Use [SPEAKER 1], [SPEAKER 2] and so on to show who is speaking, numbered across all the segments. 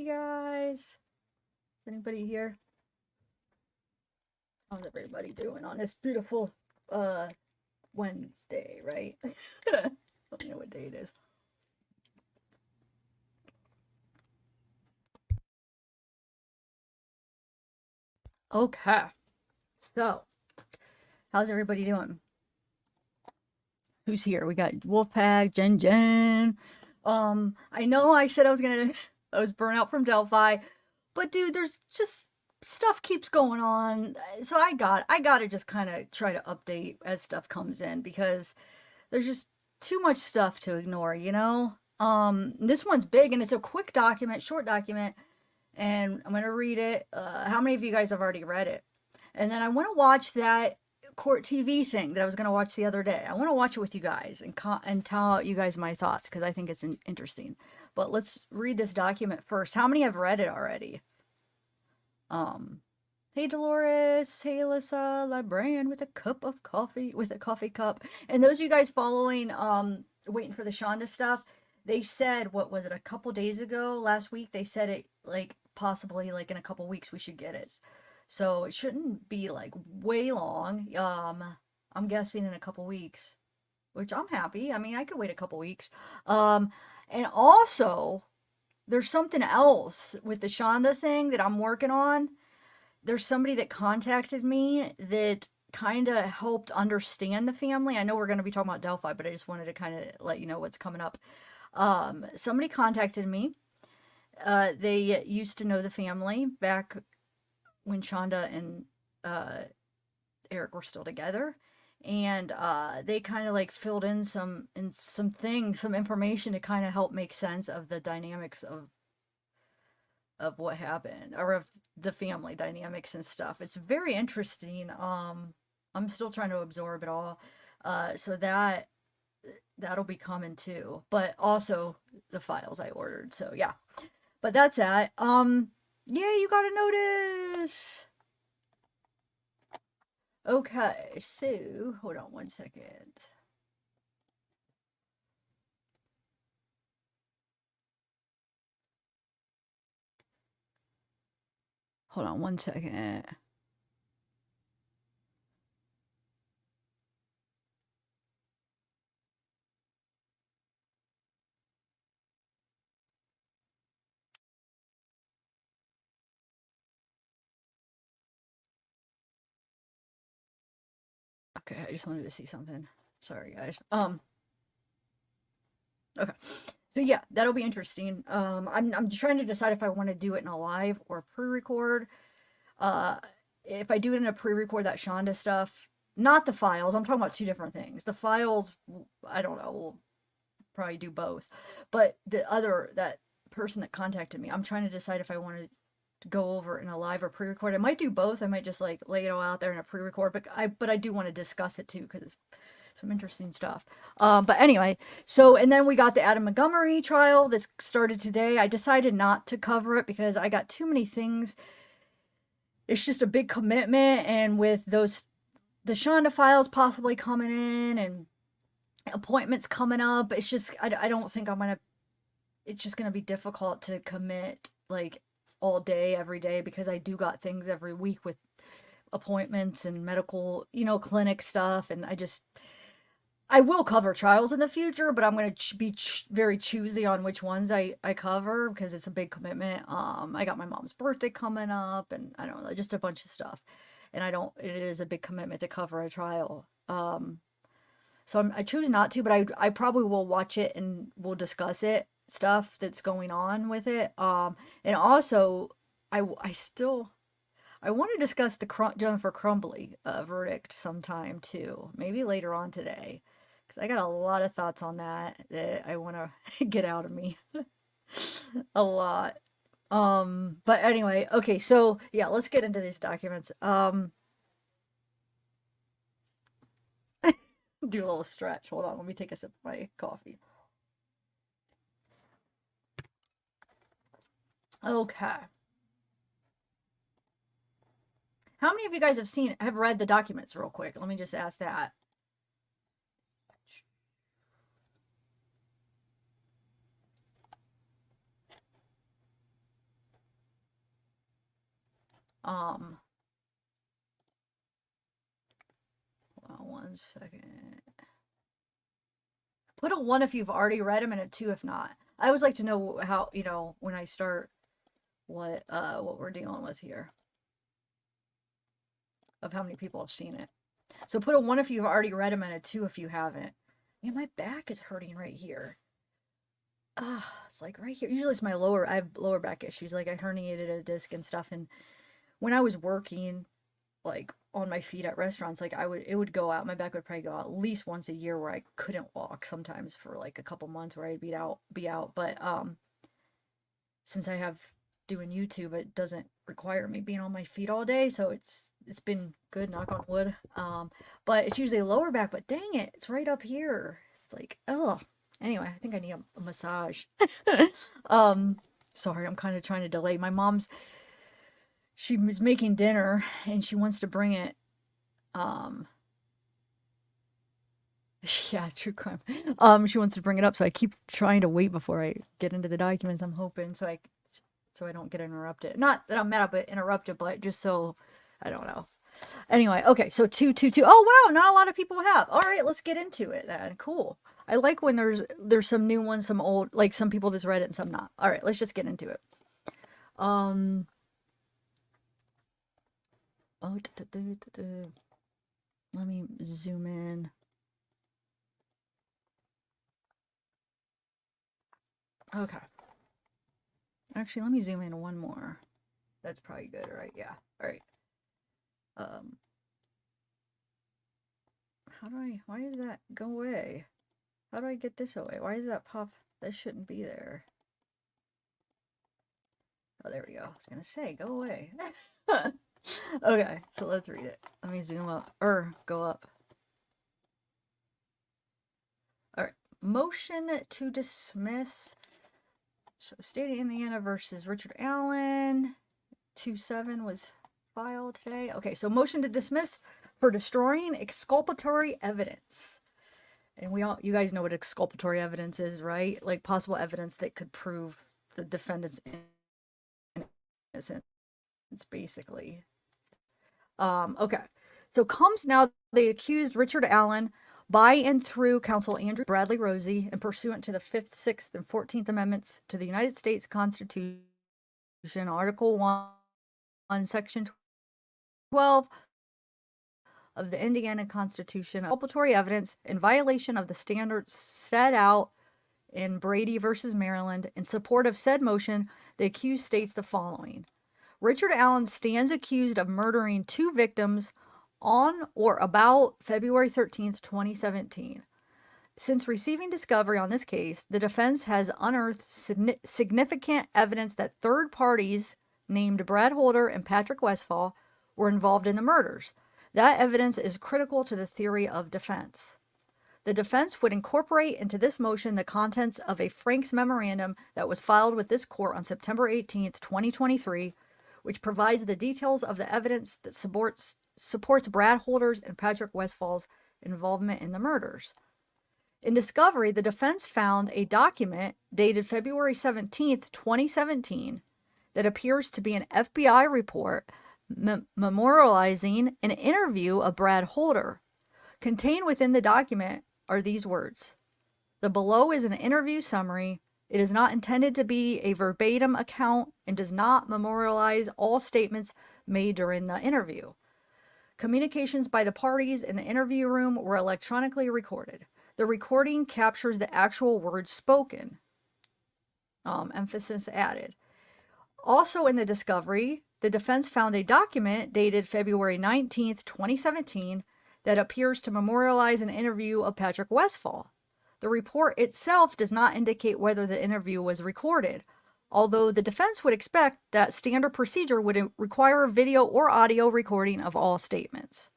[SPEAKER 1] Hey guys, is anybody here? How's everybody doing on this beautiful Wednesday, right? I don't know what day it is. Okay, so how's everybody doing? Who's here? We got Wolfpack, Jen. I know I said I was burnt out from Delphi, but dude, there's just stuff keeps going on. So I gotta just kind of try to update as stuff comes in because there's just too much stuff to ignore, you know? This one's big and it's a quick document, short document, and I'm gonna read it. How many of you guys have already read it? And then I want to watch that court TV thing that I was gonna watch the other day. I want to watch it with you guys and tell you guys my thoughts because I think it's interesting. But let's read this document first. How many have read it already? Hey Dolores, hey Alyssa, Librarian with a cup of coffee, with a coffee cup. And those of you guys following, waiting for the Shonda stuff, they said, what was it, a couple days ago, last week, they said it, like, possibly, like, in a couple weeks we should get it. So it shouldn't be, like, way long. I'm guessing in a couple weeks, which I'm happy. I mean, I could wait a couple weeks. And also, there's something else with the Shonda thing that I'm working on. There's somebody that contacted me that kind of helped understand the family. I know we're going to be talking about Delphi, but I just wanted to kind of let you know what's coming up. Somebody contacted me. They used to know the family back when Shonda and Eric were still together. And they kind of like filled in some information to kind of help make sense of the dynamics of what happened or of the family dynamics and stuff. It's very interesting. I'm still trying to absorb it all. So that'll be coming too. But also the files I ordered. So yeah. But that's that. Yeah, you got a notice. Okay, so hold on one second. Hold on one second. Okay, I just wanted to see something. Sorry, guys. Okay. So yeah, that'll be interesting. I'm trying to decide if I want to do it in a live or pre-record. Uh, if I do it in a pre-record, that Shonda stuff, not the files. I'm talking about two different things. The files, I don't know. We'll probably do both. But that person that contacted me, I'm trying to decide if I want to go over in a live or pre-record. I might do both. I might just like lay it all out there in a pre-record, but I do want to discuss it too because it's some interesting stuff. But anyway, so and then we got the Adam Montgomery trial that started today. I decided not to cover it because I got too many things. It's just a big commitment, and with the Shonda files possibly coming in and appointments coming up, it's just I don't think I'm gonna. It's just gonna be difficult to commit like all day every day because I do got things every week with appointments and medical, clinic stuff, and I will cover trials in the future, but I'm going to be very choosy on which ones I cover because it's a big commitment. I got my mom's birthday coming up and I don't know, just a bunch of stuff. And it is a big commitment to cover a trial. So I choose not to, but I probably will watch it and we'll discuss it, stuff that's going on with it. And also, I want to discuss the Jennifer Crumbly verdict sometime too, maybe later on today, because I got a lot of thoughts on that I want to get out of me. A lot. But anyway, okay, so yeah, let's get into these documents. Do a little stretch. Hold on, let me take a sip of my coffee. Okay. How many of you guys have read the documents real quick? Let me just ask that. Um, hold on one second. Put a 1 if you've already read them and a 2 if not. I always like to know how, when I start what we're dealing with here. Of how many people have seen it. So put a 1 if you've already read them and a 2 if you haven't. Man, my back is hurting right here. It's like right here. Usually it's my I have lower back issues. Like I herniated a disc and stuff. And when I was working, like on my feet at restaurants, like it would go out. My back would probably go out at least once a year where I couldn't walk. Sometimes for like a couple months where I'd be out. But since I have doing YouTube, it doesn't require me being on my feet all day, so it's been good, knock on wood. But it's usually lower back, but dang it, it's right up here. It's like, oh. Anyway, I think I need a massage. Sorry, I'm kind of trying to delay. She was making dinner and she wants to bring it. Yeah, true crime. She wants to bring it up, so I keep trying to wait before I get into the documents. I'm hoping so I don't get interrupted. Not that I'm mad about interrupted, but just so I don't know. Anyway, okay, so 222. Oh wow, not a lot of people have. All right, let's get into it then. Cool. I like when there's some new ones, some old, like some people just read it and some not. All right, let's just get into it. Oh, let me zoom in. Okay. Actually, let me zoom in one more. That's probably good, right? Yeah. All right. Why does that go away? How do I get this away? Why does that pop? That shouldn't be there. Oh, there we go. I was gonna say, go away. Okay, so let's read it. Let me zoom up, or go up. All right. Motion to dismiss. So, State of Indiana versus Richard Allen. 2-7 was filed today. Okay, so motion to dismiss for destroying exculpatory evidence. And you guys know what exculpatory evidence is, right? Like possible evidence that could prove the defendant's innocence, basically. Okay. So comes now the accused Richard Allen by and through counsel Andrew Bradley Rosie and pursuant to the 5th, 6th, and 14th Amendments to the United States Constitution, Article 1, Section 12 of the Indiana Constitution, exculpatory evidence in violation of the standards set out in Brady versus Maryland. In support of said motion, the accused states the following. Richard Allen stands accused of murdering 2 victims on or about February 13th, 2017. Since receiving discovery on this case, the defense has unearthed significant evidence that third parties named Brad Holder and Patrick Westfall were involved in the murders. That evidence is critical to the theory of defense. The defense would incorporate into this motion the contents of a Frank's memorandum that was filed with this court on September 18th, 2023, which provides the details of the evidence that supports Brad Holder's and Patrick Westfall's involvement in the murders. In discovery, the defense found a document dated February 17th, 2017, that appears to be an FBI report memorializing an interview of Brad Holder. Contained within the document are these words. The below is an interview summary. It is not intended to be a verbatim account and does not memorialize all statements made during the interview. Communications by the parties in the interview room were electronically recorded. The recording captures the actual words spoken. Emphasis added. Also in the discovery, the defense found a document dated February 19th, 2017 that appears to memorialize an interview of Patrick Westfall. The report itself does not indicate whether the interview was recorded, although the defense would expect that standard procedure would require a video or audio recording of all statements.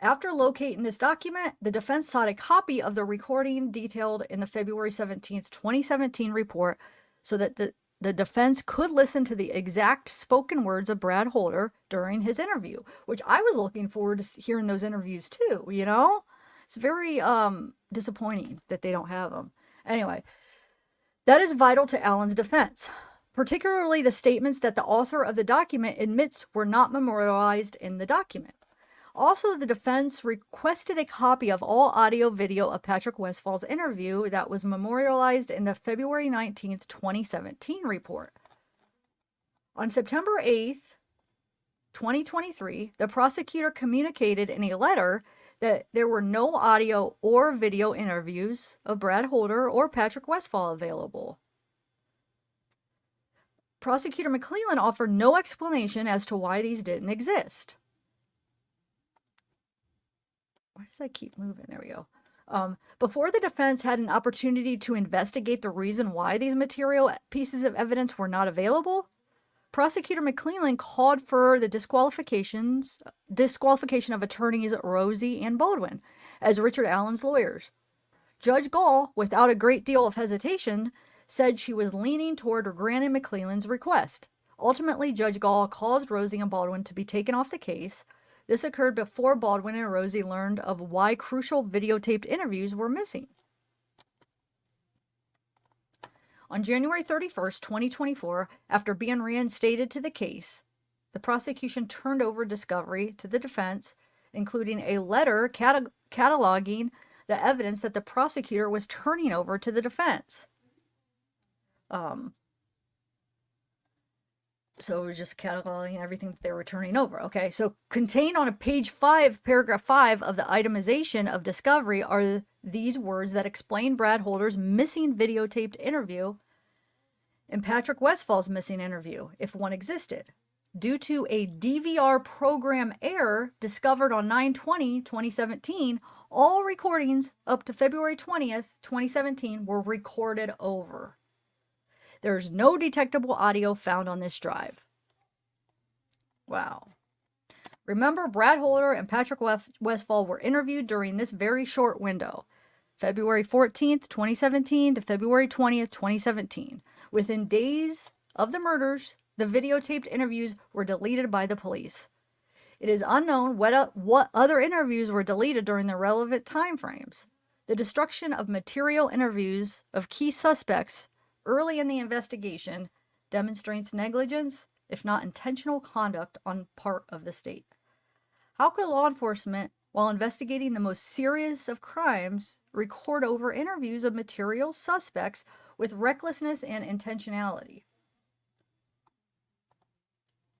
[SPEAKER 1] After locating this document, the defense sought a copy of the recording detailed in the February 17th, 2017 report so that the defense could listen to the exact spoken words of Brad Holder during his interview, which I was looking forward to hearing those interviews too, you know? It's very disappointing that they don't have them. Anyway, that is vital to Allen's defense. particularly the statements that the author of the document admits were not memorialized in the document. Also, the defense requested a copy of all audio-video of Patrick Westfall's interview that was memorialized in the February 19th, 2017 report. On September 8th, 2023, the prosecutor communicated in a letter that there were no audio or video interviews of Brad Holder or Patrick Westfall available. Prosecutor McClellan offered no explanation as to why these didn't exist. Why does that keep moving? There we go. Before the defense had an opportunity to investigate the reason why these material pieces of evidence were not available, Prosecutor McClellan called for the disqualification of attorneys Rosie and Baldwin as Richard Allen's lawyers. Judge Gall, without a great deal of hesitation, said she was leaning toward granting McClellan's request. Ultimately, Judge Gall caused Rosie and Baldwin to be taken off the case. This occurred before Baldwin and Rosie learned of why crucial videotaped interviews were missing. On January 31st, 2024, after being reinstated to the case, the prosecution turned over discovery to the defense, including a letter cataloging the evidence that the prosecutor was turning over to the defense. So it was just cataloging everything that they were turning over. Okay, so contained on page 5, paragraph 5 of the itemization of discovery are these words that explain Brad Holder's missing videotaped interview and Patrick Westfall's missing interview, if one existed. Due to a DVR program error discovered on 9/20/2017, all recordings up to February 20th, 2017 were recorded over. There's no detectable audio found on this drive. Wow. Remember, Brad Holder and Patrick Westfall were interviewed during this very short window, February 14th, 2017 to February 20th, 2017. Within days of the murders, the videotaped interviews were deleted by the police. It is unknown what other interviews were deleted during the relevant time frames. The destruction of material interviews of key suspects early in the investigation demonstrates negligence, if not intentional conduct on part of the state. How could law enforcement, while investigating the most serious of crimes, record over interviews of material suspects with recklessness and intentionality?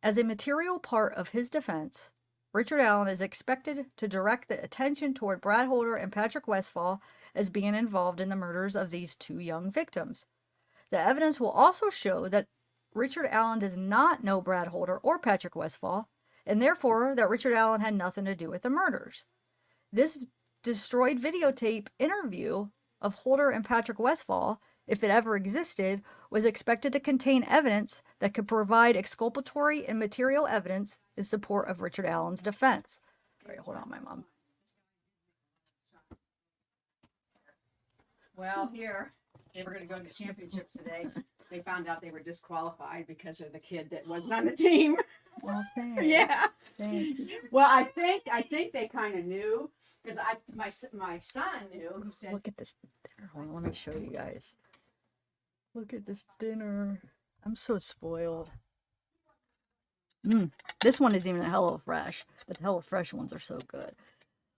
[SPEAKER 1] As a material part of his defense, Richard Allen is expected to direct the attention toward Brad Holder and Patrick Westfall as being involved in the murders of these two young victims. The evidence will also show that Richard Allen does not know Brad Holder or Patrick Westfall, and therefore that Richard Allen had nothing to do with the murders. This destroyed videotape interview of Holder and Patrick Westfall, if it ever existed, was expected to contain evidence that could provide exculpatory and material evidence in support of Richard Allen's defense. All right, hold on, my mom.
[SPEAKER 2] Well, here, they were going to go to the championships today. They found out they were disqualified because of the kid that wasn't on the team.
[SPEAKER 1] Well, thanks.
[SPEAKER 2] Yeah.
[SPEAKER 1] Thanks.
[SPEAKER 2] Well, I think they kind of knew, because my son knew. He said,
[SPEAKER 1] Look at this dinner. Hold on, let me show you guys. Look at this dinner. I'm so spoiled. This one isn't even a HelloFresh, but the HelloFresh ones are so good.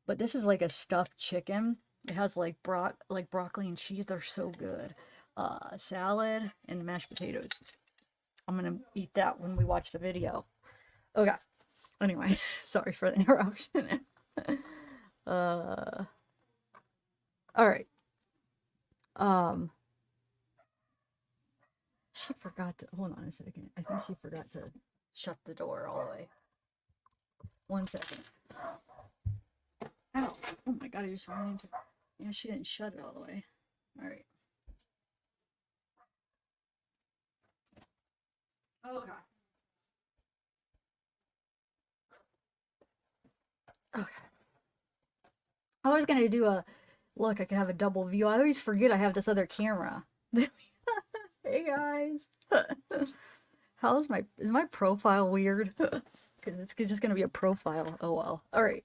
[SPEAKER 1] But this is like a stuffed chicken. It has like broccoli and cheese. They're so good. Salad and mashed potatoes. I'm gonna eat that when we watch the video. Okay. Anyway, sorry for the interruption. All right. She forgot to, hold on a second. I think she forgot to shut the door all the way. 1 second. Ow. Oh my God, I just ran into, yeah, she didn't shut it all the way. All right.
[SPEAKER 2] okay.
[SPEAKER 1] Okay. I was gonna do a, look, I can have a double view. I always forget I have this other camera. Hey guys. Is my profile weird? Because it's just gonna be a profile. Oh well. Alright.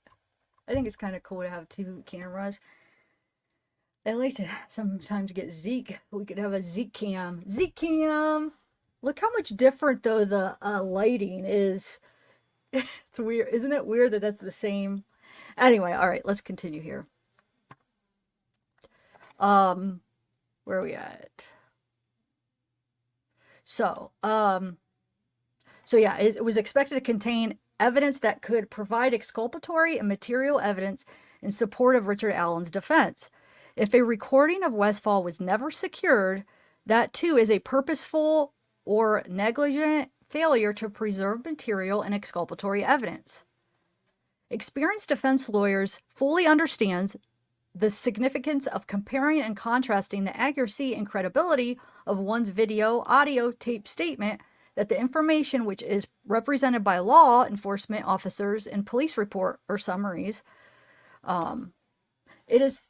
[SPEAKER 1] I think it's kind of cool to have two cameras. I like to sometimes get Zeke. We could have a Zeke cam. Zeke cam! Look how much different though the lighting is. It's weird, isn't it weird that that's the same? Anyway, all right, let's continue here. Where are we at? So, yeah, it was expected to contain evidence that could provide exculpatory and material evidence in support of Richard Allen's defense. If a recording of Westfall was never secured, that too is a purposeful or negligent failure to preserve material and exculpatory evidence. Experienced defense lawyers fully understands the significance of comparing and contrasting the accuracy and credibility of one's video, audio, tape statement that the information which is represented by law enforcement officers in police report or summaries. It is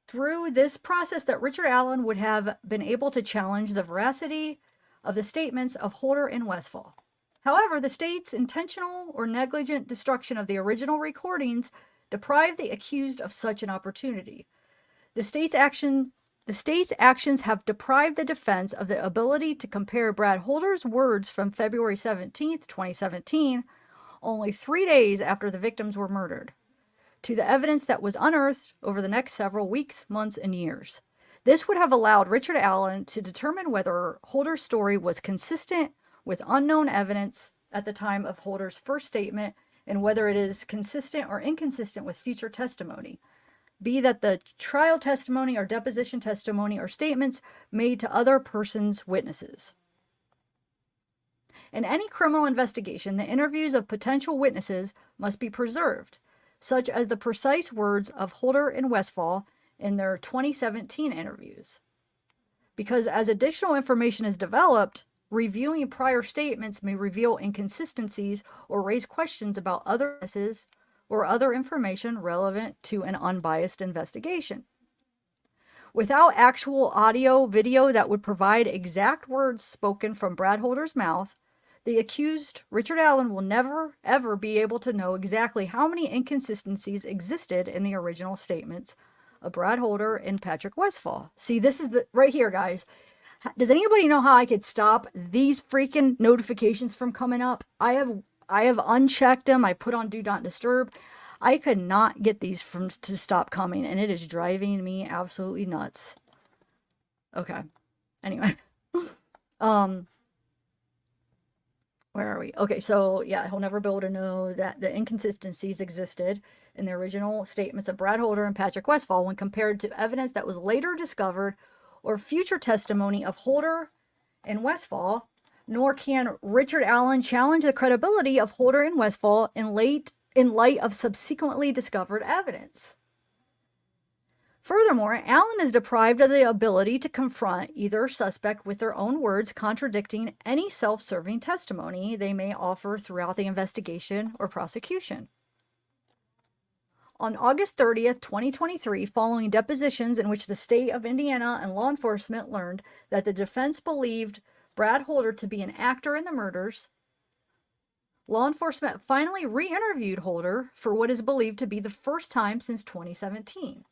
[SPEAKER 1] through this process that Richard Allen would have been able to challenge the veracity of the statements of Holder and Westfall. However, the state's intentional or negligent destruction of the original recordings deprived the accused of such an opportunity. The state's actions have deprived the defense of the ability to compare Brad Holder's words from February 17th, 2017, only 3 days after the victims were murdered, to the evidence that was unearthed over the next several weeks, months, and years. This would have allowed Richard Allen to determine whether Holder's story was consistent with unknown evidence at the time of Holder's first statement and whether it is consistent or inconsistent with future testimony, be that the trial testimony or deposition testimony or statements made to other persons' witnesses. In any criminal investigation, the interviews of potential witnesses must be preserved, such as the precise words of Holder and Westfall in their 2017 interviews. Because as additional information is developed, reviewing prior statements may reveal inconsistencies or raise questions about other witnesses or other information relevant to an unbiased investigation. Without actual audio, video that would provide exact words spoken from Brad Holder's mouth, the accused, Richard Allen, will never, ever be able to know exactly how many inconsistencies existed in the original statements of Brad Holder and Patrick Westfall. See, this is right here, guys. Does anybody know how I could stop these freaking notifications from coming up? I have unchecked them. I put on Do Not Disturb. I could not get these to stop coming, and it is driving me absolutely nuts. Okay. Anyway. Where are we? Okay, so yeah, he'll never be able to know that the inconsistencies existed in the original statements of Brad Holder and Patrick Westfall when compared to evidence that was later discovered or future testimony of Holder and Westfall, nor can Richard Allen challenge the credibility of Holder and Westfall in light of subsequently discovered evidence. Furthermore, Allen is deprived of the ability to confront either suspect with their own words contradicting any self-serving testimony they may offer throughout the investigation or prosecution. On August 30th, 2023, following depositions in which the state of Indiana and law enforcement learned that the defense believed Brad Holder to be an actor in the murders, law enforcement finally re-interviewed Holder for what is believed to be the first time since 2017.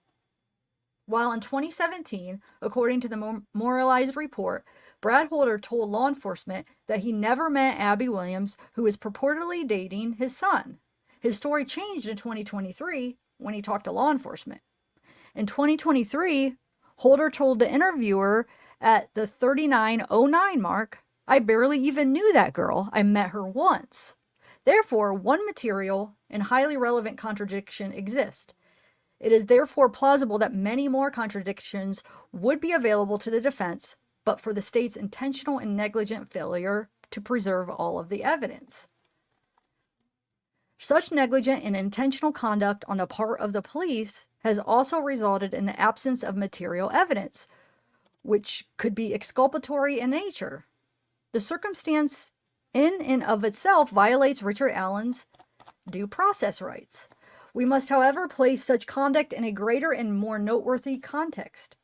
[SPEAKER 1] While in 2017, according to the memorialized report, Brad Holder told law enforcement that he never met Abby Williams, who was purportedly dating his son. His story changed in 2023 when he talked to law enforcement. In 2023, Holder told the interviewer at the 3909 mark, "I barely even knew that girl. I met her once." Therefore, one material and highly relevant contradiction exists. It is therefore plausible that many more contradictions would be available to the defense, but for the state's intentional and negligent failure to preserve all of the evidence. Such negligent and intentional conduct on the part of the police has also resulted in the absence of material evidence, which could be exculpatory in nature. The circumstance in and of itself violates Richard Allen's due process rights. We must, however, place such conduct in a greater and more noteworthy context.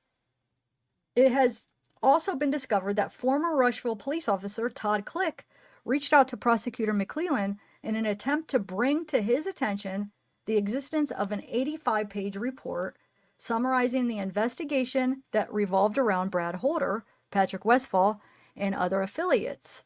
[SPEAKER 1] It has also been discovered that former Rushville police officer Todd Click reached out to Prosecutor McClellan in an attempt to bring to his attention the existence of an 85-page report summarizing the investigation that revolved around Brad Holder, Patrick Westfall, and other affiliates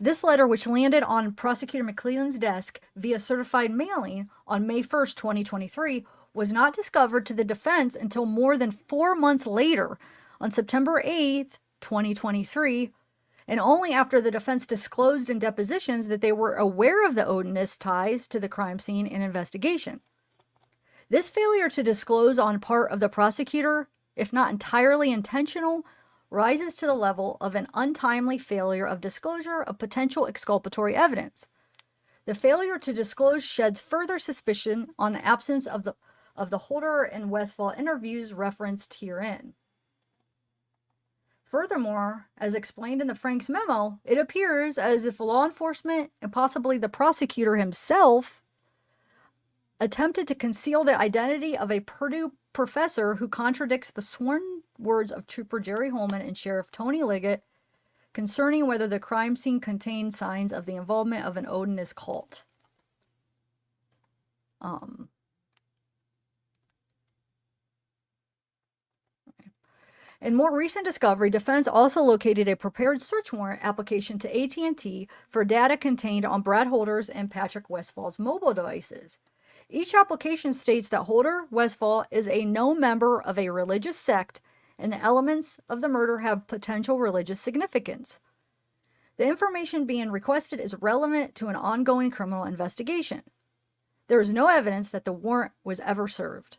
[SPEAKER 1] This letter, which landed on Prosecutor McClelland's desk via certified mailing on May 1st, 2023, was not discovered to the defense until more than 4 months later, on September 8th, 2023, and only after the defense disclosed in depositions that they were aware of the Odinist ties to the crime scene and investigation. This failure to disclose on part of the prosecutor, if not entirely intentional, rises to the level of an untimely failure of disclosure of potential exculpatory evidence. The failure to disclose sheds further suspicion on the absence of the Holder and Westfall interviews referenced herein. Furthermore, as explained in the Franks memo, it appears as if law enforcement and possibly the prosecutor himself attempted to conceal the identity of a Purdue professor who contradicts the sworn words of Trooper Jerry Holman and Sheriff Tony Liggett concerning whether the crime scene contained signs of the involvement of an Odinist cult. In more recent discovery, defense also located a prepared search warrant application to AT&T for data contained on Brad Holder's and Patrick Westfall's mobile devices. Each application states that Holder Westfall is a known member of a religious sect and the elements of the murder have potential religious significance. The information being requested is relevant to an ongoing criminal investigation. There is no evidence that the warrant was ever served.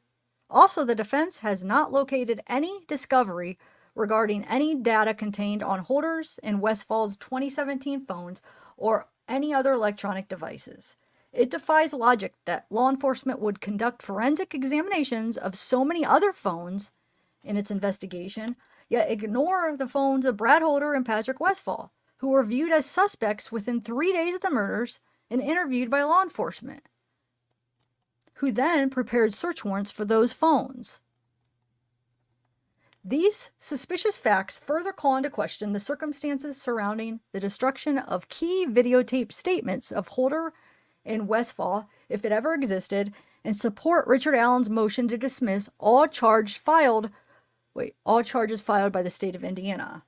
[SPEAKER 1] Also, the defense has not located any discovery regarding any data contained on Holder's and Westfall's 2017 phones or any other electronic devices. It defies logic that law enforcement would conduct forensic examinations of so many other phones in its investigation, yet ignore the phones of Brad Holder and Patrick Westfall, who were viewed as suspects within 3 days of the murders and interviewed by law enforcement, who then prepared search warrants for those phones. These suspicious facts further call into question the circumstances surrounding the destruction of key videotape statements of Holder and Westfall, if it ever existed, and support Richard Allen's motion to dismiss all charges filed by the state of Indiana.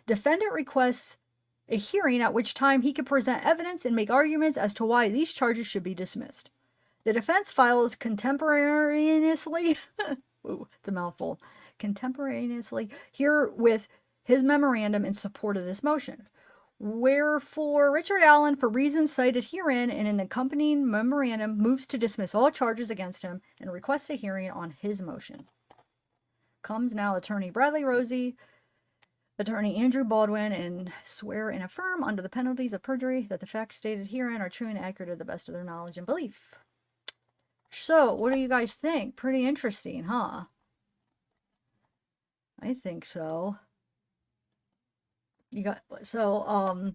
[SPEAKER 1] Defendant requests a hearing at which time he could present evidence and make arguments as to why these charges should be dismissed. The defense files contemporaneously, ooh, it's a mouthful, contemporaneously here with his memorandum in support of this motion. Wherefore, Richard Allen, for reasons cited herein and in the accompanying memorandum, moves to dismiss all charges against him and requests a hearing on his motion. Comes now Attorney Bradley Rosie, Attorney Andrew Baldwin, and swear and affirm under the penalties of perjury that the facts stated herein are true and accurate to the best of their knowledge and belief. So, what do you guys think? Pretty interesting, huh? I think so. You got, so,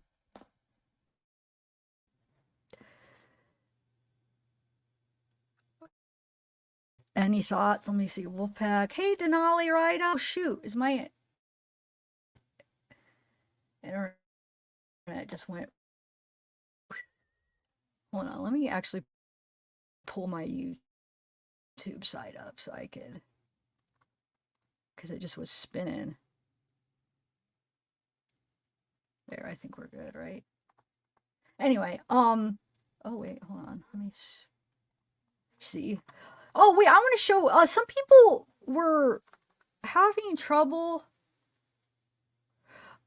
[SPEAKER 1] any thoughts? Let me see. Wolfpack. Hey, Denali, right? Oh, shoot. Is my internet just went. Hold on. Let me actually pull my YouTube side up so I could, because it just was spinning. There, I think we're good, right? Anyway, oh wait, hold on. Let me see. Oh wait, I want to show, some people were having trouble.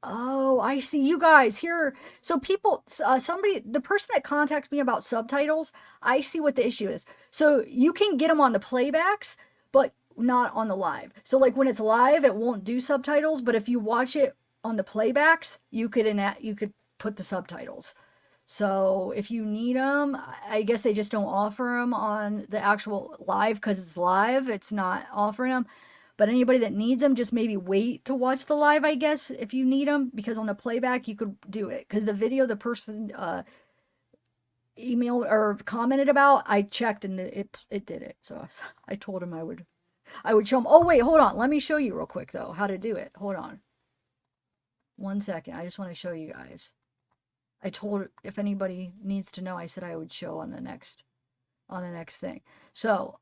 [SPEAKER 1] Oh, I see. You guys here. So people, the person that contacted me about subtitles, I see what the issue is. So you can get them on the playbacks, but not on the live. So like when it's live, it won't do subtitles, but if you watch it on the playbacks, you could put the subtitles. So if you need them, I guess they just don't offer them on the actual live because it's live. It's not offering them. But anybody that needs them, just maybe wait to watch the live, I guess, if you need them, because on the playback, you could do it. Because the video the person emailed or commented about, I checked and it did it. So I told him I would show him. Oh, wait, hold on. Let me show you real quick, though, how to do it. Hold on. 1 second. I just want to show you guys. I told, if anybody needs to know, I said I would show on the next thing. So,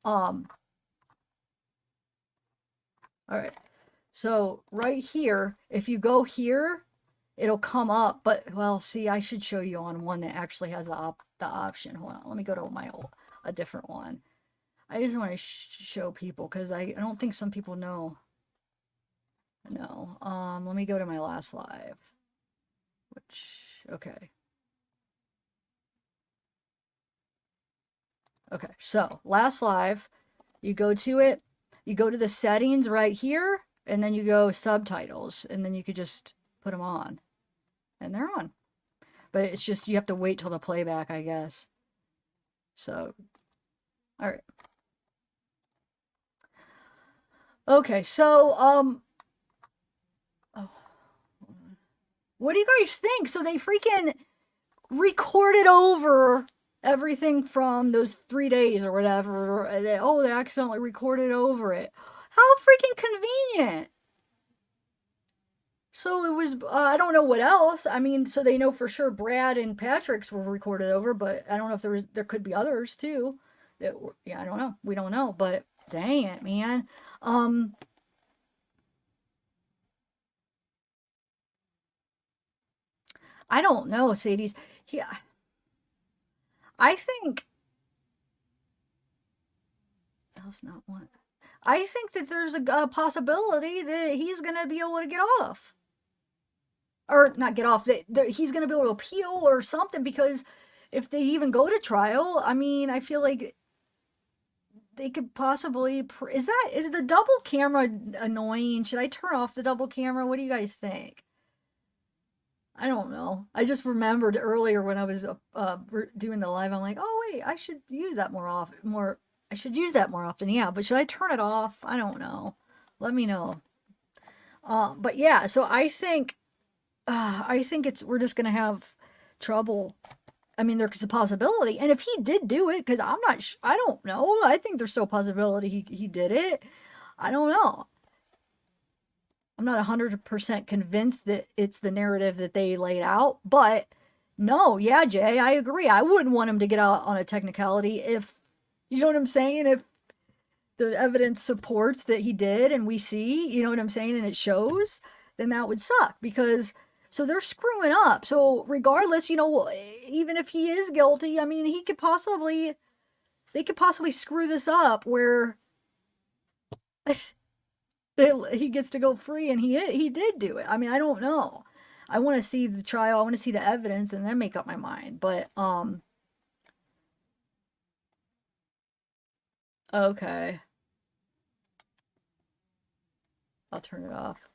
[SPEAKER 1] All right. So right here, if you go here, it'll come up. But well, see, I should show you on one that actually has the option. Hold on, let me go to a different one. I just want to show people because I don't think some people know. No. Let me go to my last live. Okay. Okay, so last live, you go to it, you go to the settings right here, and then you go subtitles, and then you could just put them on, and they're on. But it's just, you have to wait till the playback, I guess. So, all right. Okay, so, oh, what do you guys think? So they freaking recorded over everything from those 3 days or whatever. They accidentally recorded over it. How freaking convenient. So it was, I don't know what else. I mean, so they know for sure Brad and Patrick's were recorded over, but I don't know if there could be others too. Yeah, I don't know. We don't know, but dang it, man. I don't know, Sadie's. Yeah, I think that was not one. I think that there's a possibility that he's gonna be able to get off, or not get off. That he's gonna be able to appeal or something because if they even go to trial, I mean, I feel like they could possibly. Is the double camera annoying? Should I turn off the double camera? What do you guys think? I don't know. I just remembered earlier when I was doing the live, I'm like, oh wait, I should use that more often. I should use that more often. Yeah, but should I turn it off? I don't know. Let me know. But yeah, so I think we're just gonna have trouble. I mean, there's a possibility, and if he did do it, because I don't know. I think there's still a possibility he did it. I don't know. I'm not 100% convinced that it's the narrative that they laid out, but no, yeah, Jay, I agree. I wouldn't want him to get out on a technicality if, you know what I'm saying? If the evidence supports that he did and we see, you know what I'm saying, and it shows, then that would suck because, so they're screwing up. So regardless, even if he is guilty, I mean, they could possibly screw this up where he gets to go free, and he did do it. I mean, I don't know. I want to see the trial. I want to see the evidence, and then make up my mind. But okay, I'll turn it off.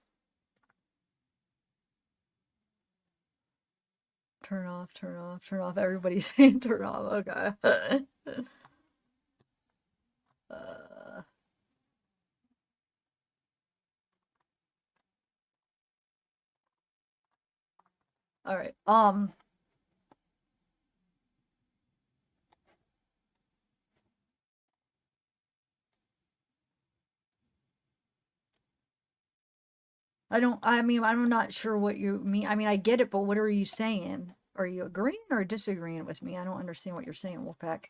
[SPEAKER 1] Turn off. Turn off. Turn off. Everybody's saying turn off. Okay. All right. I mean, I'm not sure what you mean. I mean, I get it, but what are you saying? Are you agreeing or disagreeing with me? I don't understand what you're saying, Wolfpack.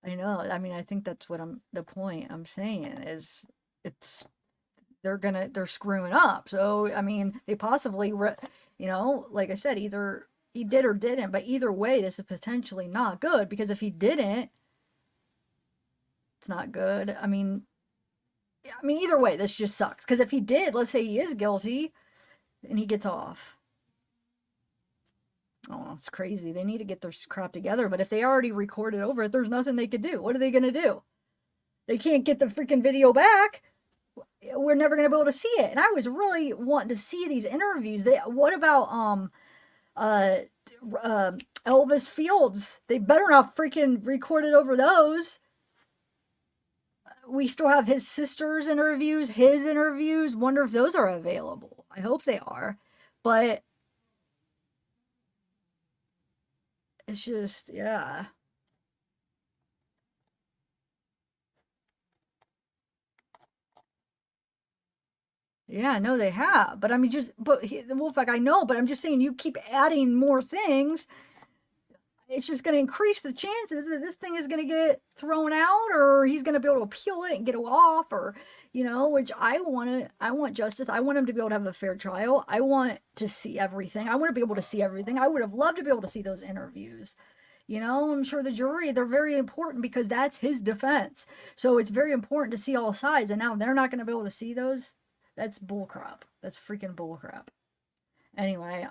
[SPEAKER 1] I know. I mean, I think that's the point I'm saying is it's, they're screwing up. So, I mean, they possibly, like I said, either he did or didn't, but either way, this is potentially not good because if he didn't, it's not good. I mean, either way, this just sucks. Because if he did, let's say he is guilty and he gets off. Oh, it's crazy. They need to get their crap together. But if they already recorded over it, there's nothing they could do. What are they going to do? They can't get the freaking video back. We're never going to be able to see it. And I was really wanting to see these interviews. What about Elvis Fields? They better not freaking record it over those. We still have his sister's interviews, his interviews. Wonder if those are available. I hope they are. But it's just, yeah. Yeah, I know they have. But I mean, the Wolfpack, I know, but I'm just saying you keep adding more things. it's just going to increase the chances that this thing is going to get thrown out, or he's going to be able to appeal it and get it off, or, which I want justice. I want him to be able to have a fair trial. I want to see everything. I want to be able to see everything. I would have loved to be able to see those interviews. I'm sure the jury, they're very important because that's his defense. So it's very important to see all sides. And now they're not going to be able to see those. That's bullcrap. That's freaking bullcrap. Anyway,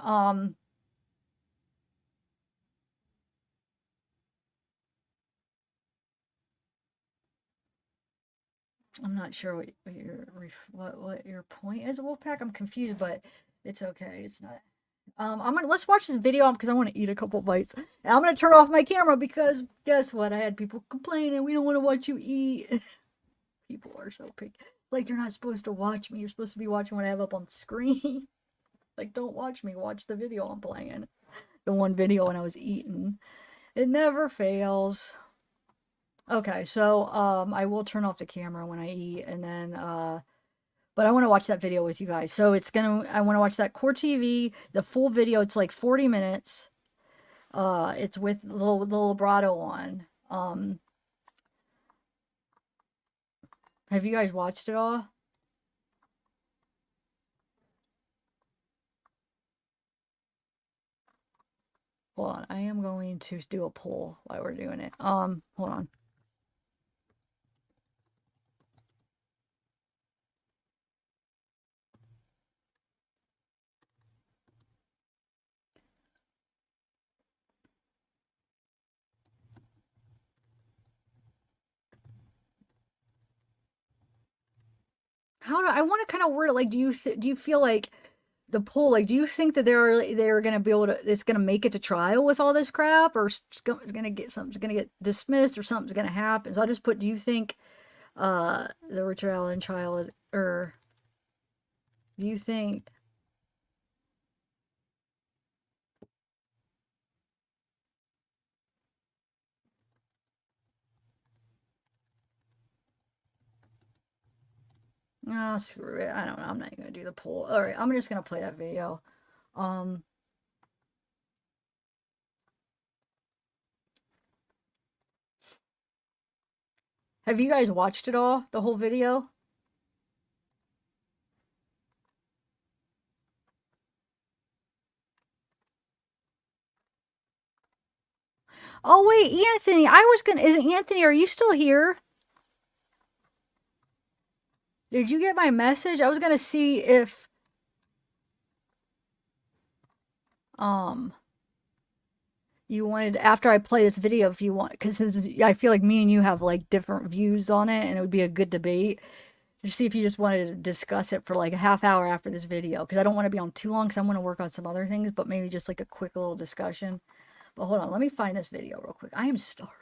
[SPEAKER 1] I'm not sure what your point is, Wolfpack. I'm confused, but it's okay. It's not. Let's watch this video because I want to eat a couple bites. And I'm gonna turn off my camera because guess what? I had people complaining we don't want to watch you eat. People are so picky. Like, you're not supposed to watch me. You're supposed to be watching what I have up on screen. Like, don't watch me. Watch the video I'm playing. The one video when I was eating. It never fails. Okay, so I will turn off the camera when I eat, and then but I want to watch that video with you guys. So I want to watch that Core TV, the full video. It's like 40 minutes. It's with the vibrato on. Have you guys watched it all? Hold on, I am going to do a poll while we're doing it. Hold on. I want to kind of word it like, do you feel like the poll, like, do you think that they're going to be able to, it's going to make it to trial with all this crap, or something's going to get dismissed, or something's going to happen? So I just put, do you think the Richard Allen trial is, or do you think oh, screw it. I don't know. I'm not going to do the poll. All right, I'm just going to play that video. Have you guys watched it all? The whole video? Oh, wait, Anthony. Anthony, are you still here? Did you get my message? I was going to see if, you wanted, after I play this video, if you want, because I feel like me and you have like different views on it, and it would be a good debate to see if you just wanted to discuss it for like a half hour after this video, because I don't want to be on too long because I'm going to work on some other things, but maybe just like a quick little discussion. But hold on, let me find this video real quick. I am starving.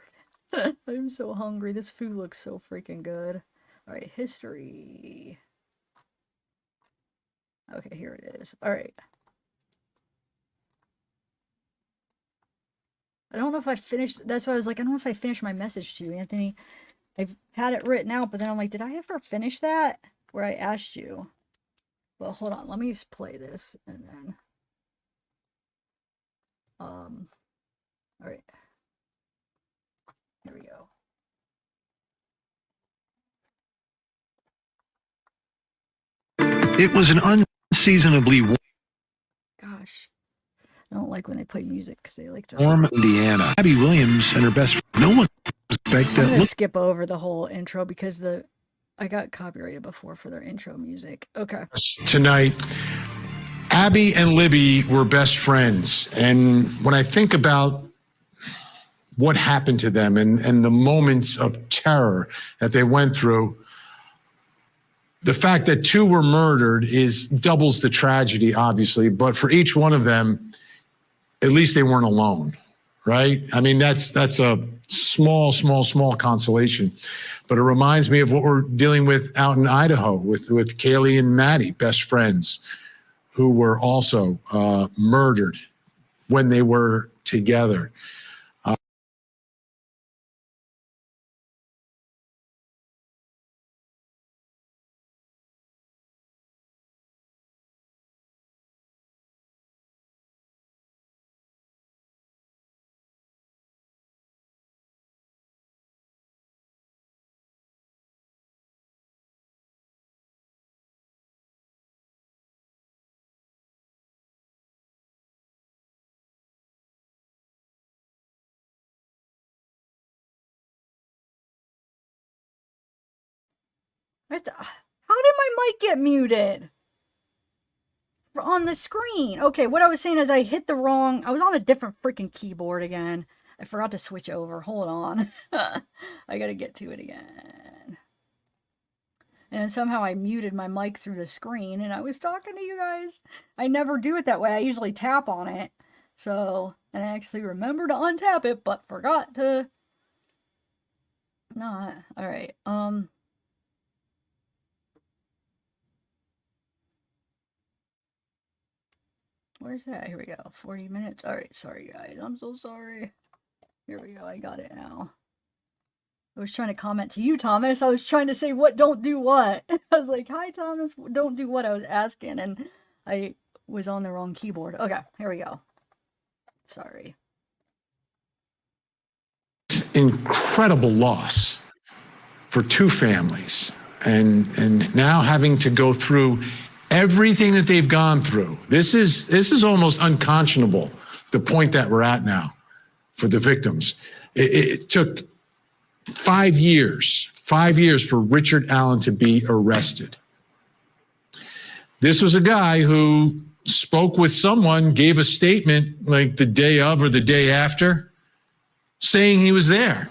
[SPEAKER 1] I'm so hungry. This food looks so freaking good. All right, history. Okay, here it is. All right. I don't know if I finished. That's why I was like, I don't know if I finished my message to you, Anthony. I've had it written out, but then I'm like, did I ever finish that where I asked you? Well, hold on. Let me just play this and then. All right. Here we go.
[SPEAKER 3] It was an unseasonably
[SPEAKER 1] Gosh. I don't like when they play music because they like to.
[SPEAKER 3] warm Indiana. Abby Williams and her best friend. No one expect
[SPEAKER 1] I'm
[SPEAKER 3] that.
[SPEAKER 1] gonna skip over the whole intro because I got copyrighted before for their intro music. Okay.
[SPEAKER 4] Tonight, Abby and Libby were best friends. And when I think about what happened to them and the moments of terror that they went through, the fact that two were murdered doubles the tragedy, obviously. But for each one of them, at least they weren't alone, right? I mean, that's a small consolation. But it reminds me of what we're dealing with out in Idaho with Kaylee and Maddie, best friends, who were also murdered when they were together.
[SPEAKER 1] How did my mic get muted? On the screen. Okay, what I was saying is I was on a different freaking keyboard again. I forgot to switch over. Hold on. I gotta get to it again. And somehow I muted my mic through the screen and I was talking to you guys. I never do it that way. I usually tap on it. So, and I actually remember to untap it, but forgot to not. All right. Where's that? Here we go. 40 minutes. All right. Sorry, guys. I'm so sorry. Here we go. I got it now. I was trying to comment to you, Thomas. I was trying to say what don't do what. I was like, hi, Thomas. Don't do what I was asking. And I was on the wrong keyboard. Okay. Here we go. Sorry.
[SPEAKER 4] Incredible loss for two families. And now having to go through everything that they've gone through. This is almost unconscionable, the point that we're at now for the victims. It took 5 years for Richard Allen to be arrested. This was a guy who spoke with someone, gave a statement like the day of or the day after, saying he was there.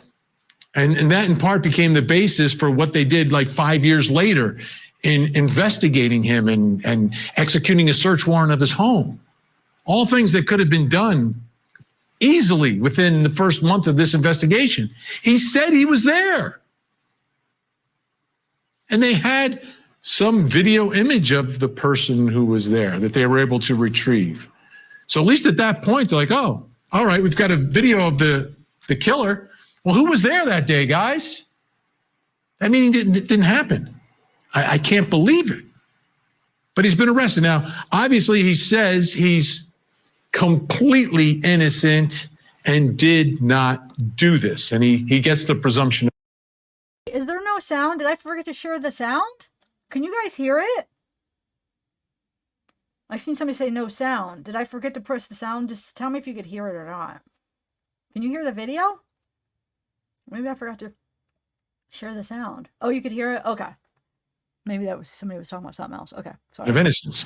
[SPEAKER 4] And that in part became the basis for what they did like 5 years later in investigating him and executing a search warrant of his home. All things that could have been done easily within the first month of this investigation. He said he was there. And they had some video image of the person who was there that they were able to retrieve. So at least at that point, they're like, oh, all right, we've got a video of the killer. Well, who was there that day, guys? That meeting didn't happen. I can't believe it. But he's been arrested. Now, obviously, he says he's completely innocent and did not do this. And he gets the presumption.
[SPEAKER 1] Is there no sound? Did I forget to share the sound? Can you guys hear it? I've seen somebody say no sound. Did I forget to press the sound? Just tell me if you could hear it or not. Can you hear the video? Maybe I forgot to share the sound. Oh, you could hear it? Okay. Maybe that was somebody was talking about something else. Okay, sorry.
[SPEAKER 4] Of innocence.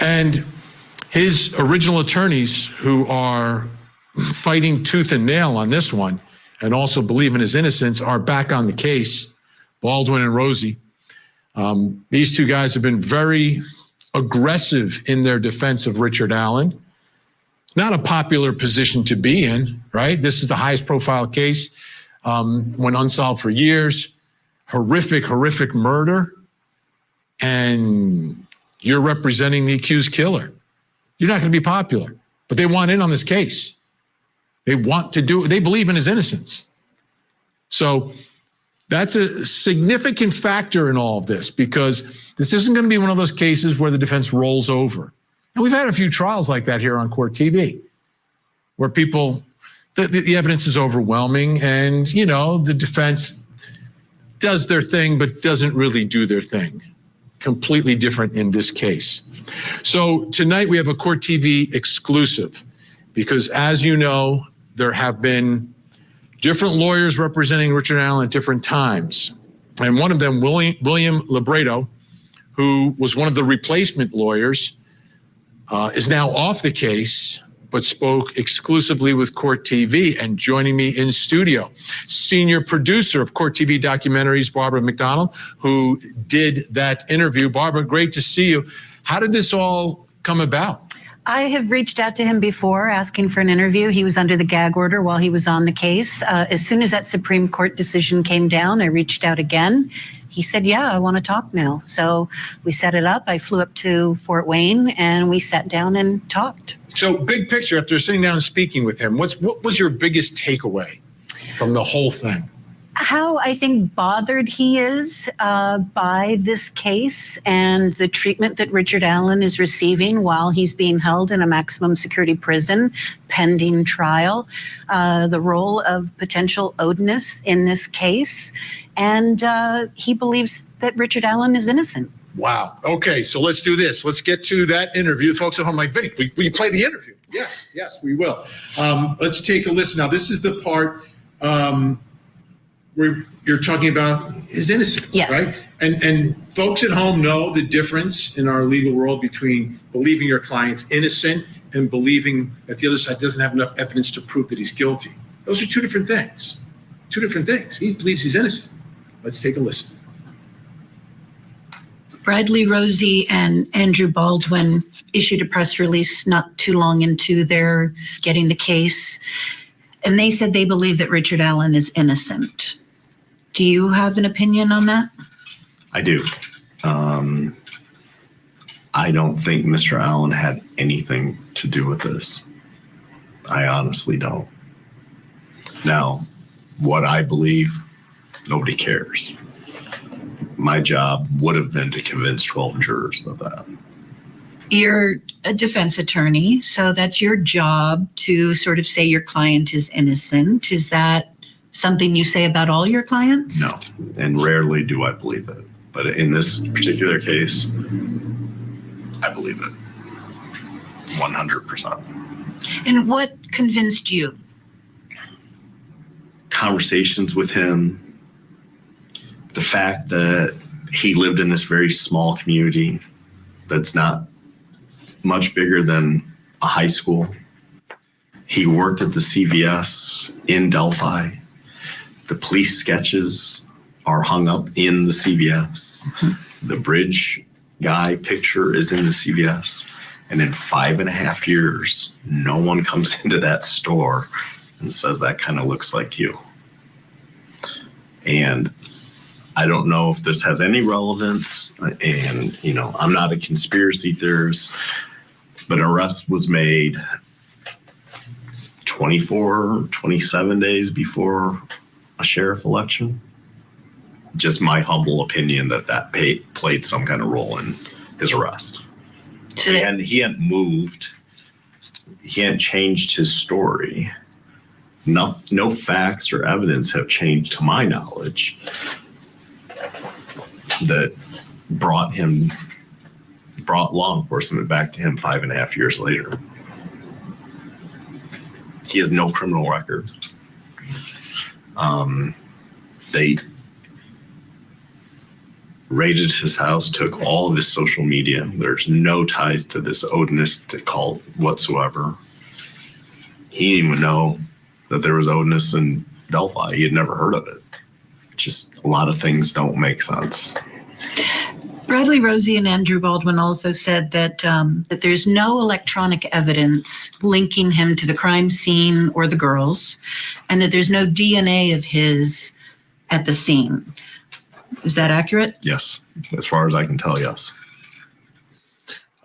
[SPEAKER 4] And his original attorneys, who are fighting tooth and nail on this one and also believe in his innocence, are back on the case, Baldwin and Rosie. These two guys have been very aggressive in their defense of Richard Allen. Not a popular position to be in, right? This is the highest profile case, went unsolved for years. Horrific murder. And you're representing the accused killer. You're not going to be popular, but they want in on this case. They want to do it. They believe in his innocence. So that's a significant factor in all of this, because this isn't going to be one of those cases where the defense rolls over. And we've had a few trials like that here on Court TV, where people, the evidence is overwhelming and, you know, the defense does their thing, but doesn't really do their thing. Completely different in this case. So tonight we have a Court TV exclusive, because as you know, there have been different lawyers representing Richard Allen at different times. And one of them, William Libretto, who was one of the replacement lawyers, is now off the case, but spoke exclusively with Court TV. And joining me in studio, senior producer of Court TV documentaries, Barbara McDonald, who did that interview. Barbara, great to see you. How did this all come about?
[SPEAKER 5] I have reached out to him before asking for an interview. He was under the gag order while he was on the case. As soon as that Supreme Court decision came down, I reached out again. He said, yeah, I want to talk now. So we set it up. I flew up to Fort Wayne and we sat down and talked.
[SPEAKER 4] So big picture, after sitting down and speaking with him, what was your biggest takeaway from the whole thing?
[SPEAKER 5] How I think bothered he is by this case and the treatment that Richard Allen is receiving while he's being held in a maximum security prison pending trial, the role of potential Odinism in this case, and he believes that Richard Allen is innocent.
[SPEAKER 4] Wow. Okay, so let's do this. Let's get to that interview. The folks at home like, Vinny, will you play the interview? Yes, we will. Let's take a listen. Now, this is the part where you're talking about his innocence,
[SPEAKER 5] Yes.
[SPEAKER 4] right? And folks at home know the difference in our legal world between believing your client's innocent and believing that the other side doesn't have enough evidence to prove that he's guilty. Those are two different things. Two different things. He believes he's innocent. Let's take a listen.
[SPEAKER 5] Bradley Rosie and Andrew Baldwin issued a press release not too long into their getting the case, and they said they believe that Richard Allen is innocent. Do you have an opinion on that?
[SPEAKER 6] I do. I don't think Mr. Allen had anything to do with this. I honestly don't. Now, what I believe, nobody cares. My job would have been to convince 12 jurors of that.
[SPEAKER 5] You're a defense attorney, so that's your job to sort of say your client is innocent. Is that something you say about all your clients?
[SPEAKER 6] No, and rarely do I believe it. But in this particular case, I believe it 100%.
[SPEAKER 5] And what convinced you?
[SPEAKER 6] Conversations with him, the fact that he lived in this very small community that's not much bigger than a high school. He worked at the CVS in Delphi. The police sketches are hung up in the CVS. The bridge guy picture is in the CVS. And in 5.5 years, no one comes into that store and says that kind of looks like you. And I don't know if this has any relevance, and I'm not a conspiracy theorist, but an arrest was made 27 days before a sheriff election. Just my humble opinion that played some kind of role in his arrest.
[SPEAKER 5] So
[SPEAKER 6] He hadn't moved. He hadn't changed his story. No facts or evidence have changed to my knowledge that brought law enforcement back to him 5.5 years later. He has no criminal record. They raided his house, took all of his social media. There's no ties to this Odinistic cult whatsoever. He didn't even know that there was Odinist in Delphi. He had never heard of it. Just a lot of things don't make sense.
[SPEAKER 5] Bradley Rosie and Andrew Baldwin also said that there's no electronic evidence linking him to the crime scene or the girls, and that there's no DNA of his at the scene. Is that accurate?
[SPEAKER 6] Yes. As far as I can tell, yes.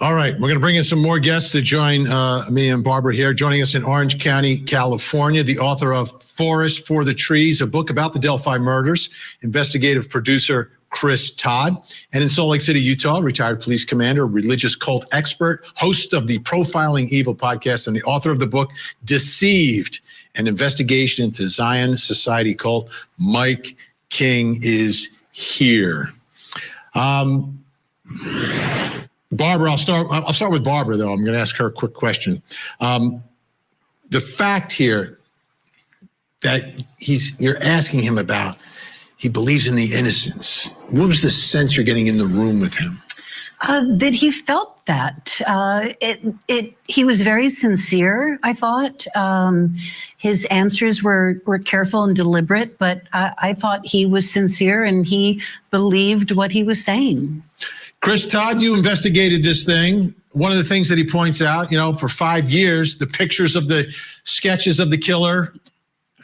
[SPEAKER 4] All right, we're going to bring in some more guests to join me and Barbara here. Joining us in Orange County, California, the author of Forest for the Trees, a book about the Delphi murders, investigative producer Chris Todd. And in Salt Lake City, Utah, retired police commander, religious cult expert, host of the Profiling Evil podcast, and the author of the book Deceived, an investigation into Zion Society cult. Mike King is here. Barbara, I'll start with Barbara, though. I'm going to ask her a quick question. The fact here that you're asking him about, he believes in the innocence. What was the sense you're getting in the room with him?
[SPEAKER 5] That he felt that. He was very sincere, I thought. His answers were careful and deliberate, but I thought he was sincere and he believed what he was saying.
[SPEAKER 4] Chris Todd, you investigated this thing. One of the things that he points out, for 5 years, the pictures of the sketches of the killer,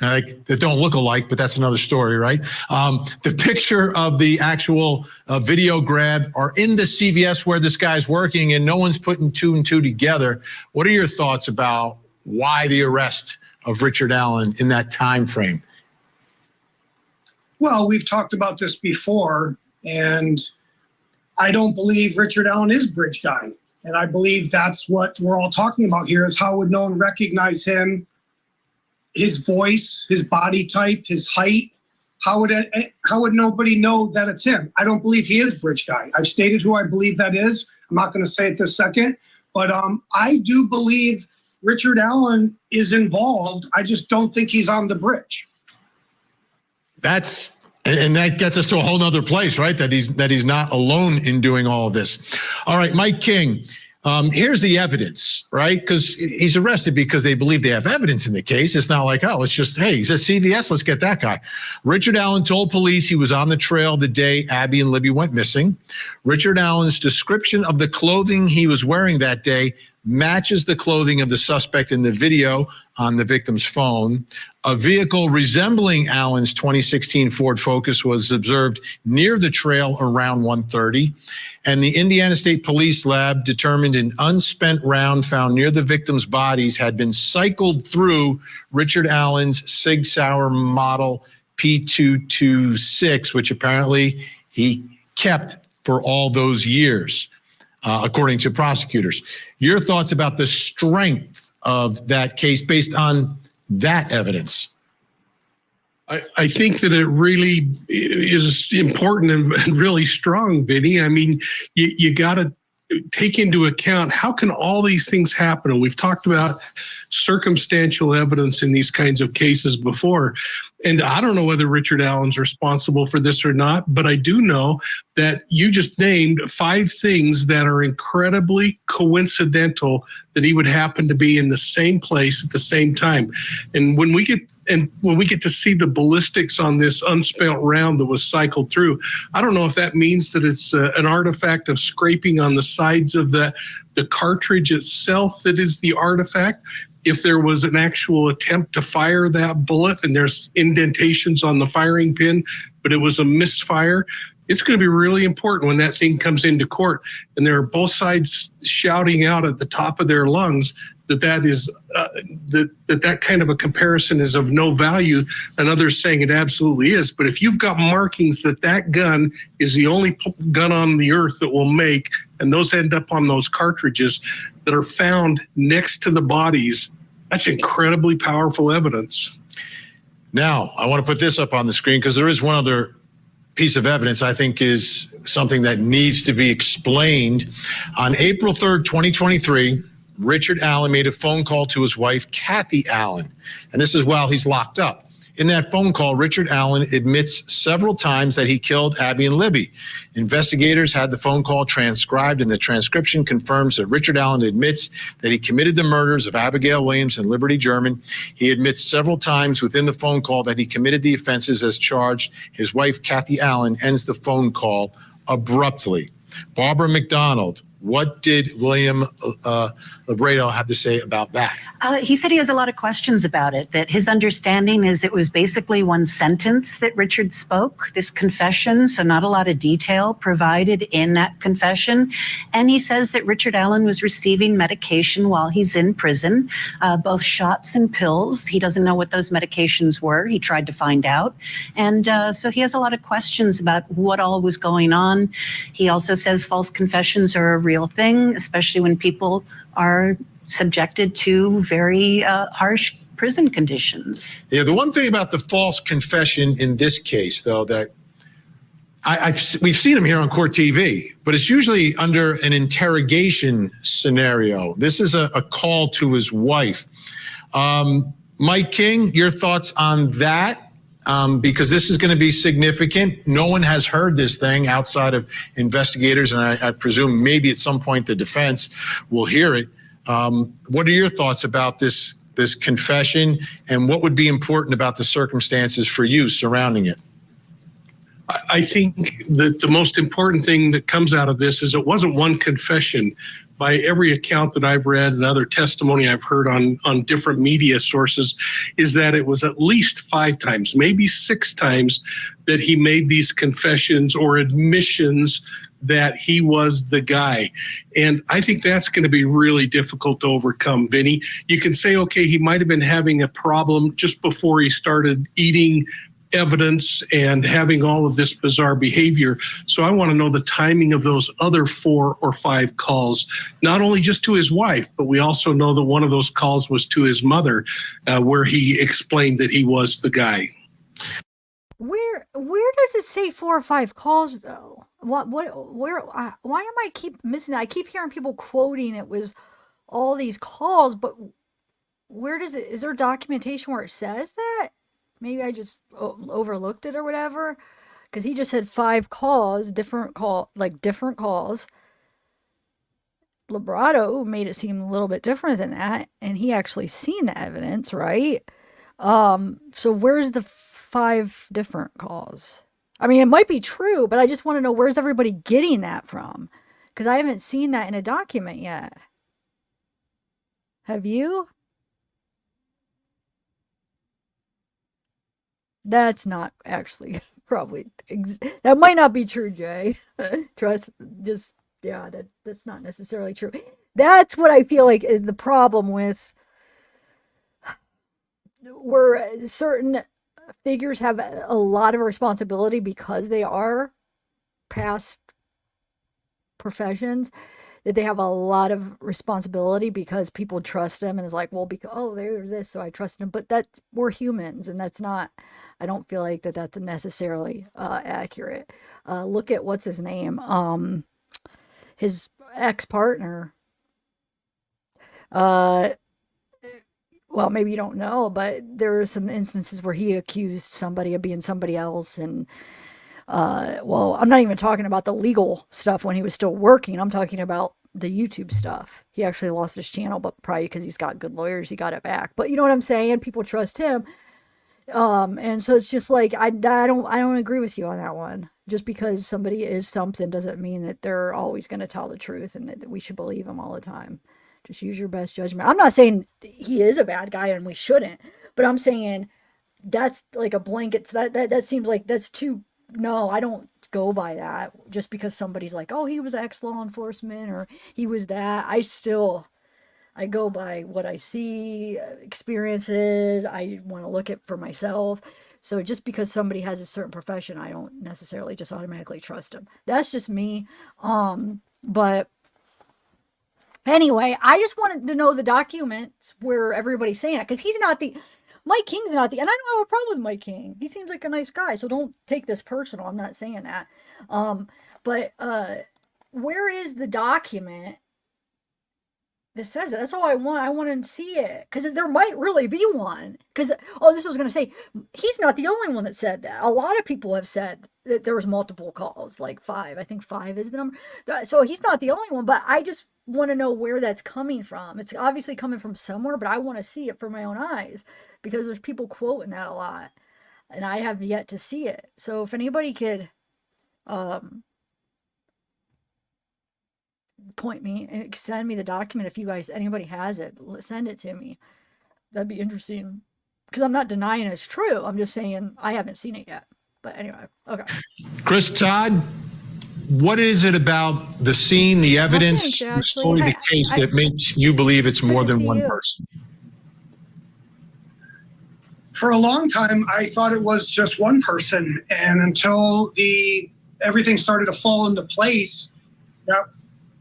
[SPEAKER 4] that don't look alike, but that's another story, right? The picture of the actual video grab are in the CVS where this guy's working, and no one's putting 2 and 2 together. What are your thoughts about why the arrest of Richard Allen in that time frame?
[SPEAKER 7] Well, we've talked about this before, and I don't believe Richard Allen is Bridge Guy. And I believe that's what we're all talking about here, is how would no one recognize him, his voice, his body type, his height. How would nobody know that it's him? I don't believe he is Bridge Guy. I've stated who I believe that is. I'm not going to say it this second, but I do believe Richard Allen is involved. I just don't think he's on the bridge.
[SPEAKER 4] And that gets us to a whole nother place, right? That he's not alone in doing all of this. All right, Mike King. Here's the evidence, right? Because he's arrested because they believe they have evidence in the case. It's not like, oh, let's just, hey, he's at CVS, let's get that guy. Richard Allen told police he was on the trail the day Abby and Libby went missing. Richard Allen's description of the clothing he was wearing that day matches the clothing of the suspect in the video on the victim's phone. A vehicle resembling Allen's 2016 Ford Focus was observed near the trail around 1:30. And the Indiana State Police Lab determined an unspent round found near the victim's bodies had been cycled through Richard Allen's Sig Sauer model P226, which apparently he kept for all those years, according to prosecutors. Your thoughts about the strength of that case based on that evidence?
[SPEAKER 8] I think that it really is important and really strong, Vinny. I mean, you got to take into account how can all these things happen? And we've talked about circumstantial evidence in these kinds of cases before. And I don't know whether Richard Allen's responsible for this or not, but I do know that you just named 5 things that are incredibly coincidental that he would happen to be in the same place at the same time. And when we get to see the ballistics on this unspent round that was cycled through, I don't know if that means that it's an artifact of scraping on the sides of the cartridge itself that is the artifact. If there was an actual attempt to fire that bullet and there's indentations on the firing pin, but it was a misfire, it's going to be really important when that thing comes into court and there are both sides shouting out at the top of their lungs that is that kind of a comparison is of no value, and others saying it absolutely is. But if you've got markings that gun is the only gun on the earth that will make, and those end up on those cartridges that are found next to the bodies, that's incredibly powerful evidence.
[SPEAKER 4] Now, I want to put this up on the screen because there is one other piece of evidence I think is something that needs to be explained. On April 3rd, 2023, Richard Allen made a phone call to his wife, Kathy Allen, and this is while he's locked up. In that phone call, Richard Allen admits several times that he killed Abby and Libby. Investigators had the phone call transcribed, and the transcription confirms that Richard Allen admits that he committed the murders of Abigail Williams and Liberty German. He admits several times within the phone call that he committed the offenses as charged. His wife, Kathy Allen, ends the phone call abruptly. Barbara McDonald, what did William Labredo have to say about that?
[SPEAKER 5] He said he has a lot of questions about it, that his understanding is it was basically one sentence that Richard spoke, this confession, so not a lot of detail provided in that confession. And he says that Richard Allen was receiving medication while he's in prison, both shots and pills. He doesn't know what those medications were. He tried to find out. And so he has a lot of questions about what all was going on. He also says false confessions are a real thing, especially when people are subjected to very harsh prison conditions.
[SPEAKER 4] Yeah, the one thing about the false confession in this case, though, that we've seen him here on court TV, but it's usually under an interrogation scenario. This is a call to his wife. Mike King, your thoughts on that? Because this is going to be significant. No one has heard this thing outside of investigators, and I presume maybe at some point the defense will hear it. What are your thoughts about this confession, and what would be important about the circumstances for you surrounding it?
[SPEAKER 8] I think that the most important thing that comes out of this is it wasn't one confession. By every account that I've read and other testimony I've heard on different media sources, is that it was at least 5 times, maybe 6 times, that he made these confessions or admissions that he was the guy. And I think that's going to be really difficult to overcome, Vinny. You can say, okay, he might have been having a problem just before he started eating evidence and having all of this bizarre behavior. So I want to know the timing of those other 4 or 5 calls, not only just to his wife, but we also know that one of those calls was to his mother, where he explained that he was the guy.
[SPEAKER 1] Where does it say 4 or 5 calls though? Why am I keep missing that? I keep hearing people quoting it was all these calls, but where does it, is there documentation where it says that? maybe I just overlooked it or whatever. Because he just had 5 calls, different calls. Liberato made it seem a little bit different than that, and he actually seen the evidence, right? So where's the 5 different calls? I mean, it might be true, but I just want to know, where's everybody getting that from? Because I haven't seen that in a document yet. Have you? That's not actually probably that might not be true, Jay. Trust, just yeah, that's not necessarily true. That's what I feel like is the problem with where certain figures have a lot of responsibility because they are past professions, that they have a lot of responsibility because people trust them and it's like, well, because oh, they're this, so I trust them. But that we're humans, and that's not. I don't feel like that's necessarily accurate. Look at what's his name, his ex-partner. Well, maybe you don't know, but there are some instances where he accused somebody of being somebody else, and well, I'm not even talking about the legal stuff when he was still working. I'm talking about the YouTube stuff. He actually lost his channel, but probably because he's got good lawyers, he got it back. But you know what I'm saying? People trust him. And so it's just like, I don't agree with you on that one. Just because somebody is something doesn't mean that they're always going to tell the truth and that we should believe them all the time. Just use your best judgment. I'm not saying he is a bad guy and we shouldn't, but I'm saying that's like a blanket. That seems like that's too, no, I don't go by that just because somebody's like, oh, he was ex-law enforcement or he was that. I go by what I see, experiences. I want to look at for myself. So just because somebody has a certain profession, I don't necessarily just automatically trust them. That's just me. But anyway, I just wanted to know the documents where everybody's saying it, because Mike King's not and I don't have a problem with Mike King. He seems like a nice guy, so don't take this personal. I'm not saying that. But where is the document that says it? That's all I want. I want to see it, because there might really be one. Because this I was going to say, he's not the only one that said that. A lot of people have said that there was multiple calls, like 5. I think 5 is the number. So he's not the only one, but I just want to know where that's coming from. It's obviously coming from somewhere, but I want to see it for my own eyes, because there's people quoting that a lot, and I have yet to see it. So if anybody could point me and send me the document, if anybody has it, send it to me. That'd be interesting, because I'm not denying it's true. I'm just saying I haven't seen it yet. But anyway, okay.
[SPEAKER 4] Chris Todd, what is it about the scene, the evidence,
[SPEAKER 1] Thanks,
[SPEAKER 4] the story, the case that makes you believe it's more than one person?
[SPEAKER 7] For a long time, I thought it was just one person, and until everything started to fall into place, that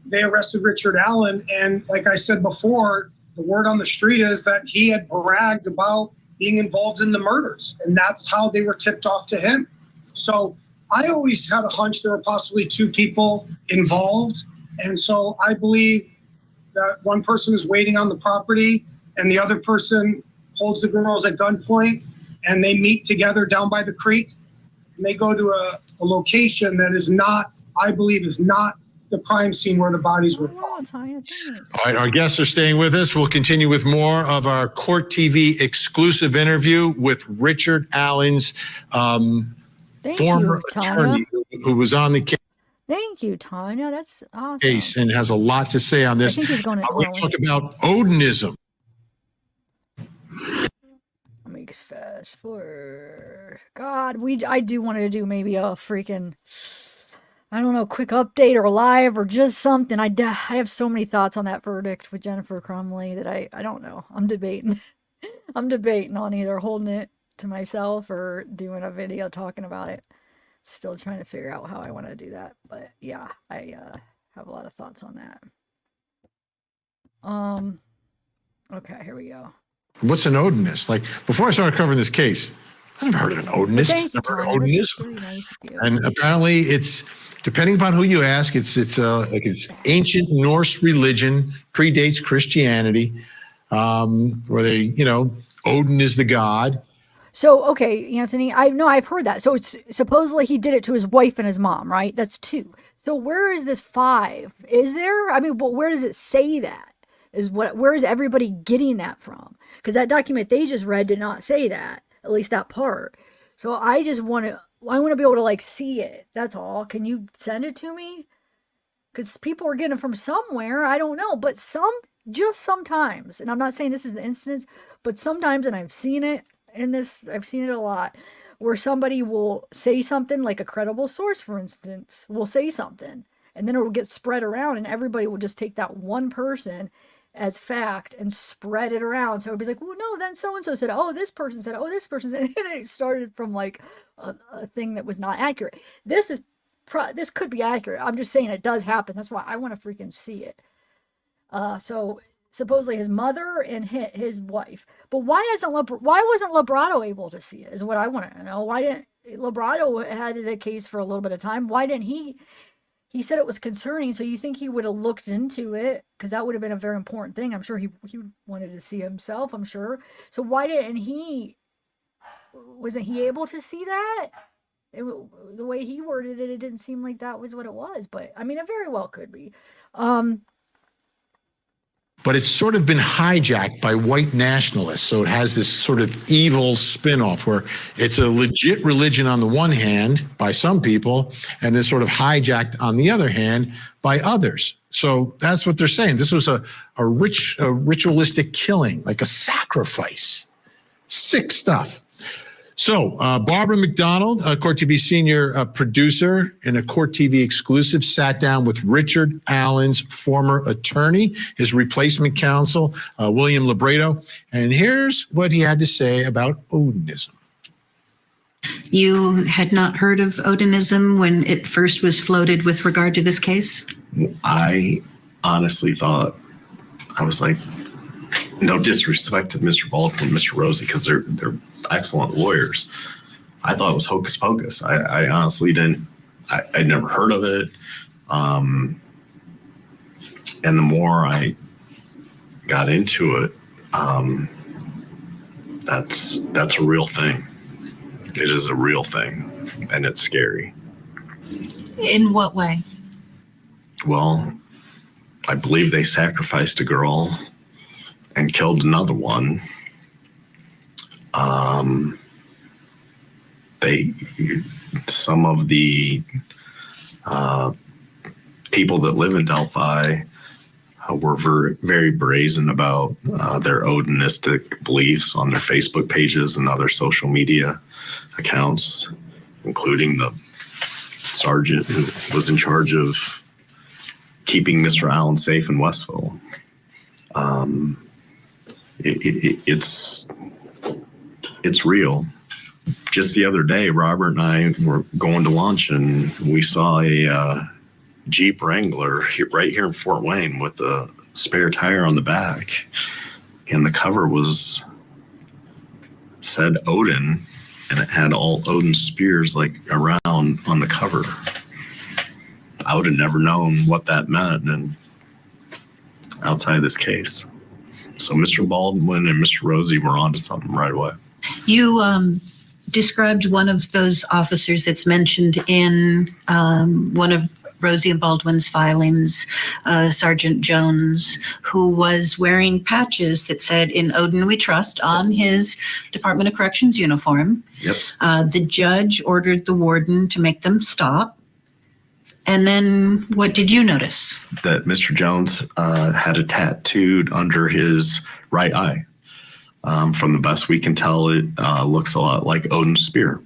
[SPEAKER 7] they arrested Richard Allen. And like I said before, the word on the street is that he had bragged about being involved in the murders, and that's how they were tipped off to him. So I always had a hunch there were possibly 2 people involved. And so I believe that one person is waiting on the property and the other person holds the girls at gunpoint, and they meet together down by the creek, and they go to a location that is not, I believe, is not the crime scene where the bodies were found.
[SPEAKER 4] All right, our guests are staying with us. We'll continue with more of our Court TV exclusive interview with Richard Allen's former attorney who was on the case.
[SPEAKER 1] Thank you, Tanya. That's awesome.
[SPEAKER 4] Case and has a lot to say on this.
[SPEAKER 1] I think he's going to
[SPEAKER 4] we talk about Odinism.
[SPEAKER 1] Let me fast forward. God, I do want to do maybe a freaking, I don't know, quick update or live or just something. I have so many thoughts on that verdict with Jennifer Crumley that I don't know. I'm debating. I'm debating on either holding it to myself or doing a video talking about it. Still trying to figure out how I want to do that. But yeah, I have a lot of thoughts on that. Okay, here we go.
[SPEAKER 4] What's an Odinist? Like, before I started covering this case, I never heard of an Odinist. Never heard of Odinism. Nice of you. And apparently it's, depending upon who you ask, it's ancient Norse religion, predates Christianity, where they, Odin is the god.
[SPEAKER 1] So, okay, Anthony, I know I've heard that. So it's supposedly he did it to his wife and his mom, right? That's 2. So where is this 5? Is there? I mean, but where does it say that? Where is everybody getting that from? Because that document they just read did not say that, at least that part. So I want to be able to like see it. That's all. Can you send it to me? Because people are getting it from somewhere. I don't know, but just sometimes, and I'm not saying this is the instance, but sometimes, and I've seen it I've seen it a lot, where somebody will say something, like a credible source, for instance, will say something, and then it will get spread around, and everybody will just take that one person as fact and spread it around. So everybody's like, well, no, then so-and-so said, oh, this person said, oh, this person said, and it started from like a thing that was not accurate. This could be accurate. I'm just saying it does happen. That's why I want to freaking see it. So supposedly his mother and his wife. But why wasn't Labrado able to see it? Is what I want to know. Why didn't Labrado had the case for a little bit of time? Why didn't he? He said it was concerning, so you think he would have looked into it, because that would have been a very important thing. I'm sure he wanted to see himself. I'm sure. So why didn't he? Wasn't he able to see that? The way he worded it, it didn't seem like that was what it was. But I mean, it very well could be.
[SPEAKER 4] But it's sort of been hijacked by white nationalists. So it has this sort of evil spin-off where it's a legit religion on the one hand by some people, and then sort of hijacked on the other hand by others. So that's what they're saying. This was a ritualistic killing, like a sacrifice. Sick stuff. So Barbara McDonald, a Court TV senior producer and a Court TV exclusive, sat down with Richard Allen's former attorney, his replacement counsel, William Libretto. And here's what he had to say about Odinism.
[SPEAKER 5] You had not heard of Odinism when it first was floated with regard to this case?
[SPEAKER 6] I honestly thought, I was like, no disrespect to Mr. Baldwin and Mr. Rosie, because they're excellent lawyers. I thought it was hocus pocus. I honestly didn't. I'd never heard of it. And the more I got into it, that's a real thing. It is a real thing, and it's scary.
[SPEAKER 5] In what way?
[SPEAKER 6] Well, I believe they sacrificed a girl and killed another one. Some of the people that live in Delphi were very brazen about their Odinistic beliefs on their Facebook pages and other social media accounts, including the sergeant who was in charge of keeping Mr. Allen safe in Westville. It's real. Just the other day, Robert and I were going to lunch, and we saw a Jeep Wrangler right here in Fort Wayne with a spare tire on the back, and the cover said Odin, and it had all Odin spears like around on the cover. I would have never known what that meant, and outside of this case. So Mr. Baldwin and Mr. Rosie were onto something right away.
[SPEAKER 5] You described one of those officers that's mentioned in one of Rosie and Baldwin's filings, Sergeant Jones, who was wearing patches that said, "In Odin we trust," on his Department of Corrections uniform.
[SPEAKER 6] Yep.
[SPEAKER 5] The judge ordered the warden to make them stop. And then what did you notice?
[SPEAKER 6] That Mr. Jones had a tattooed under his right eye. From the best we can tell, it looks a lot like Odin's spear.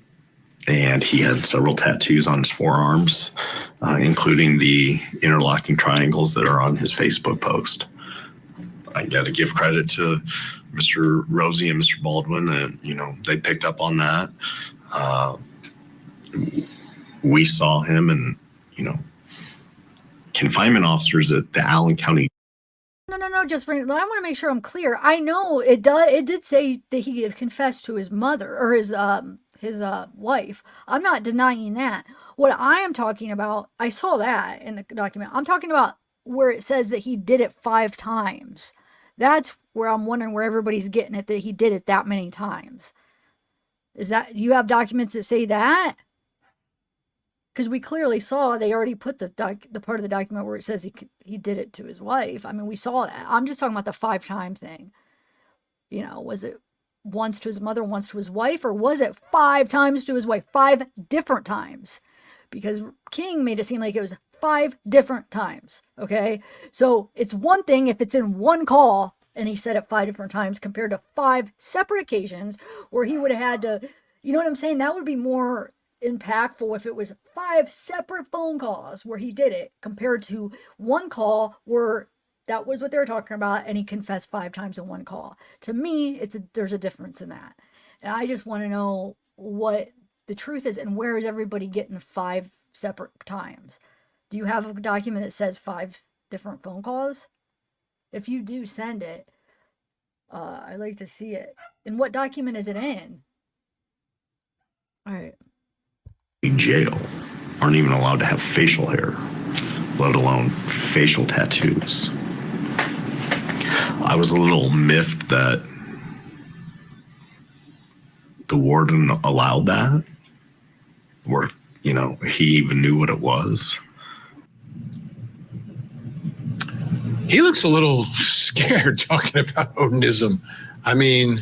[SPEAKER 6] And he had several tattoos on his forearms, including the interlocking triangles that are on his Facebook post. I got to give credit to Mr. Rosie and Mr. Baldwin that, they picked up on that. We saw him, and, confinement officers at the Allen County.
[SPEAKER 1] No, just bring. I want to make sure I'm clear. I know it did say that he had confessed to his mother or his wife. I'm not denying that. What I am talking about, I saw that in the document. I'm talking about where it says that he did it 5 times. That's where I'm wondering where everybody's getting it, that he did it that many times. Is that, you have documents that say that? Because we clearly saw they already put the part of the document where it says he did it to his wife. I mean, we saw that. I'm just talking about the 5-time thing. You know, was it once to his mother, once to his wife, or was it 5 times to his wife? 5 different times. Because King made it seem like it was 5 different times. Okay? So it's one thing if it's in one call and he said it 5 different times compared to 5 separate occasions where he would have had to, you know what I'm saying? That would be more impactful if it was 5 separate phone calls where he did it compared to one call where that was what they were talking about and he confessed 5 times in one call. To me, there's a difference in that. And I just want to know what the truth is and where is everybody getting 5 separate times? Do you have a document that says 5 different phone calls? If you do, send it. I'd like to see it. And what document is it in? All right.
[SPEAKER 6] Jail aren't even allowed to have facial hair, let alone facial tattoos. I was a little miffed that the warden allowed that, or, you know, he even knew what it was.
[SPEAKER 4] He looks a little scared talking about Odinism. I mean,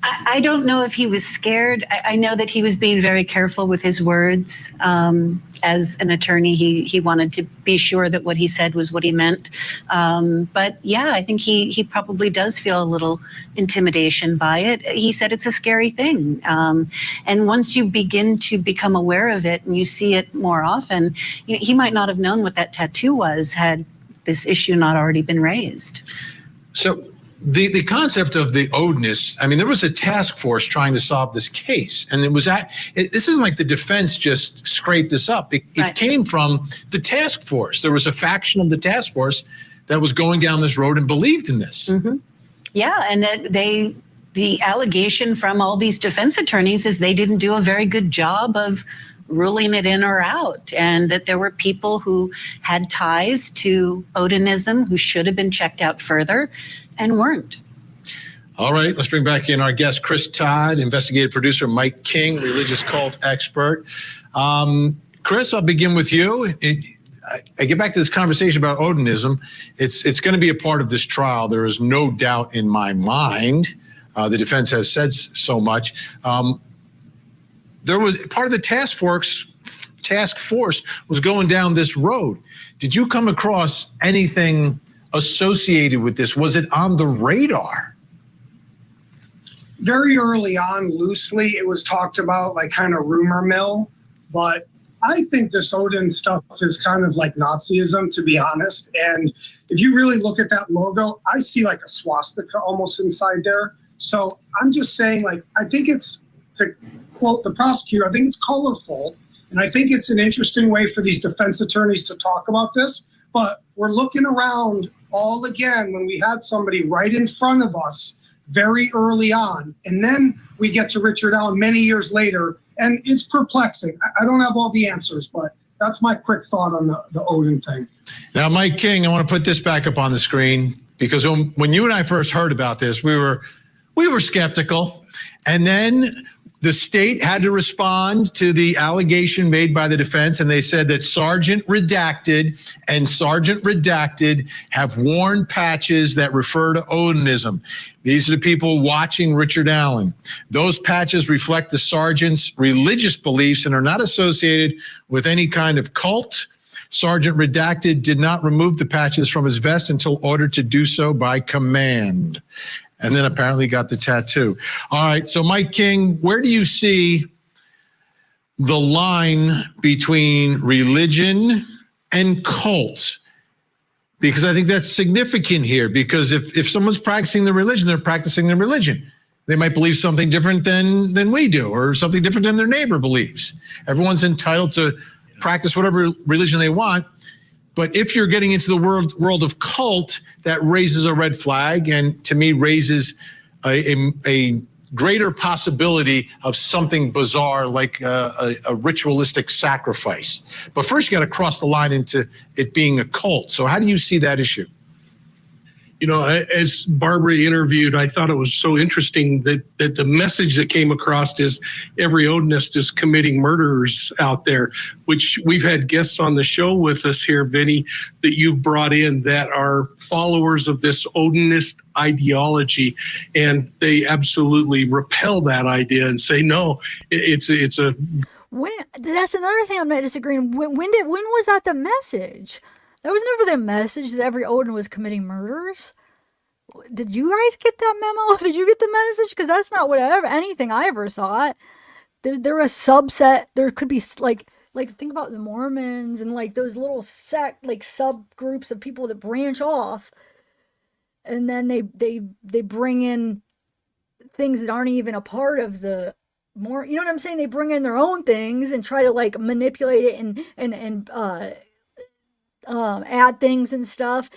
[SPEAKER 5] I don't know if he was scared. I know that he was being very careful with his words. As an attorney, he wanted to be sure that what he said was what he meant. But yeah, I think he probably does feel a little intimidation by it. He said it's a scary thing. And once you begin to become aware of it and you see it more often, you know, he might not have known what that tattoo was had this issue not already been raised.
[SPEAKER 4] so the concept of the Odinist, I mean, there was a task force trying to solve this case. And this isn't like the defense just scraped this up. It
[SPEAKER 5] Right.
[SPEAKER 4] came from the task force. There was a faction of the task force that was going down this road and believed in this.
[SPEAKER 5] Mm-hmm. Yeah, and that the allegation from all these defense attorneys is they didn't do a very good job of ruling it in or out, and that there were people who had ties to Odinism who should have been checked out further and weren't.
[SPEAKER 4] All right, let's bring back in our guest, Chris Todd, investigative producer, Mike King, religious cult expert. Chris, I'll begin with you. I get back to this conversation about Odinism. It's going to be a part of this trial. There is no doubt in my mind. The defense has said so much. There was part of the task force was going down this road. Did you come across anything associated with this? Was it on the radar?
[SPEAKER 7] Very early on, loosely, it was talked about, like kind of rumor mill. But I think this Odin stuff is kind of like Nazism, to be honest. And if you really look at that logo, I see like a swastika almost inside there. So I'm just saying, like, I think it's, to quote the prosecutor, I think it's colorful. And I think it's an interesting way for these defense attorneys to talk about this. But we're looking around all again when we had somebody right in front of us very early on. And then we get to Richard Allen many years later. And it's perplexing. I don't have all the answers, but that's my quick thought on the Odin thing.
[SPEAKER 4] Now, Mike King, I want to put this back up on the screen because when you and I first heard about this, we were skeptical. And then the state had to respond to the allegation made by the defense, and they said that Sergeant Redacted and Sergeant Redacted have worn patches that refer to Odinism. These are the people watching Richard Allen. Those patches reflect the sergeant's religious beliefs and are not associated with any kind of cult. Sergeant Redacted did not remove the patches from his vest until ordered to do so by command. And then apparently got the tattoo. All right, so Mike King, where do you see the line between religion and cult? Because I think that's significant here, because if someone's practicing the religion, they're practicing the religion. They might believe something different than we do, or something different than their neighbor believes. Everyone's entitled to practice whatever religion they want. But if you're getting into the world of cult, that raises a red flag, and to me raises a greater possibility of something bizarre like a ritualistic sacrifice. But first, you got to cross the line into it being a cult. So how do you see that issue?
[SPEAKER 8] You know, as Barbara interviewed, I thought it was so interesting that the message that came across is every Odinist is committing murders out there, which we've had guests on the show with us here, Vinny, that you've brought in that are followers of this Odinist ideology, and they absolutely repel that idea and say, no, it's a.
[SPEAKER 1] When, that's another thing I'm not disagreeing. When was that the message? That was never the message that every Odin was committing murders. Did you guys get that memo? Did you get the message? Because that's not anything I ever thought. They're a subset. There could be like think about the Mormons and like those little subgroups of people that branch off, and then they bring in things that aren't even a part of the more. You know what I'm saying? They bring in their own things and try to like manipulate it and add things and stuff.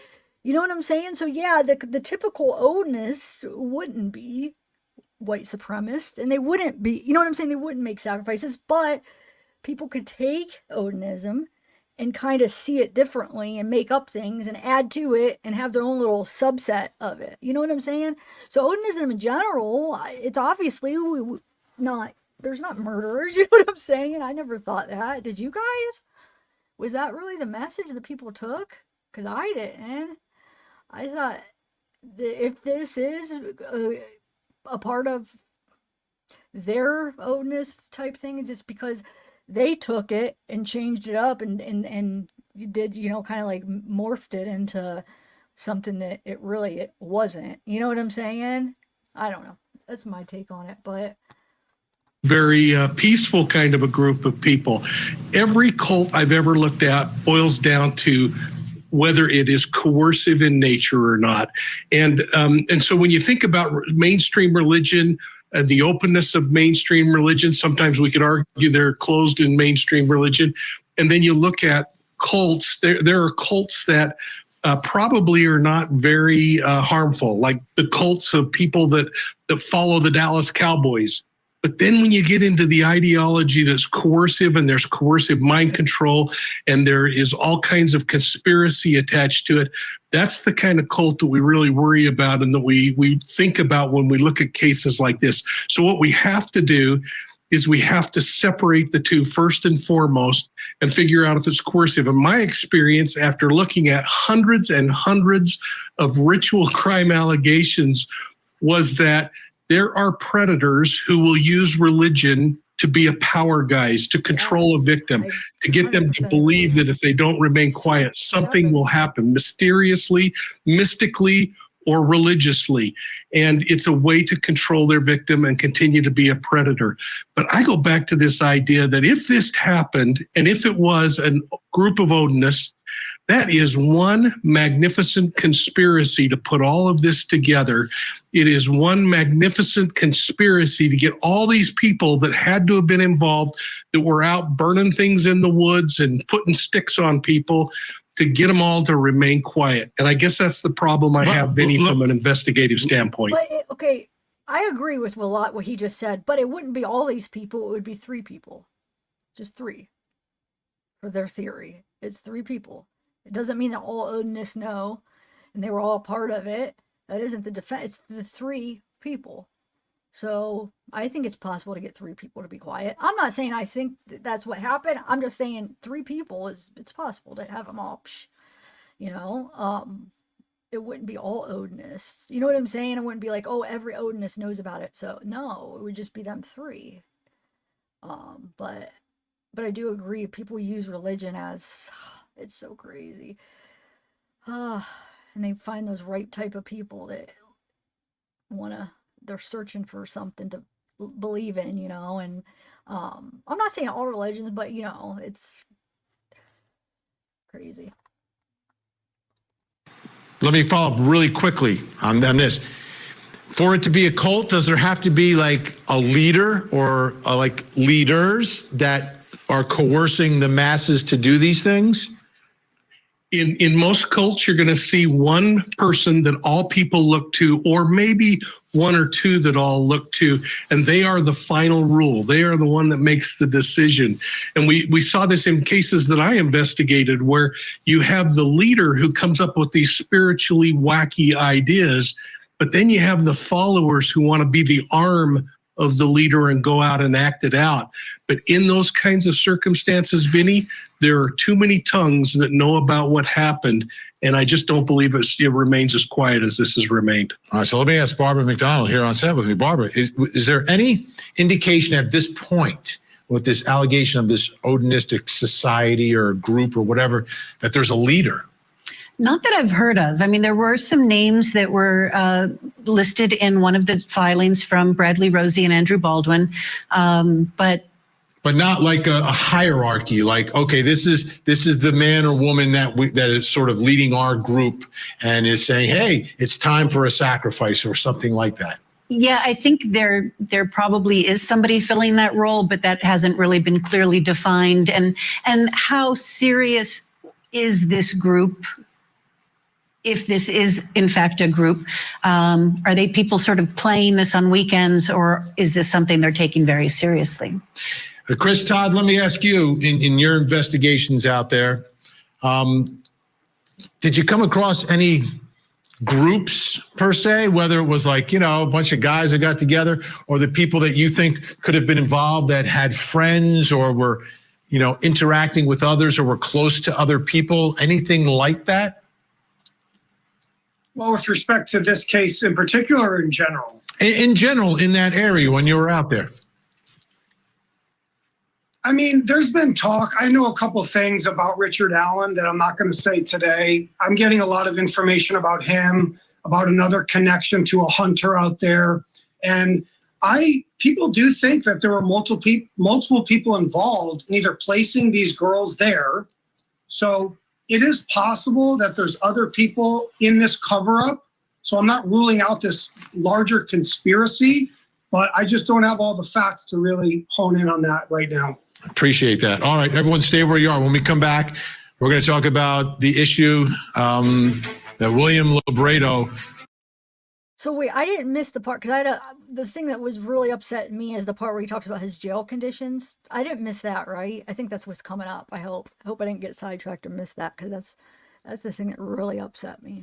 [SPEAKER 1] You know what I'm saying? So yeah, the typical Odinist wouldn't be white supremacist, and they wouldn't be, you know what I'm saying? They wouldn't make sacrifices, but people could take Odinism and kind of see it differently and make up things and add to it and have their own little subset of it. You know what I'm saying? So Odinism in general, it's obviously there's not murderers. You know what I'm saying? I never thought that. Did you guys? Was that really the message that people took? Because I didn't. I thought that if this is a part of their Odinist type thing, it's just because they took it and changed it up and did, you know, kind of like morphed it into something that it wasn't. You know what I'm saying? I don't know. That's my take on it, but
[SPEAKER 8] very peaceful kind of a group of people. Every cult I've ever looked at boils down to whether it is coercive in nature or not. And so when you think about mainstream religion, the openness of mainstream religion, sometimes we could argue they're closed in mainstream religion. And then you look at cults, there are cults that probably are not very harmful, like the cults of people that follow the Dallas Cowboys. But then when you get into the ideology that's coercive, and there's coercive mind control, and there is all kinds of conspiracy attached to it, that's the kind of cult that we really worry about and that we think about when we look at cases like this. So what we have to do is we have to separate the two first and foremost and figure out if it's coercive. In my experience, after looking at hundreds and hundreds of ritual crime allegations, was that there are predators who will use religion to be a power guise, to control a victim, to get them to believe that if they don't remain quiet, something will happen mysteriously, mystically, or religiously. And it's a way to control their victim and continue to be a predator. But I go back to this idea that if this happened, and if it was a group of Odinists, that is one magnificent conspiracy to put all of this together. It is one magnificent conspiracy to get all these people that had to have been involved, that were out burning things in the woods and putting sticks on people, to get them all to remain quiet. And I guess that's the problem I have, Vinny, from an investigative standpoint.
[SPEAKER 1] But, okay, I agree with a lot what he just said, but it wouldn't be all these people. It would be 3 people. Just 3 for their theory. It's 3 people. It doesn't mean that all Odinists know and they were all part of it. That isn't the defense. It's the 3 people. So I think it's possible to get 3 people to be quiet. I'm not saying I think that's what happened. I'm just saying 3 people it's possible to have them all, you know. It wouldn't be all Odinists. You know what I'm saying? It wouldn't be like, oh, every Odinist knows about it. So no, it would just be them 3. But I do agree. People use religion as, it's so crazy. And they find those right type of people that they're searching for something to believe in, you know. And I'm not saying all religions, but you know, it's crazy.
[SPEAKER 4] Let me follow up really quickly on this. For it to be a cult, does there have to be like a leader or like leaders that are coercing the masses to do these things? In most cults, you're going to see one person that all people look to, or maybe
[SPEAKER 8] one or two that I'll look to, and they are the final rule. They are the one that makes the decision. And we saw this in cases that I investigated where you have the leader who comes up with these spiritually wacky ideas, but then you have the followers who want to be the arm of the leader and go out and act it out. But in those kinds of circumstances, Vinny, there are too many tongues that know about what happened, and I just don't believe it remains as quiet as this has remained.
[SPEAKER 4] All right, so let me ask Barbara McDonald here on set with me. Barbara, is there any indication at this point with this allegation of this Odinistic society or group or whatever that there's a leader?
[SPEAKER 5] Not that I've heard of. I mean, there were some names that were listed in one of the filings from Bradley Rosie and Andrew Baldwin, but
[SPEAKER 4] not like a hierarchy. Like, okay, this is the man or woman that is sort of leading our group and is saying, hey, it's time for a sacrifice or something like that.
[SPEAKER 5] yeah, I think there probably is somebody filling that role, but that hasn't really been clearly defined. And how serious is this group? If this is in fact a group, are they people sort of playing this on weekends, or is this something they're taking very seriously?
[SPEAKER 4] Chris, Todd, let me ask you, in your investigations out there, did you come across any groups per se, whether it was like, a bunch of guys that got together, or the people that you think could have been involved that had friends or were, interacting with others or were close to other people, anything like that?
[SPEAKER 7] Well, with respect to this case in particular, or in general?
[SPEAKER 4] In general, in that area when you were out there.
[SPEAKER 7] I mean, there's been talk. I know a couple things about Richard Allen that I'm not going to say today. I'm getting a lot of information about him, about another connection to a hunter out there. And people do think that there were multiple people involved in either placing these girls there. So it is possible that there's other people in this cover-up. So I'm not ruling out this larger conspiracy, but I just don't have all the facts to really hone in on that right now.
[SPEAKER 4] Appreciate that. All right, everyone stay where you are. When we come back, we're going to talk about the issue that William Libredo.
[SPEAKER 1] So wait, I didn't miss the part, because the thing that was really upsetting me is the part where he talks about his jail conditions. I didn't miss that, right? I think that's what's coming up. I hope I didn't get sidetracked or miss that, because that's the thing that really upset me.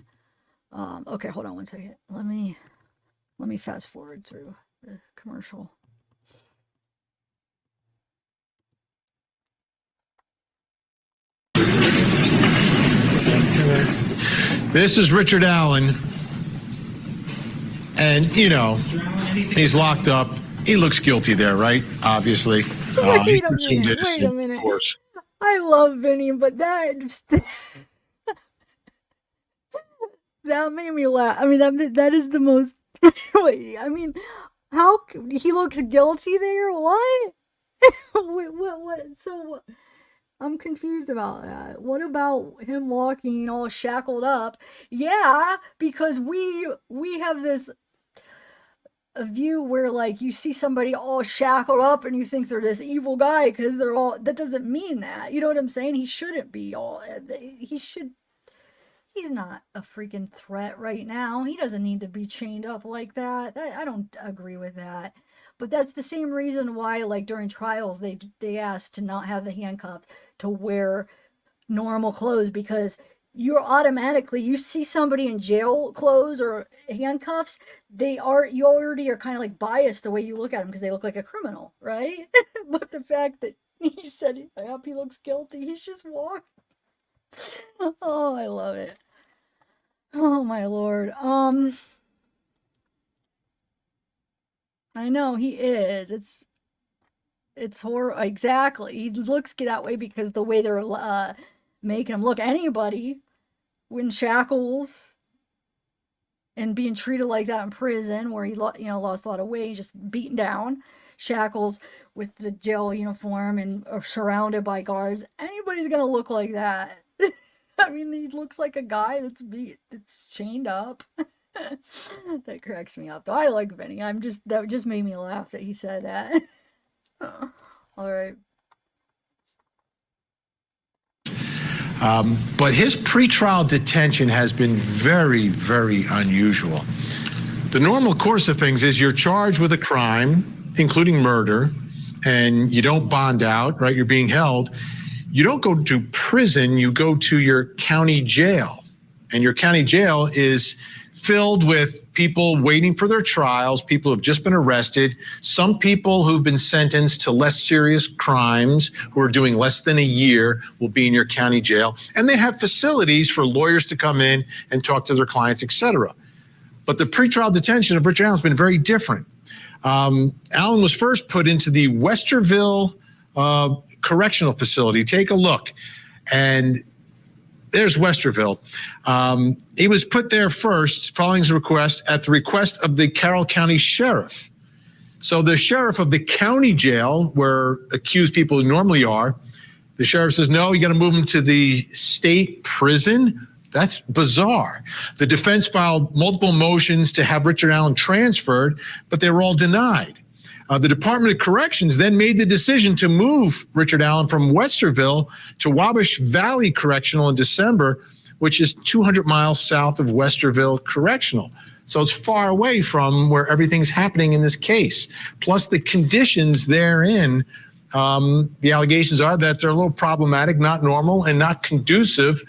[SPEAKER 1] Okay, hold on one second. Let me fast forward through the commercial.
[SPEAKER 4] This is Richard Allen. And, he's locked up. He looks guilty there, right? Obviously.
[SPEAKER 1] Wait a minute.
[SPEAKER 4] Of course.
[SPEAKER 1] I love Vinny, but that made me laugh. I mean, that is the most. How he looks guilty there? What? What? So what? I'm confused about that. What about him walking all shackled up? Yeah, because we have this a view where, like, you see somebody all shackled up and you think they're this evil guy because they're all. That doesn't mean that. You know what I'm saying? He shouldn't be all. He's not a freaking threat right now. He doesn't need to be chained up like that. I don't agree with that. But that's the same reason why, like, during trials, they asked to not have the handcuffs, to wear normal clothes, because you see somebody in jail clothes or handcuffs, you already are kind of like biased the way you look at them because they look like a criminal, right? But the fact that he said, I hope he looks guilty, he's just walking. Oh, I love it. Oh my Lord. I know he is. It's horrible. Exactly. He looks that way because the way they're making him look. Anybody in shackles and being treated like that in prison, where he lost a lot of weight, just beaten down, shackles with the jail uniform and surrounded by guards. Anybody's gonna look like that. I mean, he looks like a guy that's chained up. That cracks me up, though. I like Vinny. That just made me laugh that he said that. All right.
[SPEAKER 4] But his pretrial detention has been very, very unusual. The normal course of things is you're charged with a crime, including murder, and you don't bond out, right? You're being held. You don't go to prison, you go to your county jail. And your county jail is filled with people waiting for their trials, people who've just been arrested, some people who've been sentenced to less serious crimes who are doing less than a year will be in your county jail. And they have facilities for lawyers to come in and talk to their clients, etc. But the pretrial detention of Richard Allen has been very different. Allen was first put into the Westerville Correctional Facility. Take a look. And there's Westerville. He was put there first, following his request, at the request of the Carroll County Sheriff. So the sheriff of the county jail, where accused people normally are, the sheriff says, no, you got to move him to the state prison. That's bizarre. The defense filed multiple motions to have Richard Allen transferred, but they were all denied. The Department of Corrections then made the decision to move Richard Allen from Westerville to Wabash Valley Correctional in December, which is 200 miles south of Westerville Correctional. So it's far away from where everything's happening in this case. Plus the conditions therein, the allegations are that they're a little problematic, not normal, and not conducive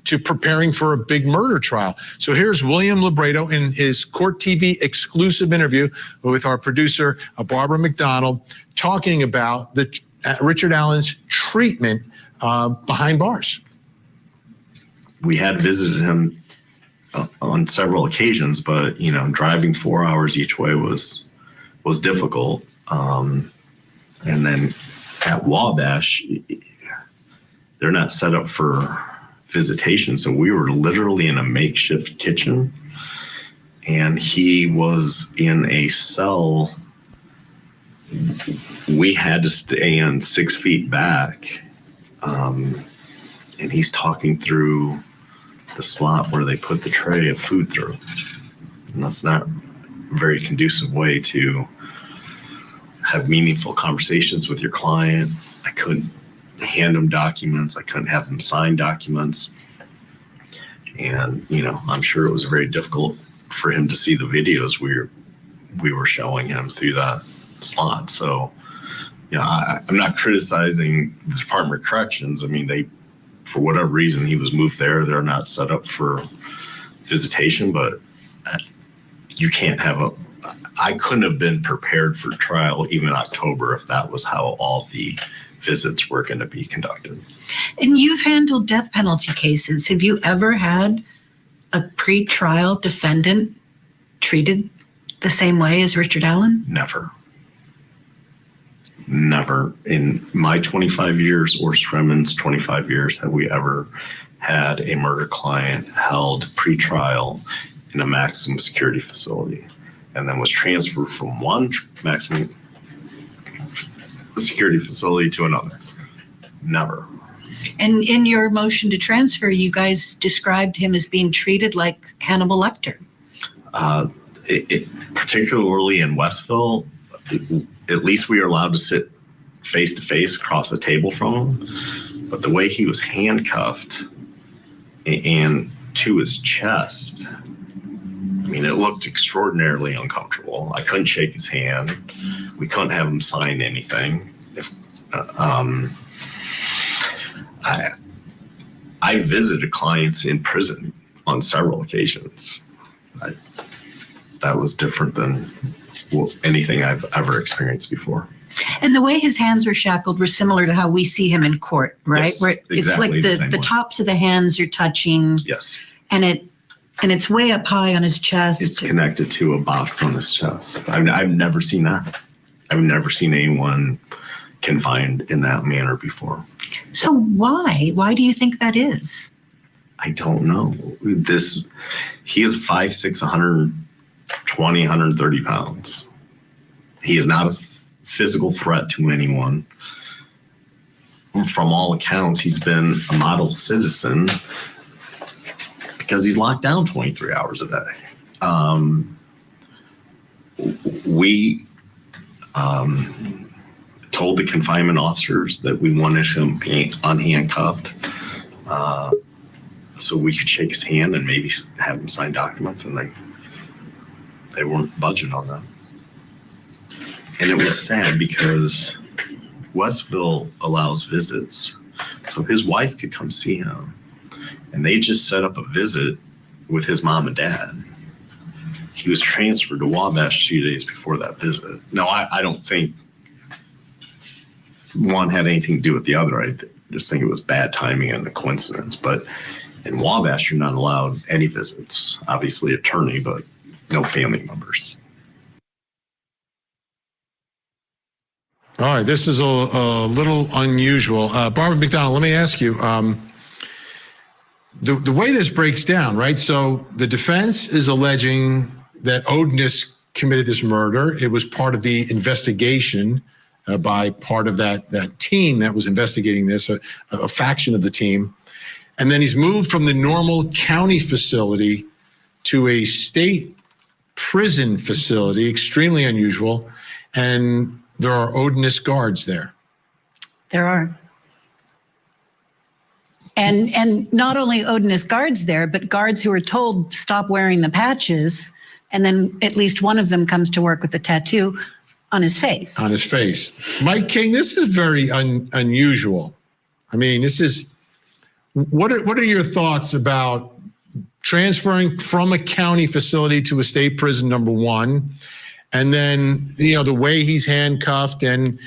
[SPEAKER 4] to preparing for a big murder trial. So here's William Libredo in his Court TV exclusive interview with our producer, Barbara McDonald, talking about Richard Allen's treatment behind bars.
[SPEAKER 6] We had visited him on several occasions, but driving 4 hours each way was difficult. And then at Wabash, they're not set up for visitation, so we were literally in a makeshift kitchen, and he was in a cell. We had to stand 6 feet back, and he's talking through the slot where they put the tray of food through, and that's not a very conducive way to have meaningful conversations with your client. I couldn't hand him documents. I couldn't have him sign documents. And, I'm sure it was very difficult for him to see the videos we were showing him through that slot. So, I'm not criticizing the Department of Corrections. I mean, for whatever reason, he was moved there. They're not set up for visitation, but you can't have I couldn't have been prepared for trial even in October if that was how all the visits were going to be conducted.
[SPEAKER 5] And you've handled death penalty cases. Have you ever had a pre-trial defendant treated the same way as Richard Allen?
[SPEAKER 6] Never. Never. In my 25 years or Stremin's 25 years have we ever had a murder client held pre-trial in a maximum security facility and then was transferred from one maximum security facility to another. Never.
[SPEAKER 5] And in your motion to transfer, you guys described him as being treated like Hannibal Lecter.
[SPEAKER 6] Particularly in Westville, at least we are allowed to sit face to face across the table from him. But the way he was handcuffed and to his chest, I mean, it looked extraordinarily uncomfortable. I couldn't shake his hand. We couldn't have him sign anything. I visited clients in prison on several occasions. That was different than anything I've ever experienced before.
[SPEAKER 5] And the way his hands were shackled were similar to how we see him in court, right?
[SPEAKER 6] Yes,
[SPEAKER 5] where it's
[SPEAKER 6] exactly
[SPEAKER 5] like the tops of the hands are touching.
[SPEAKER 6] Yes.
[SPEAKER 5] And it's way up high on his chest.
[SPEAKER 6] It's connected to a box on his chest. I've never seen that. I've never seen anyone confined in that manner before.
[SPEAKER 5] So why? Why do you think that is?
[SPEAKER 6] I don't know. He is 5'6", 120, 130 pounds. He is not a physical threat to anyone. From all accounts, he's been a model citizen because he's locked down 23 hours a day. We told the confinement officers that we wanted him being unhandcuffed so we could shake his hand and maybe have him sign documents, and They weren't budget on them. And it was sad because Westville allows visits. So his wife could come see him. And they just set up a visit with his mom and dad. He was transferred to Wabash 2 days before that visit. No, I don't think one had anything to do with the other. I just think it was bad timing and a coincidence. But in Wabash, you're not allowed any visits. Obviously, attorney, but no family members.
[SPEAKER 4] All right, this is a little unusual. Barbara McDonald, let me ask you, the way this breaks down, right? So the defense is alleging that Odinis committed this murder. It was part of the investigation by part of that team that was investigating this, a faction of the team. And then he's moved from the normal county facility to a state prison facility, extremely unusual. And there are Odinis guards there.
[SPEAKER 5] There are. And not only Odinis guards there, but guards who are told stop wearing the patches, and then at least one of them comes to work with the tattoo on his face.
[SPEAKER 4] On his face. Mike King, this is very unusual. I mean, this is, what are your thoughts about transferring from a county facility to a state prison, number one, and then, you know, the way he's handcuffed and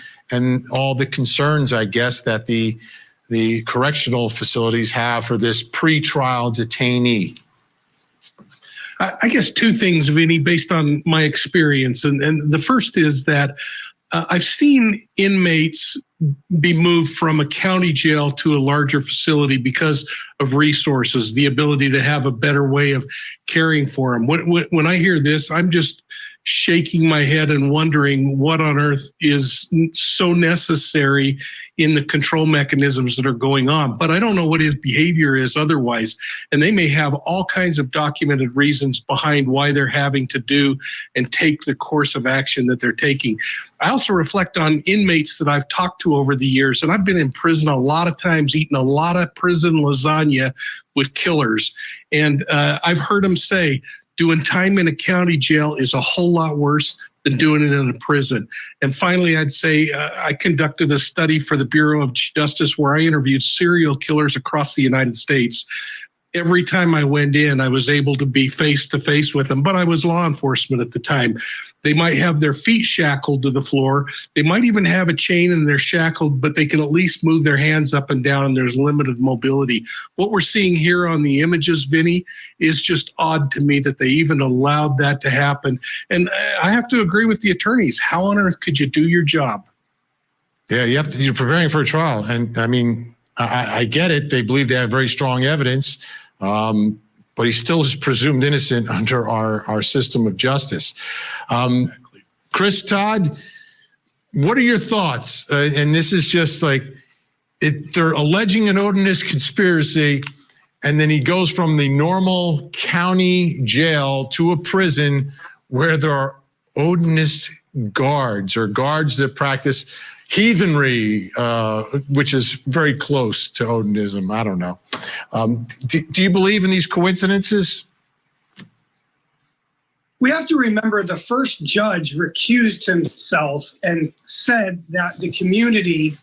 [SPEAKER 4] all the concerns, I guess, that the correctional facilities have for this pretrial detainee?
[SPEAKER 8] I guess two things, Vinny, based on my experience. And the first is that I've seen inmates be moved from a county jail to a larger facility because of resources, the ability to have a better way of caring for them. When I hear this, I'm just shaking my head and wondering what on earth is so necessary in the control mechanisms that are going on. But I don't know what his behavior is otherwise. And they may have all kinds of documented reasons behind why they're having to do and take the course of action that they're taking. I also reflect on inmates that I've talked to over the years, and I've been in prison a lot of times, eating a lot of prison lasagna with killers. And I've heard them say, doing time in a county jail is a whole lot worse than doing it in a prison. And finally, I'd say I conducted a study for the Bureau of Justice where I interviewed serial killers across the United States. Every time I went in, I was able to be face to face with them, but I was law enforcement at the time. They might have their feet shackled to the floor. They might even have a chain and they're shackled, but they can at least move their hands up and down and there's limited mobility. What we're seeing here on the images, Vinny, is just odd to me that they even allowed that to happen. And I have to agree with the attorneys. How on earth could you do your job?
[SPEAKER 4] Yeah, you're preparing for a trial. And I mean, I get it. They believe they have very strong evidence. But he still is presumed innocent under our system of justice. Chris Todd, what are your thoughts? And this is just like, they're alleging an Odinis conspiracy, and then he goes from the normal county jail to a prison where there are Odinis guards, or guards that practice heathenry, which is very close to Odinism. I don't know. Do you believe in these coincidences?
[SPEAKER 7] We have to remember the first judge recused himself and said that the community,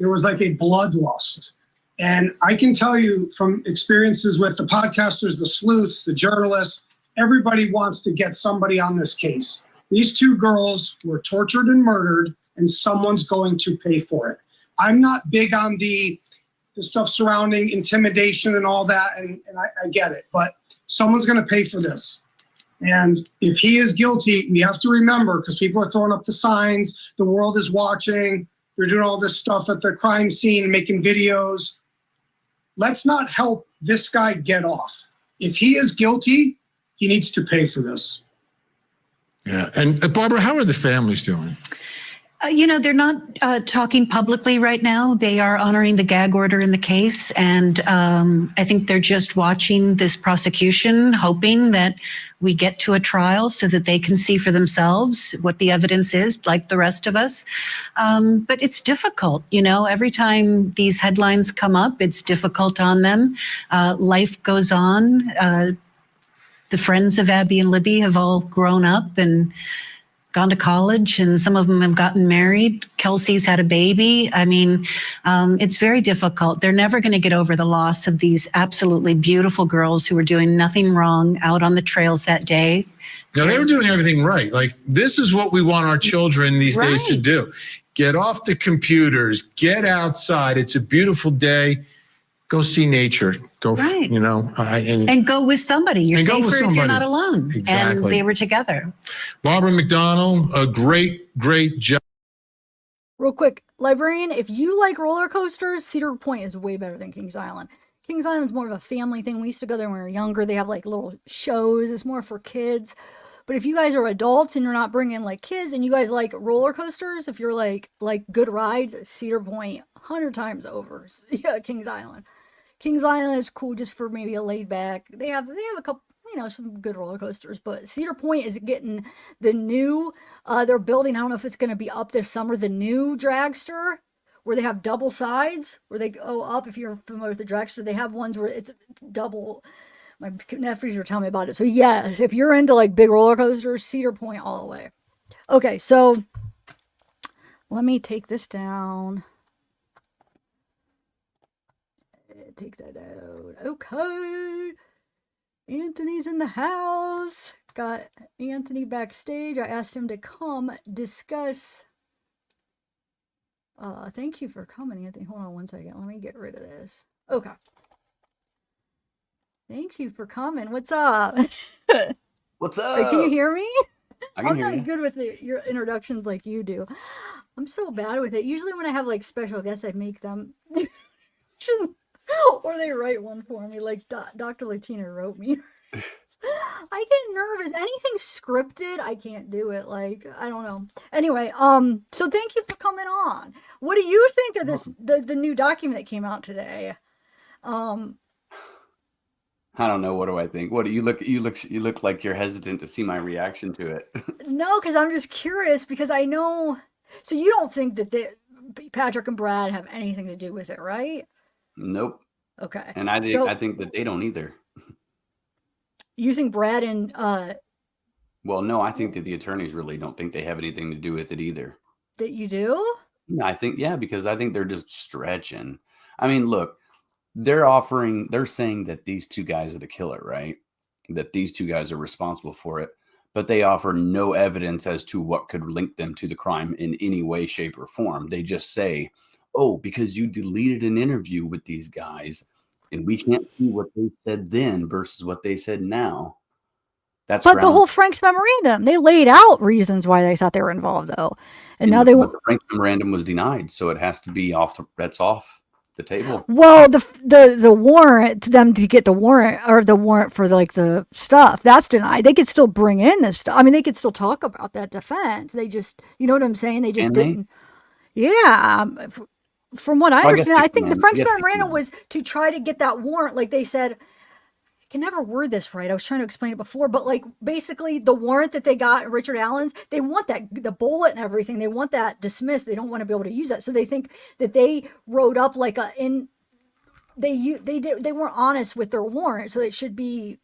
[SPEAKER 7] there was like a bloodlust. And I can tell you from experiences with the podcasters, the sleuths, the journalists, everybody wants to get somebody on this case. These two girls were tortured and murdered, and someone's going to pay for it. I'm not big on the stuff surrounding intimidation and all that, and I get it, but someone's going to pay for this. And if he is guilty, we have to remember, because people are throwing up the signs, the world is watching, they're doing all this stuff at the crime scene, making videos. Let's not help this guy get off. If he is guilty, he needs to pay for this.
[SPEAKER 4] Yeah. And Barbara, how are the families doing?
[SPEAKER 5] They're not talking publicly right now. They are honoring the gag order in the case. And I think they're just watching this prosecution, hoping that we get to a trial so that they can see for themselves what the evidence is, like the rest of us. But it's difficult. Every time these headlines come up, it's difficult on them. Life goes on. The friends of Abby and Libby have all grown up and gone to college, and some of them have gotten married. Kelsey's had a baby. I mean, it's very difficult. They're never going to get over the loss of these absolutely beautiful girls who were doing nothing wrong out on the trails that day.
[SPEAKER 4] No, they were doing everything right. Like, this is what we want our children these days to do. Get off the computers, get outside. It's a beautiful day. Go see nature. Go, you know,
[SPEAKER 5] and go with somebody. You're safer if you're not alone.
[SPEAKER 4] Exactly.
[SPEAKER 5] And they were together.
[SPEAKER 4] Barbara McDonald, a great job.
[SPEAKER 1] Real quick, librarian, if you like roller coasters, Cedar Point is way better than Kings Island. Kings Island's more of a family thing. We used to go there when we were younger. They have like little shows. It's more for kids. But if you guys are adults and you're not bringing like kids and you guys like roller coasters, if you're like good rides, Cedar Point 100 times over. Yeah, Kings Island. Kings Island is cool just for maybe a laid back. They have a couple, you know, some good roller coasters, but Cedar Point is getting the new, they're building, I don't know if it's going to be up this summer, the new dragster where they have double sides where they go up. If you're familiar with the dragster, they have ones where it's double. My nephews were telling me about it. So yeah, if you're into like big roller coasters, Cedar Point all the way. Okay, so let me take this down. Take that out. Okay. Anthony's in the house. Got Anthony backstage. I asked him to come discuss. Thank you for coming, Anthony. Hold on one second. Let me get rid of this. Okay. Thank you for coming. What's up?
[SPEAKER 9] What's up?
[SPEAKER 1] Wait, can you hear me?
[SPEAKER 9] I'm
[SPEAKER 1] not good with your introductions like you do. I'm so bad with it. Usually when I have like special guests, I make them or they write one for me, like Dr. Latina wrote me. I get nervous. Anything scripted, I can't do it. Like, I don't know. Anyway, so thank you for coming on. What do you think of this, the new document that came out today?
[SPEAKER 9] I don't know. What do I think? What do you look like you're hesitant to see my reaction to it.
[SPEAKER 1] No, because I'm just curious because I know. So you don't think that Patrick and Brad have anything to do with it, right?
[SPEAKER 9] Nope.
[SPEAKER 1] Okay.
[SPEAKER 9] And I think that they don't either.
[SPEAKER 1] You think Brad and
[SPEAKER 9] well, no, I think that the attorneys really don't think they have anything to do with it either.
[SPEAKER 1] That you do?
[SPEAKER 9] I think, yeah, because I think they're just stretching. I mean, look, they're saying that these two guys are the killer, right? That these two guys are responsible for it, but they offer no evidence as to what could link them to the crime in any way, shape, or form. They just say, oh, because you deleted an interview with these guys and we can't see what they said then versus what they said now. But
[SPEAKER 1] the whole Frank's memorandum, they laid out reasons why they thought they were involved, though, and now
[SPEAKER 9] but the Frank's memorandum was denied, so it has to be off the table.
[SPEAKER 1] Well, the warrant to them to get the warrant for like the stuff that's denied. They could still bring in this stuff. I mean, they could still talk about that defense. They just, you know what I'm saying? They just didn't. Yeah. From what I understand, I think the Frank's memorandum was to try to get that warrant. Like they said, I can never word this right. I was trying to explain it before, but like basically the warrant that they got, Richard Allen's, they want the bullet and everything. They want that dismissed. They don't want to be able to use that. So they think that they wrote up like they weren't honest with their warrant, so it should be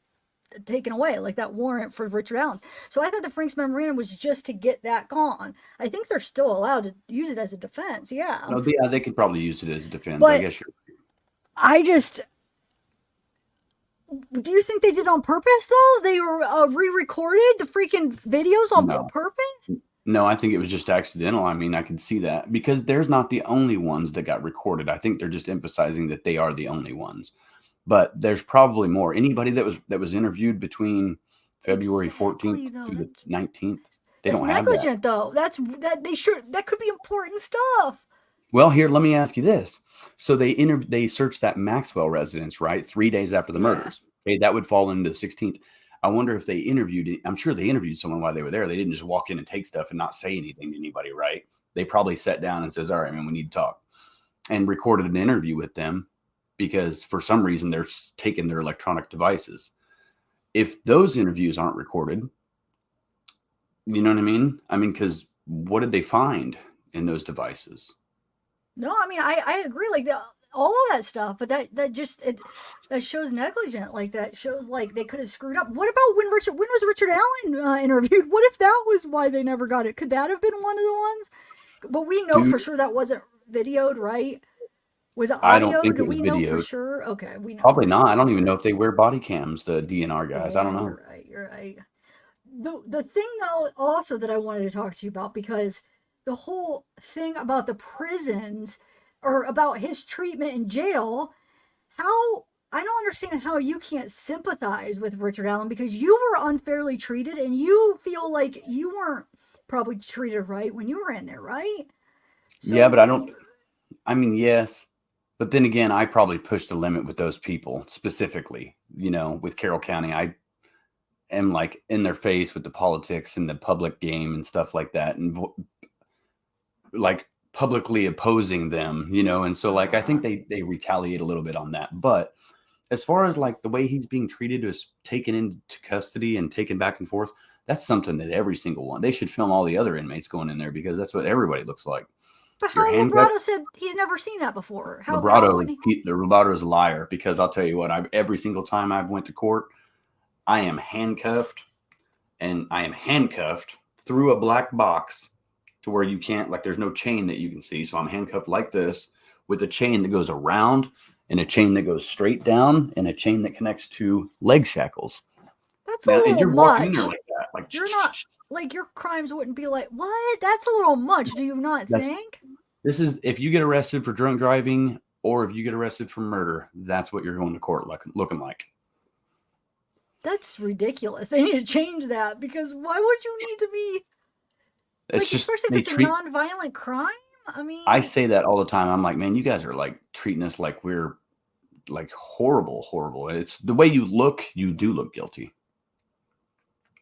[SPEAKER 1] taken away, like that warrant for Richard Allen's. So I thought the Frank's memorandum was just to get that gone. I think they're still allowed to use it as a defense. Yeah.
[SPEAKER 9] No, they could probably use it as a defense.
[SPEAKER 1] But
[SPEAKER 9] I guess
[SPEAKER 1] do you think they did on purpose though? They were re-recorded the freaking videos on purpose?
[SPEAKER 9] No, I think it was just accidental. I mean, I could see that because there's not the only ones that got recorded. I think they're just emphasizing that they are the only ones. But there's probably more. Anybody that was interviewed between February 14th to the 19th, they don't have that. It's negligent
[SPEAKER 1] though. That could be important stuff.
[SPEAKER 9] Well, here, let me ask you this. So they searched that Maxwell residence, right? 3 days after the murders. Okay, that would fall into the 16th. I wonder if they interviewed it. I'm sure they interviewed someone while they were there. They didn't just walk in and take stuff and not say anything to anybody, right? They probably sat down and says, all right, man, we need to talk, and recorded an interview with them because for some reason they're taking their electronic devices. If those interviews aren't recorded, you know what I mean? I mean, because what did they find in those devices?
[SPEAKER 1] No, I mean, I agree. Like all of that stuff, but that shows negligent. Like that shows like they could have screwed up. What about when was Richard Allen interviewed? What if that was why they never got it? Could that have been one of the ones? But we know for sure that wasn't videoed, right? Was it audio?
[SPEAKER 9] I don't think
[SPEAKER 1] Do
[SPEAKER 9] it was
[SPEAKER 1] we know for
[SPEAKER 9] videoed.
[SPEAKER 1] sure? Okay, we know.
[SPEAKER 9] Probably
[SPEAKER 1] for
[SPEAKER 9] not.
[SPEAKER 1] sure.
[SPEAKER 9] I don't even know if they wear body cams, the DNR guys. I don't know.
[SPEAKER 1] You're right. You're right. The thing though also that I wanted to talk to you about, because the whole thing about the prisons or about his treatment in jail, how I don't understand how you can't sympathize with Richard Allen, because you were unfairly treated and you feel like you weren't probably treated right when you were in there, right? So,
[SPEAKER 9] Yeah, but I mean, yes. But then again, I probably pushed the limit with those people specifically, with Carroll County. I am like in their face with the politics and the public game and stuff like that. And like publicly opposing them, and so like I think they retaliate a little bit on that. But as far as like the way he's being treated, is taken into custody and taken back and forth, that's something that every single one, they should film all the other inmates going in there, because that's what everybody looks like.
[SPEAKER 1] but how Roberto said he's never seen that before.
[SPEAKER 9] Roberto is a liar, because I'll tell you what, every single time I've went to court, I am handcuffed, and I am handcuffed through a black box to where you can't, like, there's no chain that you can see. So I'm handcuffed like this with a chain that goes around and a chain that goes straight down and a chain that connects to leg shackles.
[SPEAKER 1] That's a little
[SPEAKER 9] and you're
[SPEAKER 1] much.
[SPEAKER 9] walking in there like that. Like,
[SPEAKER 1] you're not like, your crimes wouldn't be like, what? That's a little much. Do you not think?
[SPEAKER 9] This is, if you get arrested for drunk driving or if you get arrested for murder, that's what you're going to court looking like.
[SPEAKER 1] That's ridiculous. They need to change that, because why would you need to be
[SPEAKER 9] It's
[SPEAKER 1] like,
[SPEAKER 9] just,
[SPEAKER 1] especially if it's a non-violent crime? I mean,
[SPEAKER 9] I say that all the time. I'm like, man, you guys are like treating us like we're like horrible. It's the way you look, you do look guilty.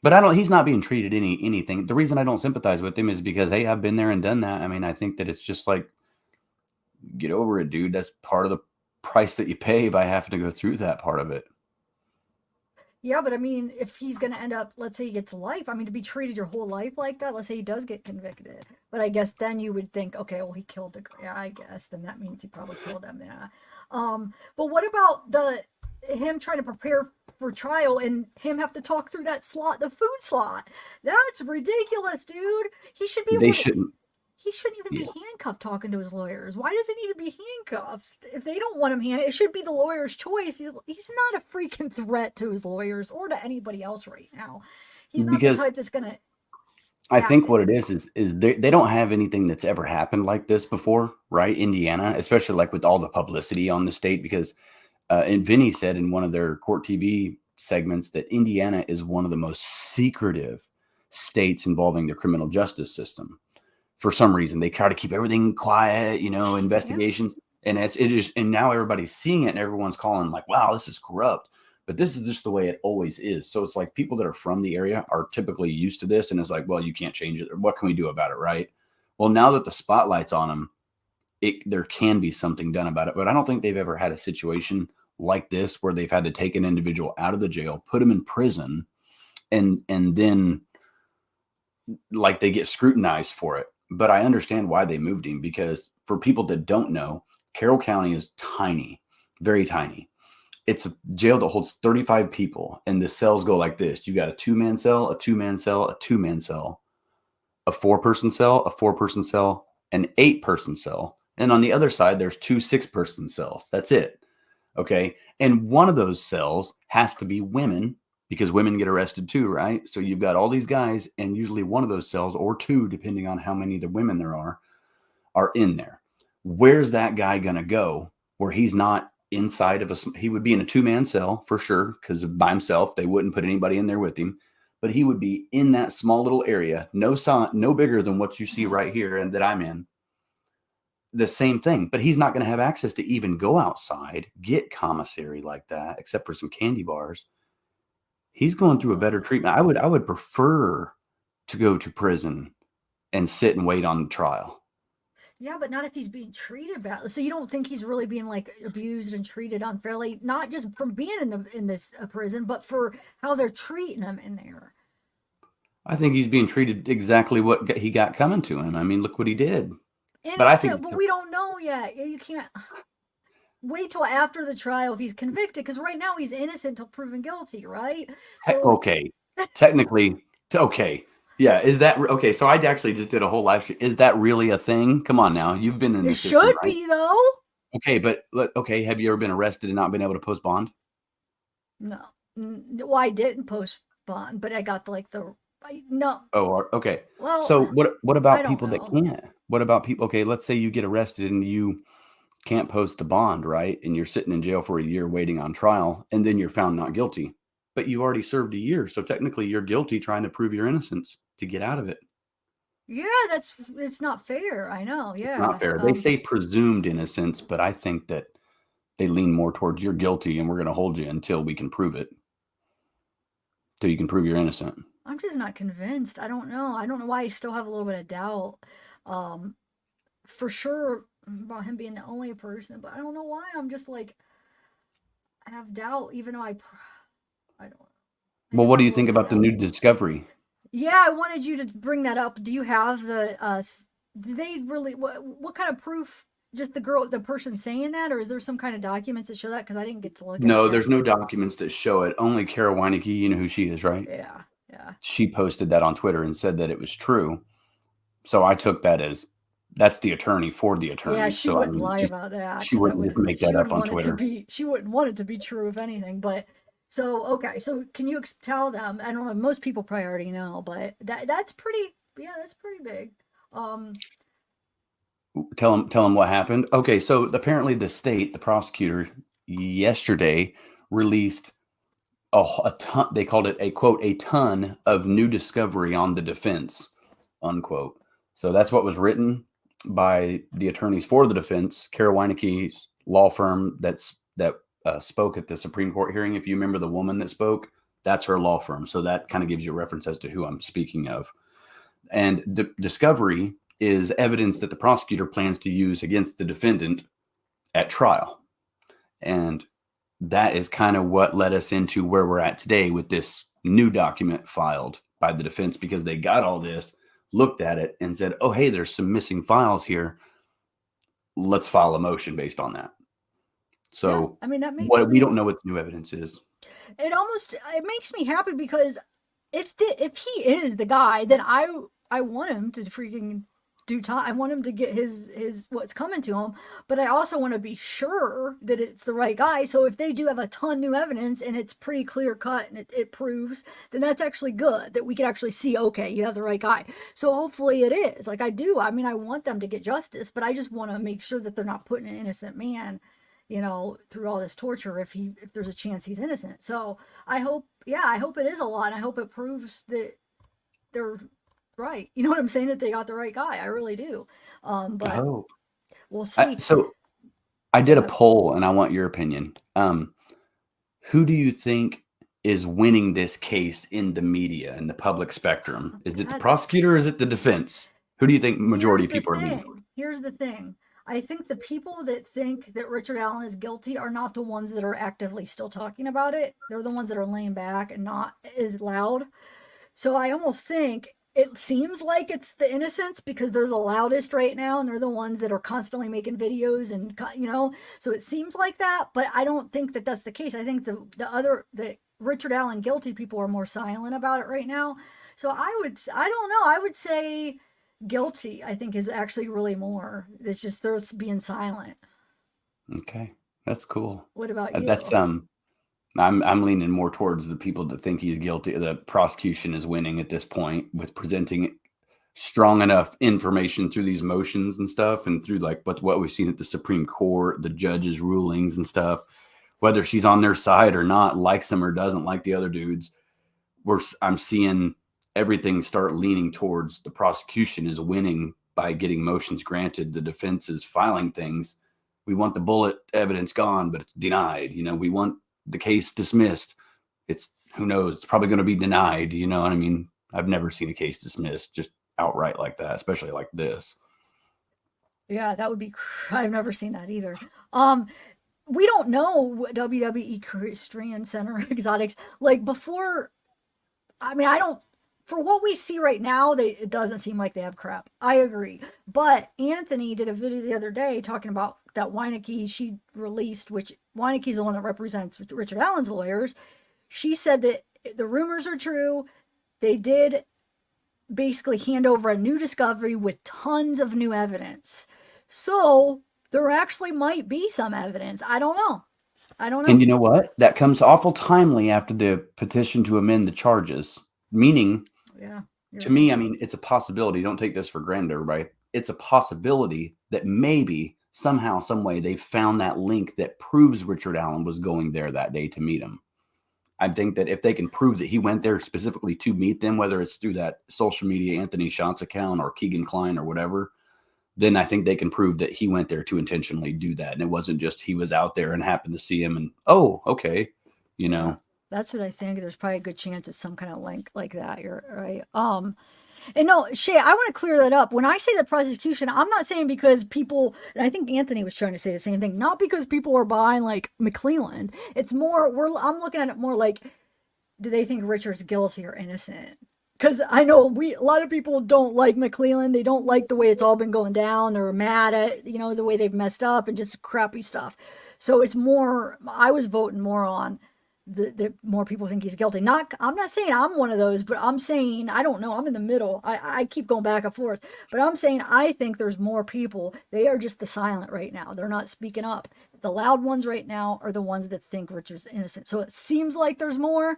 [SPEAKER 9] But he's not being treated anything. The reason I don't sympathize with him is because, hey, I've been there and done that. I mean, I think that it's just like, get over it, dude. That's part of the price that you pay by having to go through that part of it.
[SPEAKER 1] yeah, but I mean, if he's going to end up, let's say he gets life, I mean, to be treated your whole life like that, let's say he does get convicted. But I guess then you would think, okay, well, he killed I guess then that means he probably killed him. Yeah. But what about him trying to prepare for trial and him have to talk through that slot, the food slot? That's ridiculous, dude. He should be He shouldn't even be handcuffed talking to his lawyers. Why does he need to be handcuffed? If they don't want him it should be the lawyer's choice. He's not a freaking threat to his lawyers or to anybody else right now. He's not the type that's going to.
[SPEAKER 9] I think what it is they don't have anything that's ever happened like this before, right? Indiana, especially like with all the publicity on the state, because and Vinny said in one of their court TV segments that Indiana is one of the most secretive states involving the criminal justice system. For some reason, they try to keep everything quiet, investigations. And and now everybody's seeing it and everyone's calling like, wow, this is corrupt. But this is just the way it always is. So it's like people that are from the area are typically used to this. And it's like, well, you can't change it. What can we do about it? Right. Well, now that the spotlight's on them, there can be something done about it. But I don't think they've ever had a situation like this where they've had to take an individual out of the jail, put him in prison, and then like they get scrutinized for it. But I understand why they moved him, because for people that don't know, Carroll County is tiny, very tiny. It's a jail that holds 35 people, and the cells go like this. You got a 2-man cell, a 2-man cell, a 2-man cell, a 4-person cell, a 4-person cell, an 8-person cell. And on the other side, there's 2 6-person cells. That's it. Okay. And one of those cells has to be women, because women get arrested too, right? So you've got all these guys, and usually one of those cells, or 2, depending on how many the women there are in there. Where's that guy going to go where he's not inside of he would be in a 2-man cell for sure, because by himself, they wouldn't put anybody in there with him, but he would be in that small little area, no bigger than what you see right here and that I'm in. The same thing, but he's not going to have access to even go outside, get commissary like that, except for some candy bars. He's going through a better treatment. I would prefer to go to prison and sit and wait on the trial.
[SPEAKER 1] Yeah, but not if he's being treated badly. So you don't think he's really being like abused and treated unfairly, not just from being in this prison, but for how they're treating him in there?
[SPEAKER 9] I think he's being treated exactly what he got coming to him. I mean, look what he did.
[SPEAKER 1] But we don't know yet. You can't. wait till after the trial if he's convicted, because right now he's innocent till proven guilty, right? So
[SPEAKER 9] Okay, technically, okay, yeah. Is that okay? So I actually just did a whole live stream. Is that really a thing? Come on now, you've been in
[SPEAKER 1] it
[SPEAKER 9] the system,
[SPEAKER 1] should
[SPEAKER 9] right?
[SPEAKER 1] be though.
[SPEAKER 9] Okay, but okay, have you ever been arrested and not been able to post bond?
[SPEAKER 1] No, well, I didn't post bond, but I got no.
[SPEAKER 9] Oh, okay.
[SPEAKER 1] Well,
[SPEAKER 9] So what
[SPEAKER 1] I
[SPEAKER 9] about
[SPEAKER 1] don't
[SPEAKER 9] people that
[SPEAKER 1] know.
[SPEAKER 9] can't? What about people? Okay, let's say you get arrested and you can't post a bond, right? And you're sitting in jail for a year waiting on trial, and then you're found not guilty. But you already served a year, so technically you're guilty trying to prove your innocence to get out of it.
[SPEAKER 1] Yeah, it's not fair. I know.
[SPEAKER 9] It's
[SPEAKER 1] Yeah.
[SPEAKER 9] not fair. They say presumed innocence, but I think that they lean more towards you're guilty and we're going to hold you until we can prove it. Till you can prove you're innocent.
[SPEAKER 1] I'm just not convinced. I don't know. I don't know why I still have a little bit of doubt. For sure about him being the only person, but I don't know why. I'm just like, I have doubt, even though I don't know.
[SPEAKER 9] Well, what do you think about the new discovery?
[SPEAKER 1] Yeah, I wanted you to bring that up. Do you have do they really, what kind of proof? Just the person saying that, or is there some kind of documents that show that? Because I didn't get to look at it.
[SPEAKER 9] No, there's no documents that show it. Only Kara Weineke, you know who she is, right?
[SPEAKER 1] Yeah.
[SPEAKER 9] She posted that on Twitter and said that it was true. So I took that as that's the attorney for the attorney.
[SPEAKER 1] Yeah, she
[SPEAKER 9] so,
[SPEAKER 1] wouldn't lie about that.
[SPEAKER 9] She wouldn't just make that up on Twitter.
[SPEAKER 1] She wouldn't want it to be true, if anything. But so okay, so can you tell them? I don't know. Most people probably already know, but that's pretty. Yeah, that's pretty big.
[SPEAKER 9] Tell them what happened. Okay, so apparently the prosecutor yesterday released a ton. They called it a quote a ton of new discovery on the defense, unquote. So that's what was written by the attorneys for the defense, Kara Weineke's law firm that spoke at the Supreme Court hearing. If you remember the woman that spoke, that's her law firm. So that kind of gives you a reference as to who I'm speaking of. And discovery is evidence that the prosecutor plans to use against the defendant at trial. And that is kind of what led us into where we're at today with this new document filed by the defense, because they got all this, looked at it and said, oh, hey, there's some missing files here. Let's file a motion based on that. So
[SPEAKER 1] yeah, I mean, that makes
[SPEAKER 9] we don't know what the new evidence is.
[SPEAKER 1] It makes me happy, because if he is the guy, then I want him to freaking do time. I want him to get his what's coming to him, but I also want to be sure that it's the right guy. So if they do have a ton new evidence and it's pretty clear cut and it proves, then that's actually good, that we can actually see, okay, you have the right guy. So hopefully it is. Like I do. I mean, I want them to get justice, but I just want to make sure that they're not putting an innocent man, through all this torture if there's a chance he's innocent. So I hope it is a lot. And I hope it proves that they're right. You know what I'm saying? That they got the right guy. I really do. But we'll see.
[SPEAKER 9] So I did a poll and I want your opinion. Who do you think is winning this case in the media and the public spectrum? Is it the prosecutor or is it the defense? Who do you think majority of people are leaning toward?
[SPEAKER 1] Here's the thing. I think the people that think that Richard Allen is guilty are not the ones that are actively still talking about it. They're the ones that are laying back and not as loud. So I almost think it seems like it's the innocents because they're the loudest right now and they're the ones that are constantly making videos and, so it seems like that, but I don't think that that's the case. I think the Richard Allen guilty people are more silent about it right now. So I don't know. I would say guilty, I think, is actually really more. It's just they're being silent.
[SPEAKER 9] Okay. That's cool.
[SPEAKER 1] What about you?
[SPEAKER 9] That's, I'm leaning more towards the people that think he's guilty. The prosecution is winning at this point with presenting strong enough information through these motions and stuff, and through like what we've seen at the Supreme Court, the judges' rulings and stuff. Whether she's on their side or not, likes them or doesn't like the other dudes, I'm seeing everything start leaning towards the prosecution is winning by getting motions granted. The defense is filing things. We want the bullet evidence gone, but it's denied. We want the case dismissed. It's, who knows, it's probably going to be denied. You know what I mean? I've never seen a case dismissed just outright like that, especially like this.
[SPEAKER 1] Yeah, that would be, I've never seen that either. We don't know WWE Christian Center Exotics, like before. I mean, I don't for what we see right now, it doesn't seem like they have crap. I agree. But Anthony did a video the other day talking about that Weineke she released, which Weineke's the one that represents Richard Allen's lawyers. She said that the rumors are true. They did basically hand over a new discovery with tons of new evidence. So there actually might be some evidence. I don't know.
[SPEAKER 9] And you know what? That comes awful timely after the petition to amend the charges, meaning
[SPEAKER 1] Yeah.
[SPEAKER 9] to me, I mean, it's a possibility. Don't take this for granted, everybody. It's a possibility that maybe somehow, some way, they found that link that proves Richard Allen was going there that day to meet him. I think that if they can prove that he went there specifically to meet them, whether it's through that social media Anthony Schantz account or Keegan Klein or whatever, then I think they can prove that he went there to intentionally do that. And it wasn't just he was out there and happened to see him and, oh, okay, you know.
[SPEAKER 1] That's what I think. There's probably a good chance it's some kind of link like that. You're right. And no, Shay, I want to clear that up. When I say the prosecution, I'm not saying because people, and I think Anthony was trying to say the same thing, not because people are behind like McClelland. It's more, I'm looking at it more like, do they think Richard's guilty or innocent? Because I know a lot of people don't like McClelland. They don't like the way it's all been going down. They're mad at, the way they've messed up and just crappy stuff. So it's more, I was voting more on the more people think he's guilty. I'm not saying I'm one of those, but I'm saying, I don't know, I'm in the middle. I keep going back and forth, but I'm saying I think there's more people. They are just the silent right now. They're not speaking up. The loud ones right now are the ones that think Richard's innocent. So it seems like there's more,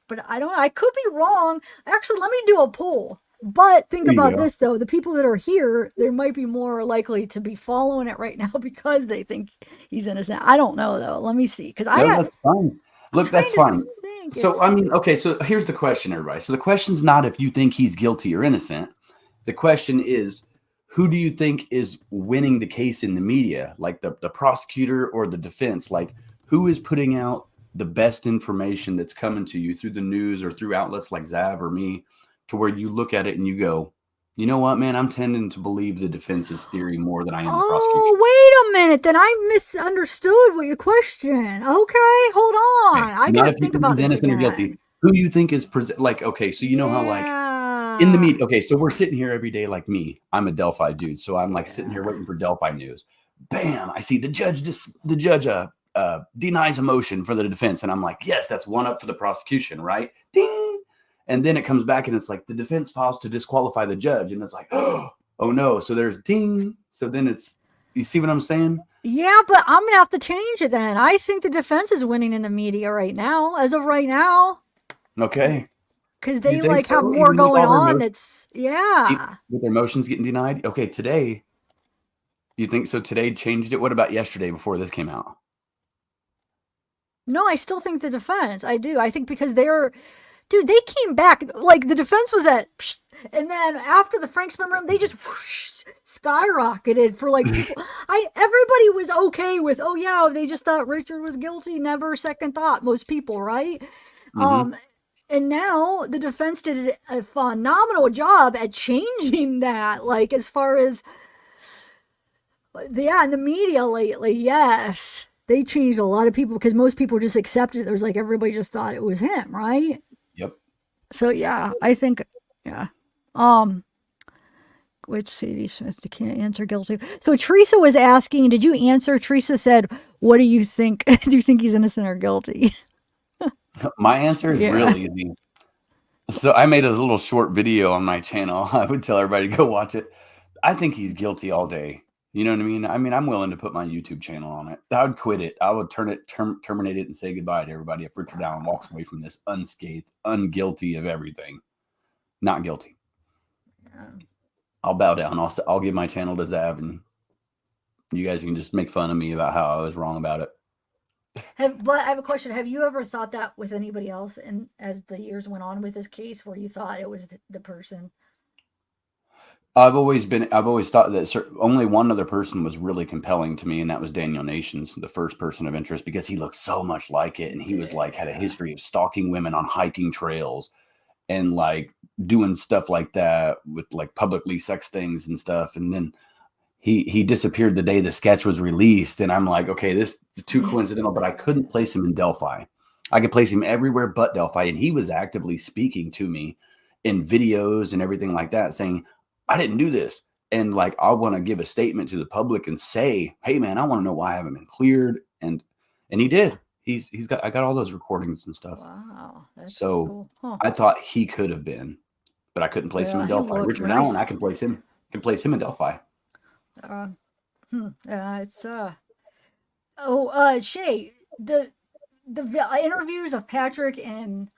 [SPEAKER 1] but I don't know. I could be wrong. Actually, let me do a poll. But think about this, though. The people that are here, there might be more likely to be following it right now because they think he's innocent. I don't know, though. Let me see. Because
[SPEAKER 9] that's fine. Look, that's fine. So, I mean, okay, so here's the question, everybody. So the question's not if you think he's guilty or innocent. The question is, who do you think is winning the case in the media? Like the prosecutor or the defense? Like, who is putting out the best information that's coming to you through the news or through outlets like Zav or me, to where you look at it and you go, you know what, man, I'm tending to believe the defense's theory more than I am the prosecution.
[SPEAKER 1] Oh, wait a minute. Then I misunderstood what your question. Okay, hold on. I got to think about this
[SPEAKER 9] innocent
[SPEAKER 1] again.
[SPEAKER 9] or guilty. Who do you think is like, okay, so you know how like in the media, okay, so we're sitting here every day like me. I'm a Delphi dude, so I'm like sitting here waiting for Delphi news. Bam, I see the judge denies a motion for the defense, and I'm like, yes, that's one up for the prosecution, right? Ding. And then it comes back and it's like the defense files to disqualify the judge. And it's like, oh no. So there's ding. So then it's, you see what I'm saying?
[SPEAKER 1] Yeah, but I'm going to have to change it then. I think the defense is winning in the media right now, as of right now.
[SPEAKER 9] Okay.
[SPEAKER 1] Because they like have more going on. That's, yeah.
[SPEAKER 9] With their motions getting denied. Okay, today, you think so? Today changed it. What about yesterday before this came out?
[SPEAKER 1] No, I still think the defense. I do. I think because dude, they came back, like the defense was at, and then after the Franks memorandum, they just skyrocketed for like people. Everybody was okay with, oh yeah, they just thought Richard was guilty, never second thought, most people, right? And now the defense did a phenomenal job at changing that, like as far as, in the media lately, yes, they changed a lot of people because most people just accepted it. There was like everybody just thought it was him, right?
[SPEAKER 9] Yep.
[SPEAKER 1] So yeah, I think which CD Smith can't answer guilty. So Teresa was asking, did you answer? Teresa said, what do you think? Do you think he's innocent or guilty?
[SPEAKER 9] My answer is really easy. So I made a little short video on my channel. I would tell everybody to go watch it. I think he's guilty all day. You know what I mean? I mean, I'm willing to put my YouTube channel on it. I would quit it. I would terminate it and say goodbye to everybody if Richard Allen walks away from this unscathed, unguilty of everything. Not guilty. I'll bow down. I'll give my channel to Zav, and you guys can just make fun of me about how I was wrong about it.
[SPEAKER 1] But I have a question. Have you ever thought that with anybody else, and as the years went on with this case, where you thought it was the person?
[SPEAKER 9] I've always thought that only one other person was really compelling to me, and that was Daniel Nations, the first person of interest, because he looked so much like it. And he was like, had a history of stalking women on hiking trails and like doing stuff like that with like publicly sex things and stuff. And then he disappeared the day the sketch was released. And I'm like, okay, this is too coincidental, but I couldn't place him in Delphi. I could place him everywhere but Delphi. And he was actively speaking to me in videos and everything like that saying, I didn't do this. And like, I want to give a statement to the public and say, hey man, I want to know why I haven't been cleared. And he did. I got all those recordings and stuff.
[SPEAKER 1] Wow. That's
[SPEAKER 9] So
[SPEAKER 1] cool. Huh.
[SPEAKER 9] I thought he could have been, but I couldn't place him in
[SPEAKER 1] Yeah, he
[SPEAKER 9] Delphi.
[SPEAKER 1] looked
[SPEAKER 9] Richard
[SPEAKER 1] very
[SPEAKER 9] Allen, I can place him in Delphi.
[SPEAKER 1] It's Shay, the interviews of Patrick and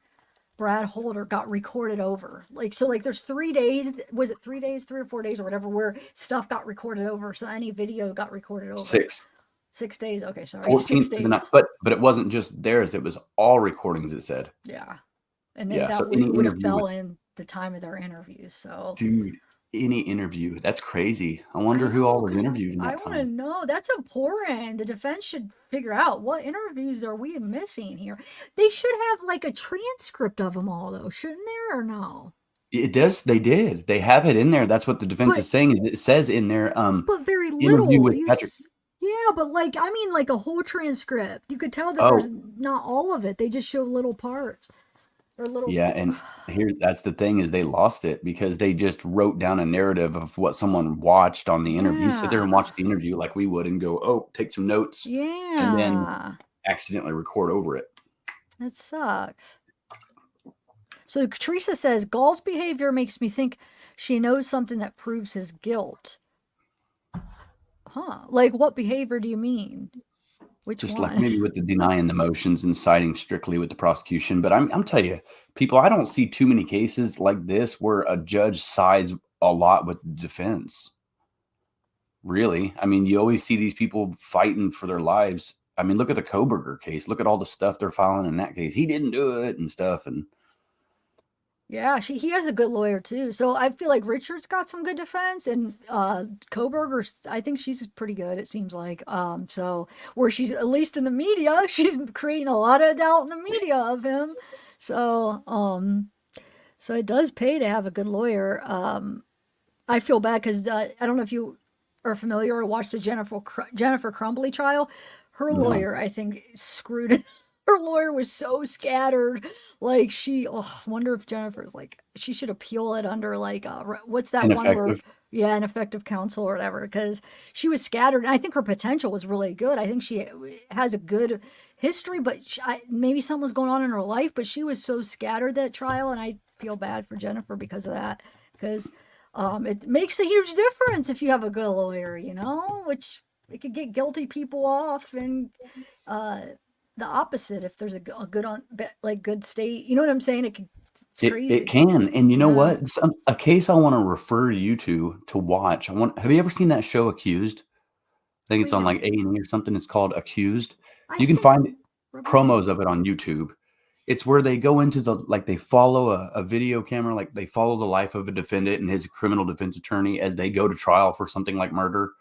[SPEAKER 1] Brad Holder got recorded over. Like, so like there's 3 days, was it 3 days, 3 or 4 days or whatever, where stuff got recorded over. So any video got recorded over. 6 days. Okay, sorry.
[SPEAKER 9] 14,
[SPEAKER 1] 6 days.
[SPEAKER 9] but it wasn't just theirs. It was all recordings, it said.
[SPEAKER 1] Yeah. And then
[SPEAKER 9] Yeah,
[SPEAKER 1] that
[SPEAKER 9] so any
[SPEAKER 1] would have
[SPEAKER 9] interview
[SPEAKER 1] fell
[SPEAKER 9] with-
[SPEAKER 1] in the time of their interviews. So
[SPEAKER 9] Dude, any interview. That's crazy. I wonder who all was interviewed in
[SPEAKER 1] I
[SPEAKER 9] that
[SPEAKER 1] want to
[SPEAKER 9] time.
[SPEAKER 1] know. That's important. The defense should figure out what interviews are we missing here. They should have like a transcript of them all, though, shouldn't there, or no?
[SPEAKER 9] It does. They did. They have it in there. That's what the defense
[SPEAKER 1] But-
[SPEAKER 9] is saying. Is it says in there.
[SPEAKER 1] But very
[SPEAKER 9] interview
[SPEAKER 1] little.
[SPEAKER 9] with Patrick.
[SPEAKER 1] Yeah, but like I mean, like a whole transcript. You could tell that
[SPEAKER 9] Oh.
[SPEAKER 1] there's not all of it. They just show little parts or little.
[SPEAKER 9] Yeah, and that's the thing is they lost it because they just wrote down a narrative of what someone watched on the interview. Sit there and watch the interview like we would and go, oh, take some notes,
[SPEAKER 1] Yeah.
[SPEAKER 9] and then accidentally record over it.
[SPEAKER 1] That sucks. So Teresa says Gall's behavior makes me think she knows something that proves his guilt. Huh? Like what behavior do you mean? Which
[SPEAKER 9] Just
[SPEAKER 1] one?
[SPEAKER 9] like maybe with the denying the motions and siding strictly with the prosecution. But I'm telling you, people, I don't see too many cases like this where a judge sides a lot with the defense. Really. I mean, you always see these people fighting for their lives. I mean, look at the Koberger case. Look at all the stuff they're filing in that case. He didn't do it and stuff. And
[SPEAKER 1] Yeah, he has a good lawyer too. So I feel like Richard's got some good defense, and Koberger, I think she's pretty good. It seems like so where she's at least in the media, she's creating a lot of doubt in the media of him. So so it does pay to have a good lawyer. I feel bad because I don't know if you are familiar or watched the Jennifer Crumbly trial. Her lawyer, I think, screwed it. Her lawyer was so scattered. Like wonder if Jennifer's like, she should appeal it under like, what's that one where,
[SPEAKER 9] ineffective.
[SPEAKER 1] yeah, ineffective counsel or whatever, because she was scattered. And I think her potential was really good. I think she has a good history, but maybe something was going on in her life, but she was so scattered that trial. And I feel bad for Jennifer because of that, because it makes a huge difference if you have a good lawyer, you know, which it could get guilty people off, and the opposite if there's a good good state, you know what I'm saying? It's crazy.
[SPEAKER 9] It can. And you know
[SPEAKER 1] Yeah.
[SPEAKER 9] what? A case I want to refer you to watch. Have you ever seen that show Accused? I think it's on like A&E or something. It's called Accused. You can find promos of it on YouTube. It's where they go into they follow a video camera, like they follow the life of a defendant and his criminal defense attorney as they go to trial for something like murder.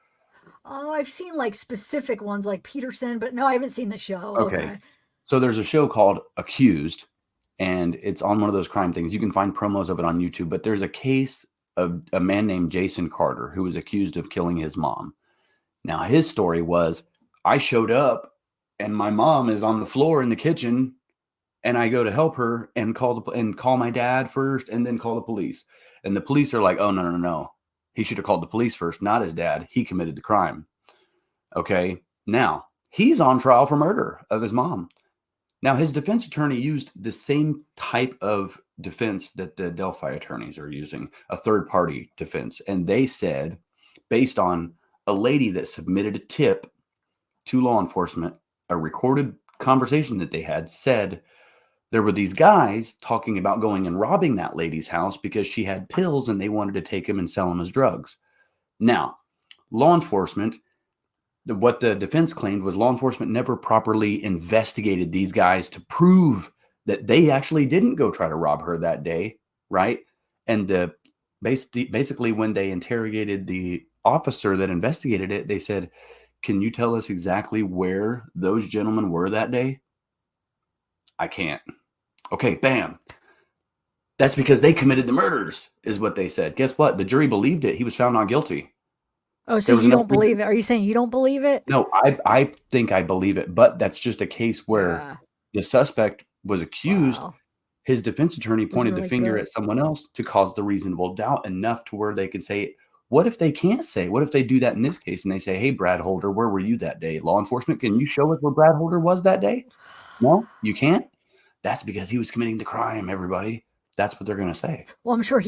[SPEAKER 1] Oh, I've seen like specific ones like Peterson, but no, I haven't seen the show.
[SPEAKER 9] Okay. So there's a show called Accused, and it's on one of those crime things. You can find promos of it on YouTube, but there's a case of a man named Jason Carter who was accused of killing his mom. Now, his story was, I showed up and my mom is on the floor in the kitchen, and I go to help her and call my dad first and then call the police. And the police are like, oh, no. He should have called the police first, not his dad. He committed the crime. Okay. Now he's on trial for murder of his mom. Now his defense attorney used the same type of defense that the Delphi attorneys are using, a third party defense. And they said, based on a lady that submitted a tip to law enforcement, a recorded conversation that they had, said there were these guys talking about going and robbing that lady's house because she had pills and they wanted to take them and sell them as drugs. Now, law enforcement, what the defense claimed was law enforcement never properly investigated these guys to prove that they actually didn't go try to rob her that day, right? And basically when they interrogated the officer that investigated it, they said, can you tell us exactly where those gentlemen were that day? I can't. Okay, bam. That's because they committed the murders, is what they said. Guess what? The jury believed it. He was found not guilty.
[SPEAKER 1] Oh, so you don't believe it? Are you saying you don't believe it?
[SPEAKER 9] No, I think I believe it, but that's just a case where the suspect was accused.
[SPEAKER 1] Wow.
[SPEAKER 9] his defense attorney pointed
[SPEAKER 1] really
[SPEAKER 9] the finger
[SPEAKER 1] good.
[SPEAKER 9] at someone else to cause the reasonable doubt enough to where they could say, what if they can't say? What if they do that in this case and they say, hey, Brad Holder, where were you that day? Law enforcement, can you show us where Brad Holder was that day? No, you can't? That's because he was committing the crime, everybody. That's what they're going to say.
[SPEAKER 1] Well, I'm sure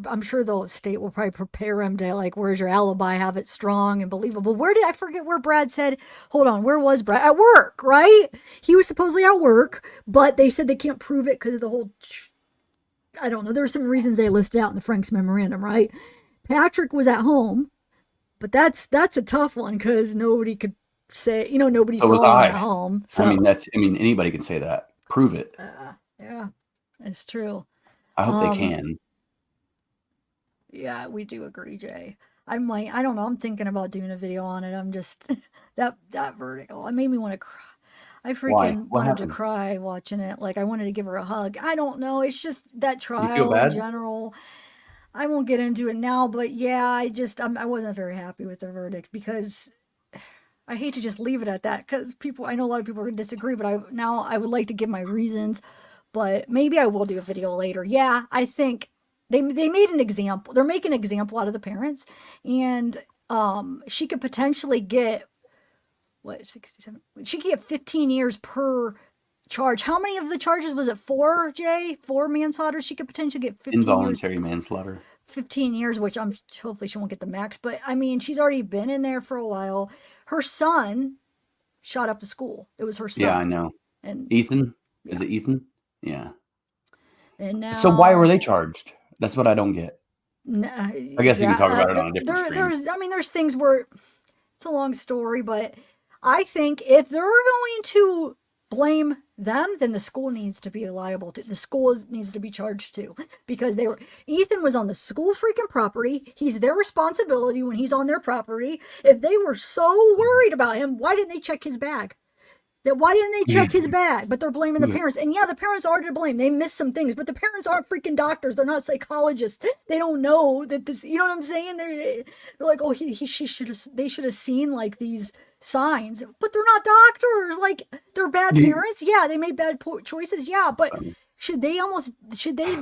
[SPEAKER 1] I'm sure the state will probably prepare him to, like, where's your alibi? Have it strong and believable. Where did I forget where Brad said, hold on, where was Brad? At work, right? He was supposedly at work, but they said they can't prove it because of the whole, I don't know. There were some reasons they listed out in the Frank's memorandum, right? Patrick was at home, but that's a tough one because nobody could say, nobody
[SPEAKER 9] So was
[SPEAKER 1] saw him
[SPEAKER 9] I.
[SPEAKER 1] at home. So,
[SPEAKER 9] I mean, anybody can say that. Prove it.
[SPEAKER 1] yeah, it's true.
[SPEAKER 9] I hope they can.
[SPEAKER 1] Yeah, we do agree, Jay. I'm like, I don't know. I'm thinking about doing a video on it. I'm just that verdict. Oh, it made me want to cry. I
[SPEAKER 9] Why?
[SPEAKER 1] freaking
[SPEAKER 9] What
[SPEAKER 1] wanted to
[SPEAKER 9] happened?
[SPEAKER 1] cry watching it. Like, I wanted to give her a hug. I don't know. It's just that
[SPEAKER 9] You feel
[SPEAKER 1] trial in
[SPEAKER 9] bad?
[SPEAKER 1] general. I won't get into it now, but yeah, I wasn't very happy with the verdict because I hate to just leave it at that because I know a lot of people are going to disagree, but I would like to give my reasons, but maybe I will do a video later. Yeah, I think they made an example. They're making an example out of the parents, and she could potentially get, 67? She could get 15 years per charge. How many of the charges was it? 4, Jay? 4 manslaughter? She could potentially get 15 years.
[SPEAKER 9] Involuntary manslaughter.
[SPEAKER 1] 15 years, which hopefully she won't get the max, but I mean, she's already been in there for a while. Her son shot up the school. It was her son.
[SPEAKER 9] Yeah, I know.
[SPEAKER 1] And
[SPEAKER 9] Ethan? Is it Ethan? Yeah.
[SPEAKER 1] and now,
[SPEAKER 9] So why were they charged? That's what I don't get. I guess you can talk about it on a different stream.
[SPEAKER 1] There's things where it's a long story, but I think if they're going to blame them, then the school needs to be liable to. The school needs to be charged too, because Ethan was on the school freaking property. He's their responsibility when he's on their property. If they were so worried about him, why didn't they check his bag? Why didn't they check his bag? But they're blaming the parents. And yeah, the parents are to blame. They missed some things, but the parents aren't freaking doctors. They're not psychologists. They don't know that this, you know what I'm saying? They're like, oh, they should have seen like these signs, but they're not doctors. Like, they're bad parents. Yeah, they made bad choices. Yeah, but should they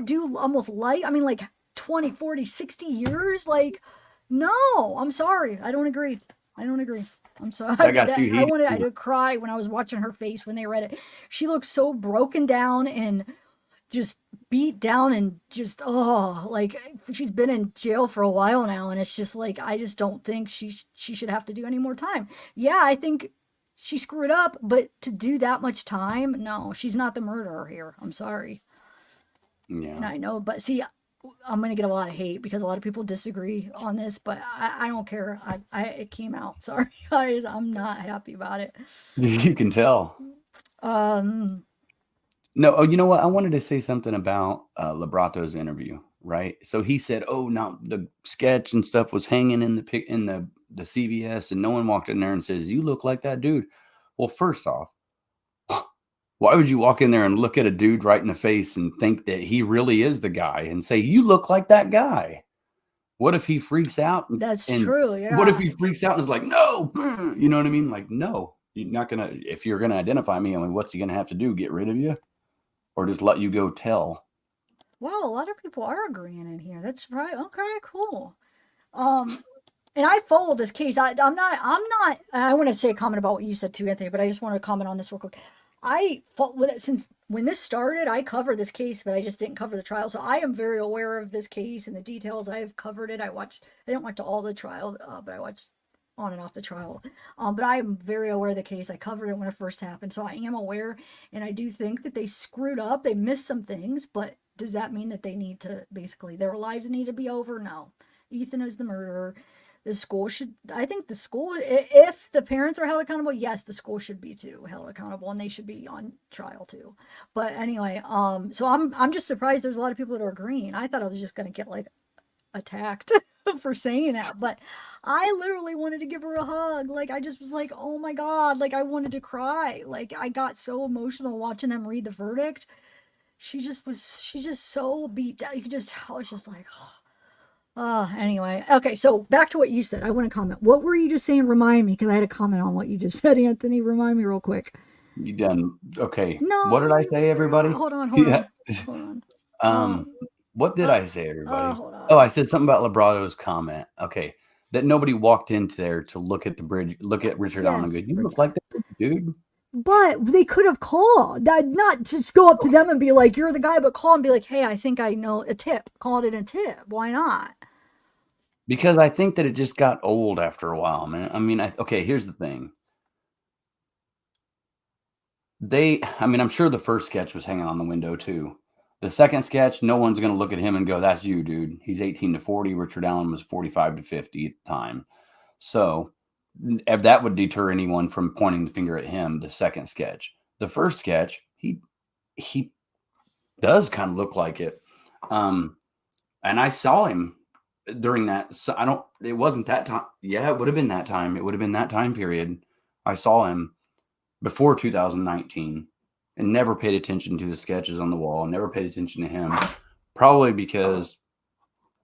[SPEAKER 1] do almost like 20, 40, 60 years? Like, no, I'm sorry. I don't agree. I'm sorry.
[SPEAKER 9] That got too heated.
[SPEAKER 1] I did cry when I was watching her face when they read it. She looked so broken down and just beat down and just, like she's been in jail for a while now. And it's just like, I just don't think she should have to do any more time. Yeah, I think she screwed up, but to do that much time, no, she's not the murderer here. I'm sorry.
[SPEAKER 9] Yeah.
[SPEAKER 1] And I know, but see, I'm going to get a lot of hate because a lot of people disagree on this, but I don't care. It came out. Sorry, guys. I'm not happy about it.
[SPEAKER 9] You can tell. No, you know what? I wanted to say something about Labrato's interview, right? So he said, "Oh, now the sketch and stuff was hanging in the CVS, and no one walked in there and says you look like that dude." Well, first off, why would you walk in there and look at a dude right in the face and think that he really is the guy and say you look like that guy? What if he freaks out?
[SPEAKER 1] That's true. Yeah.
[SPEAKER 9] What if he freaks out and is like, "No," you know what I mean? Like, no, you're not gonna. If you're gonna identify me, I mean, what's he gonna have to do? Get rid of you? Or just let you go tell?
[SPEAKER 1] Wow, a lot of people are agreeing in here. That's right. Okay, cool. And I followed this case. I'm not, and I want to say a comment about what you said too, Anthony, but I just want to comment on this real quick. Since when this started, I covered this case, but I just didn't cover the trial. So I am very aware of this case and the details. I've covered it. I didn't watch all the trial, but I watched on and off the trial. But I am very aware of the case. I covered it when it first happened. So I am aware. And I do think that they screwed up. They missed some things. But does that mean that they need to, basically, their lives need to be over? No. Ethan is the murderer. The school I think the school, if the parents are held accountable, yes, the school should be too held accountable and they should be on trial too. But anyway, so I'm just surprised there's a lot of people that are agreeing. I thought I was just going to get like attacked for saying that, but I literally wanted to give her a hug. Like, I just was like, oh my God, like I wanted to cry. Like, I got so emotional watching them read the verdict. She's just so beat down. You could just tell. It's just like, anyway. Okay, so back to what you said. I want to comment. What were you just saying? Remind me, because I had a comment on what you just said, Anthony. Remind me real quick.
[SPEAKER 9] You done okay?
[SPEAKER 1] No.
[SPEAKER 9] What did I say, everybody?
[SPEAKER 1] Hold on.
[SPEAKER 9] Yeah.
[SPEAKER 1] Hold on.
[SPEAKER 9] What did I say, everybody?
[SPEAKER 1] Hold on.
[SPEAKER 9] Oh, I said something about Librado's comment. Okay, that nobody walked into there to look at the bridge, look at Richard Allen and go, "You look like that dude."
[SPEAKER 1] But they could have called, not just go up to them and be like, "You're the guy," but call and be like, "Hey, I think I know a tip." Call it a tip. Why not?
[SPEAKER 9] Because I think that it just got old after a while, man. I mean, okay, here's the thing. I'm sure the first sketch was hanging on the window too. The second sketch, no one's going to look at him and go, "That's you, dude." He's 18 to 40. Richard Allen was 45 to 50 at the time. So if that would deter anyone from pointing the finger at him, the second sketch. The first sketch, he does kind of look like it. And I saw him during that. So it wasn't that time. Yeah, it would have been that time. It would have been that time period. I saw him before 2019 and never paid attention to the sketches on the wall, never paid attention to him, probably because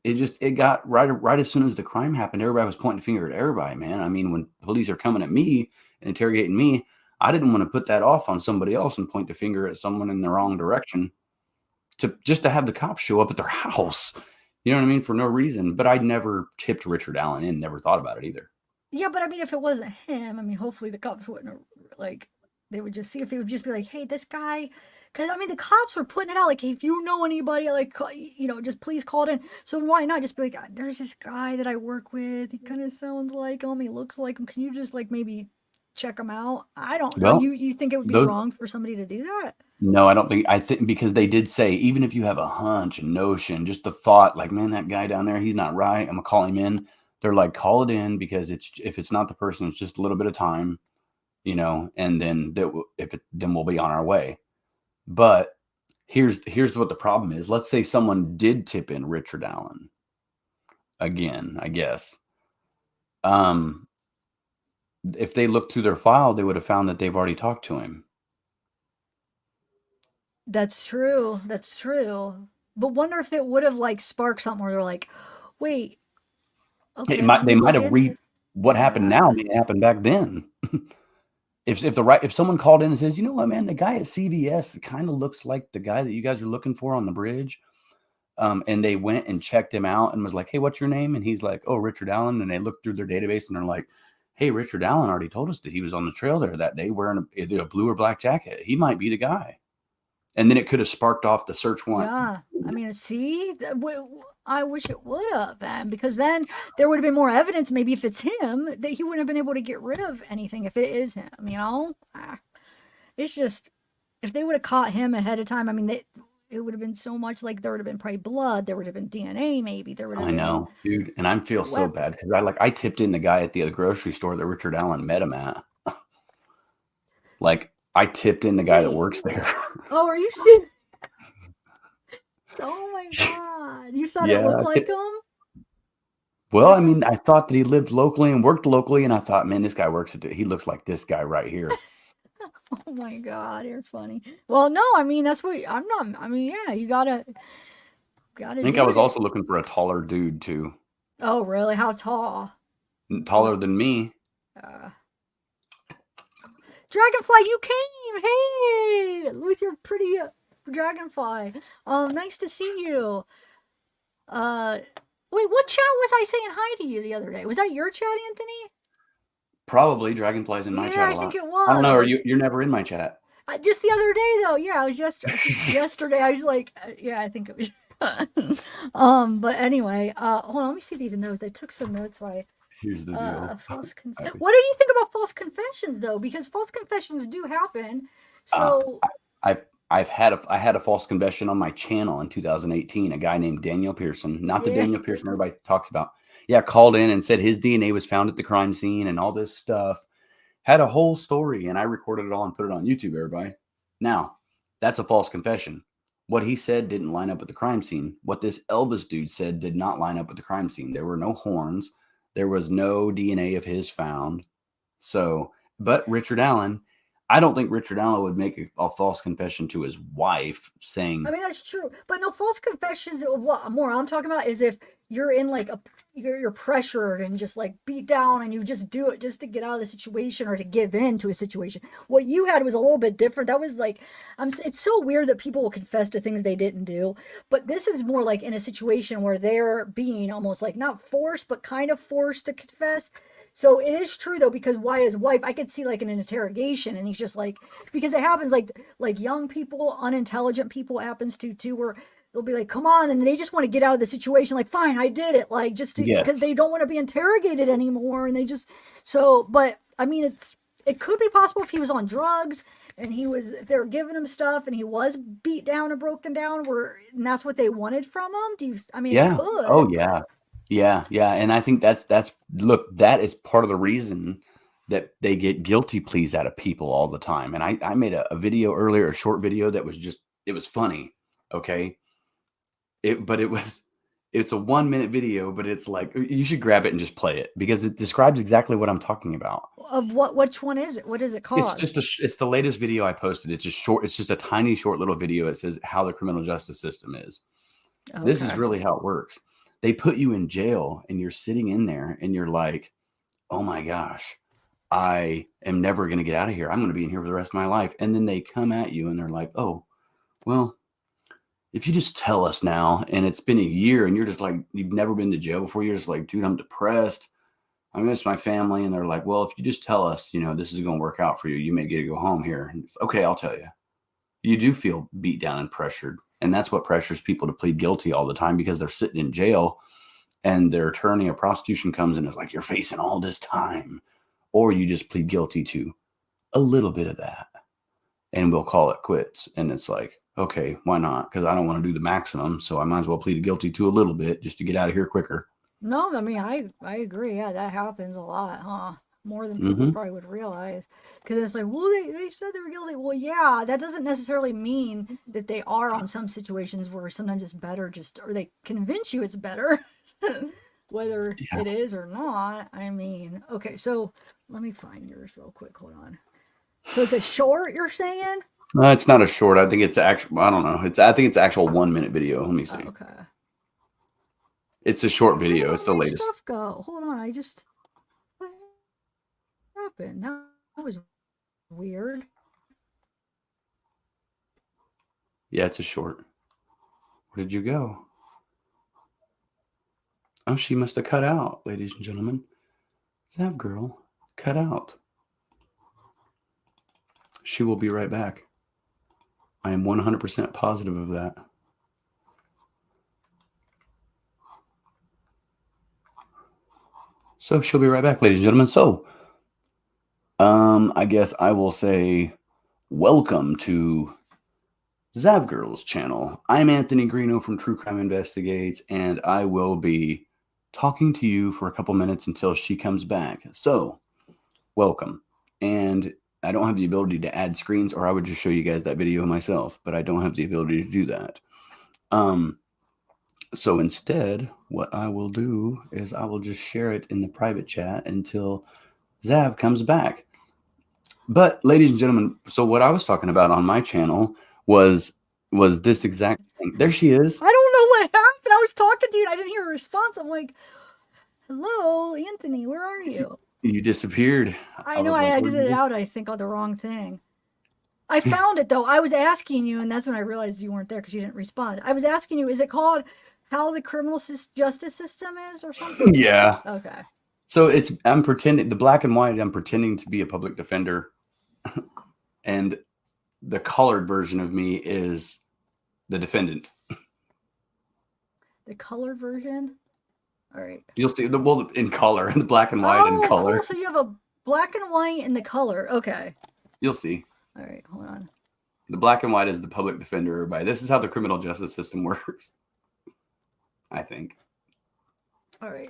[SPEAKER 9] it got right as soon as the crime happened, everybody was pointing a finger at everybody, man. I mean, when police are coming at me and interrogating me, I didn't want to put that off on somebody else and point the finger at someone in the wrong direction just to have the cops show up at their house. You know what I mean? For no reason. But I never tipped Richard Allen in, never thought about it either.
[SPEAKER 1] Yeah, but I mean, if it wasn't him, I mean, hopefully the cops wouldn't they would just see if it would just be like, "Hey, this guy," because I mean, the cops were putting it out like, "Hey, if you know anybody, like, just please call it in." So why not just be like, "There's this guy that I work with. He kind of sounds like him. He looks like him. Can you just like maybe check him out?" I don't know.
[SPEAKER 9] Well,
[SPEAKER 1] You think it would be wrong for somebody to do that?
[SPEAKER 9] No, I don't think. I think because they did say, even if you have a hunch, a notion, just the thought, like, "Man, that guy down there, he's not right. I'm gonna call him in." They're like, "Call it in," because if it's not the person, it's just a little bit of time, and then then we'll be on our way. But here's what the problem is. Let's say someone did tip in Richard Allen again, I guess. If they looked through their file, they would have found that they've already talked to him.
[SPEAKER 1] That's true. That's true. But wonder if it would have like sparked something where they're like, "Wait, okay."
[SPEAKER 9] They might have what happened now may happen back then. If someone called in and says, "You know what, man, the guy at CVS kind of looks like the guy that you guys are looking for on the bridge," and they went and checked him out and was like, "Hey, what's your name?" And he's like, "Oh, Richard Allen." And they looked through their database and they're like, "Hey, Richard Allen already told us that he was on the trail there that day wearing either a blue or black jacket. He might be the guy." And then it could have sparked off the search warrant.
[SPEAKER 1] Yeah, I mean, see, I wish it would have, because then there would have been more evidence. Maybe if it's him, that he wouldn't have been able to get rid of anything if it is him. It's just if they would have caught him ahead of time. I mean, it would have been so much like there would have been probably blood. There would have been DNA. Maybe there would have.
[SPEAKER 9] I know, dude, and I feel so bad because I tipped in the guy at the grocery store that Richard Allen met him at. I tipped in the guy that works there.
[SPEAKER 1] Oh, are you serious? Oh my God. You thought it looked like him?
[SPEAKER 9] Well, I mean, I thought that he lived locally and worked locally, and I thought, man, this guy he looks like this guy right here.
[SPEAKER 1] Oh my God, you're funny. Well, no, I mean, that's what I'm not. I mean, yeah, you gotta.
[SPEAKER 9] I think I was also looking for a taller dude too.
[SPEAKER 1] Oh, really? How tall?
[SPEAKER 9] Taller than me.
[SPEAKER 1] Dragonfly, you came! Hey, with your pretty dragonfly. Nice to see you. Wait, what chat was I saying hi to you the other day? Was that your chat, Anthony?
[SPEAKER 9] Probably. Dragonfly's in my chat a lot.
[SPEAKER 1] I think it was.
[SPEAKER 9] I don't know. You're never in my chat.
[SPEAKER 1] Just the other day, though. Yeah, I was yesterday. I was like, yeah, I think it was. But anyway, hold on. Let me see these notes. I took some notes while
[SPEAKER 9] Here's the deal.
[SPEAKER 1] False confession. What do you think about false confessions, though? Because false confessions do happen. So
[SPEAKER 9] I had a false confession on my channel in 2018. A guy named Daniel Pearson, not the Daniel Pearson everybody talks about. Yeah, called in and said his DNA was found at the crime scene and all this stuff. Had a whole story, and I recorded it all and put it on YouTube, everybody. Now, that's a false confession. What he said didn't line up with the crime scene. What this Elvis dude said did not line up with the crime scene. There were no horns. There was no DNA of his found. But Richard Allen, I don't think Richard Allen would make a false confession to his wife saying...
[SPEAKER 1] I mean, that's true. But no, false confessions, what more I'm talking about is if you're in like a you're pressured and just like beat down, and you just do it just to get out of the situation or to give in to a situation. What you had was a little bit different. That was like, it's so weird that people will confess to things they didn't do, but this is more like in a situation where they're being almost like not forced, but kind of forced to confess. So it is true though, because why his wife, I could see like in an interrogation, and he's just like, because it happens like young people, unintelligent people happens to too, where they'll be like, come on, and they just want to get out of the situation, like, fine, I did it, like, just to,
[SPEAKER 9] Yes.
[SPEAKER 1] because they don't want to be interrogated anymore, and they just, so, but I mean, it could be possible if he was on drugs and if they were giving him stuff and he was beat down and broken down, and that's what they wanted from him. I mean,
[SPEAKER 9] Yeah.
[SPEAKER 1] it could.
[SPEAKER 9] Oh yeah. Yeah. Yeah. And I think look, that is part of the reason that they get guilty pleas out of people all the time. And I made a video earlier, a short video that was it was funny. Okay. It's a 1 minute video, but it's like, you should grab it and just play it because it describes exactly what I'm talking about.
[SPEAKER 1] Of which one is it? What is it called?
[SPEAKER 9] It's the latest video I posted. It's just short. It's just a tiny, short little video. It says how the criminal justice system is. Okay. This is really how it works. They put you in jail and you're sitting in there and you're like, oh my gosh, I am never going to get out of here. I'm going to be in here for the rest of my life. And then they come at you and they're like, oh, well, if you just tell us now, and it's been a year and you're just like, you've never been to jail before. You're just like, dude, I'm depressed. I miss my family. And they're like, well, if you just tell us, this is going to work out for you. You may get to go home here. And okay, I'll tell you. You do feel beat down and pressured. And that's what pressures people to plead guilty all the time, because they're sitting in jail and their attorney or prosecution comes and is like, you're facing all this time. Or you just plead guilty to a little bit of that and we'll call it quits. And it's like, okay, why not? Because I don't want to do the maximum. So I might as well plead guilty to a little bit just to get out of here quicker.
[SPEAKER 1] No, I mean, I agree. Yeah, that happens a lot, huh? More than people probably would realize. Because it's like, well, they said they were guilty. Well, yeah, that doesn't necessarily mean that they are on some situations where sometimes it's better or they convince you it's better, whether it is or not. I mean, okay, so let me find yours real quick. Hold on. So it's a short, you're saying?
[SPEAKER 9] No, it's not a short. I think it's actual. I don't know. I think it's actual 1 minute video. Let me see.
[SPEAKER 1] Okay.
[SPEAKER 9] It's a short video. It's the
[SPEAKER 1] Where did
[SPEAKER 9] latest.
[SPEAKER 1] Stuff go. Hold on. What happened? That was weird.
[SPEAKER 9] Yeah, it's a short. Where did you go? Oh, she must have cut out, ladies and gentlemen. Zavgirl cut out. She will be right back. I am 100% positive of that. So she'll be right back, ladies and gentlemen. So, I guess I will say welcome to Zavgirl's channel. I'm Anthony Greeno from True Crime Investigates, and I will be talking to you for a couple minutes until she comes back. So, welcome. And I don't have the ability to add screens, or I would just show you guys that video myself, but I don't have the ability to do that. So instead, what I will do is I will just share it in the private chat until Zav comes back. But ladies and gentlemen, so what I was talking about on my channel was this exact thing. There she is.
[SPEAKER 1] I don't know what happened. I was talking to you and I didn't hear a response. I'm like, hello, Anthony, where are you?
[SPEAKER 9] You disappeared.
[SPEAKER 1] I know, I exited out, I think, on the wrong thing. I found it, though. I was asking you, and that's when I realized you weren't there because you didn't respond. I was asking you, is it called How the Criminal Justice System Is or something?
[SPEAKER 9] Yeah.
[SPEAKER 1] Okay.
[SPEAKER 9] So I'm pretending, the black and white, I'm pretending to be a public defender. And the colored version of me is the defendant.
[SPEAKER 1] The colored version? All right.
[SPEAKER 9] You'll see in color, the black and white and color.
[SPEAKER 1] Cool. So you have a black and white and the color. Okay.
[SPEAKER 9] You'll see.
[SPEAKER 1] All right, hold on.
[SPEAKER 9] The black and white is the public defender, everybody. This is how the criminal justice system works, I think.
[SPEAKER 1] All right.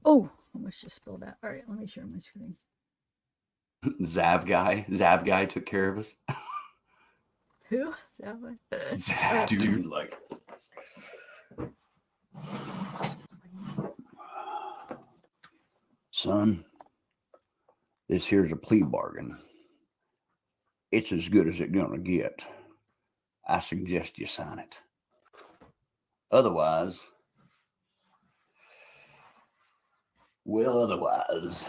[SPEAKER 1] Oh, I almost just spilled that. All right, let me share my screen.
[SPEAKER 9] Zav guy took care of us.
[SPEAKER 1] Who? Zav?
[SPEAKER 9] Zav, dude, like. Son, this here's a plea bargain. It's as good as it's gonna get. I suggest you sign it. Otherwise, Well, otherwise,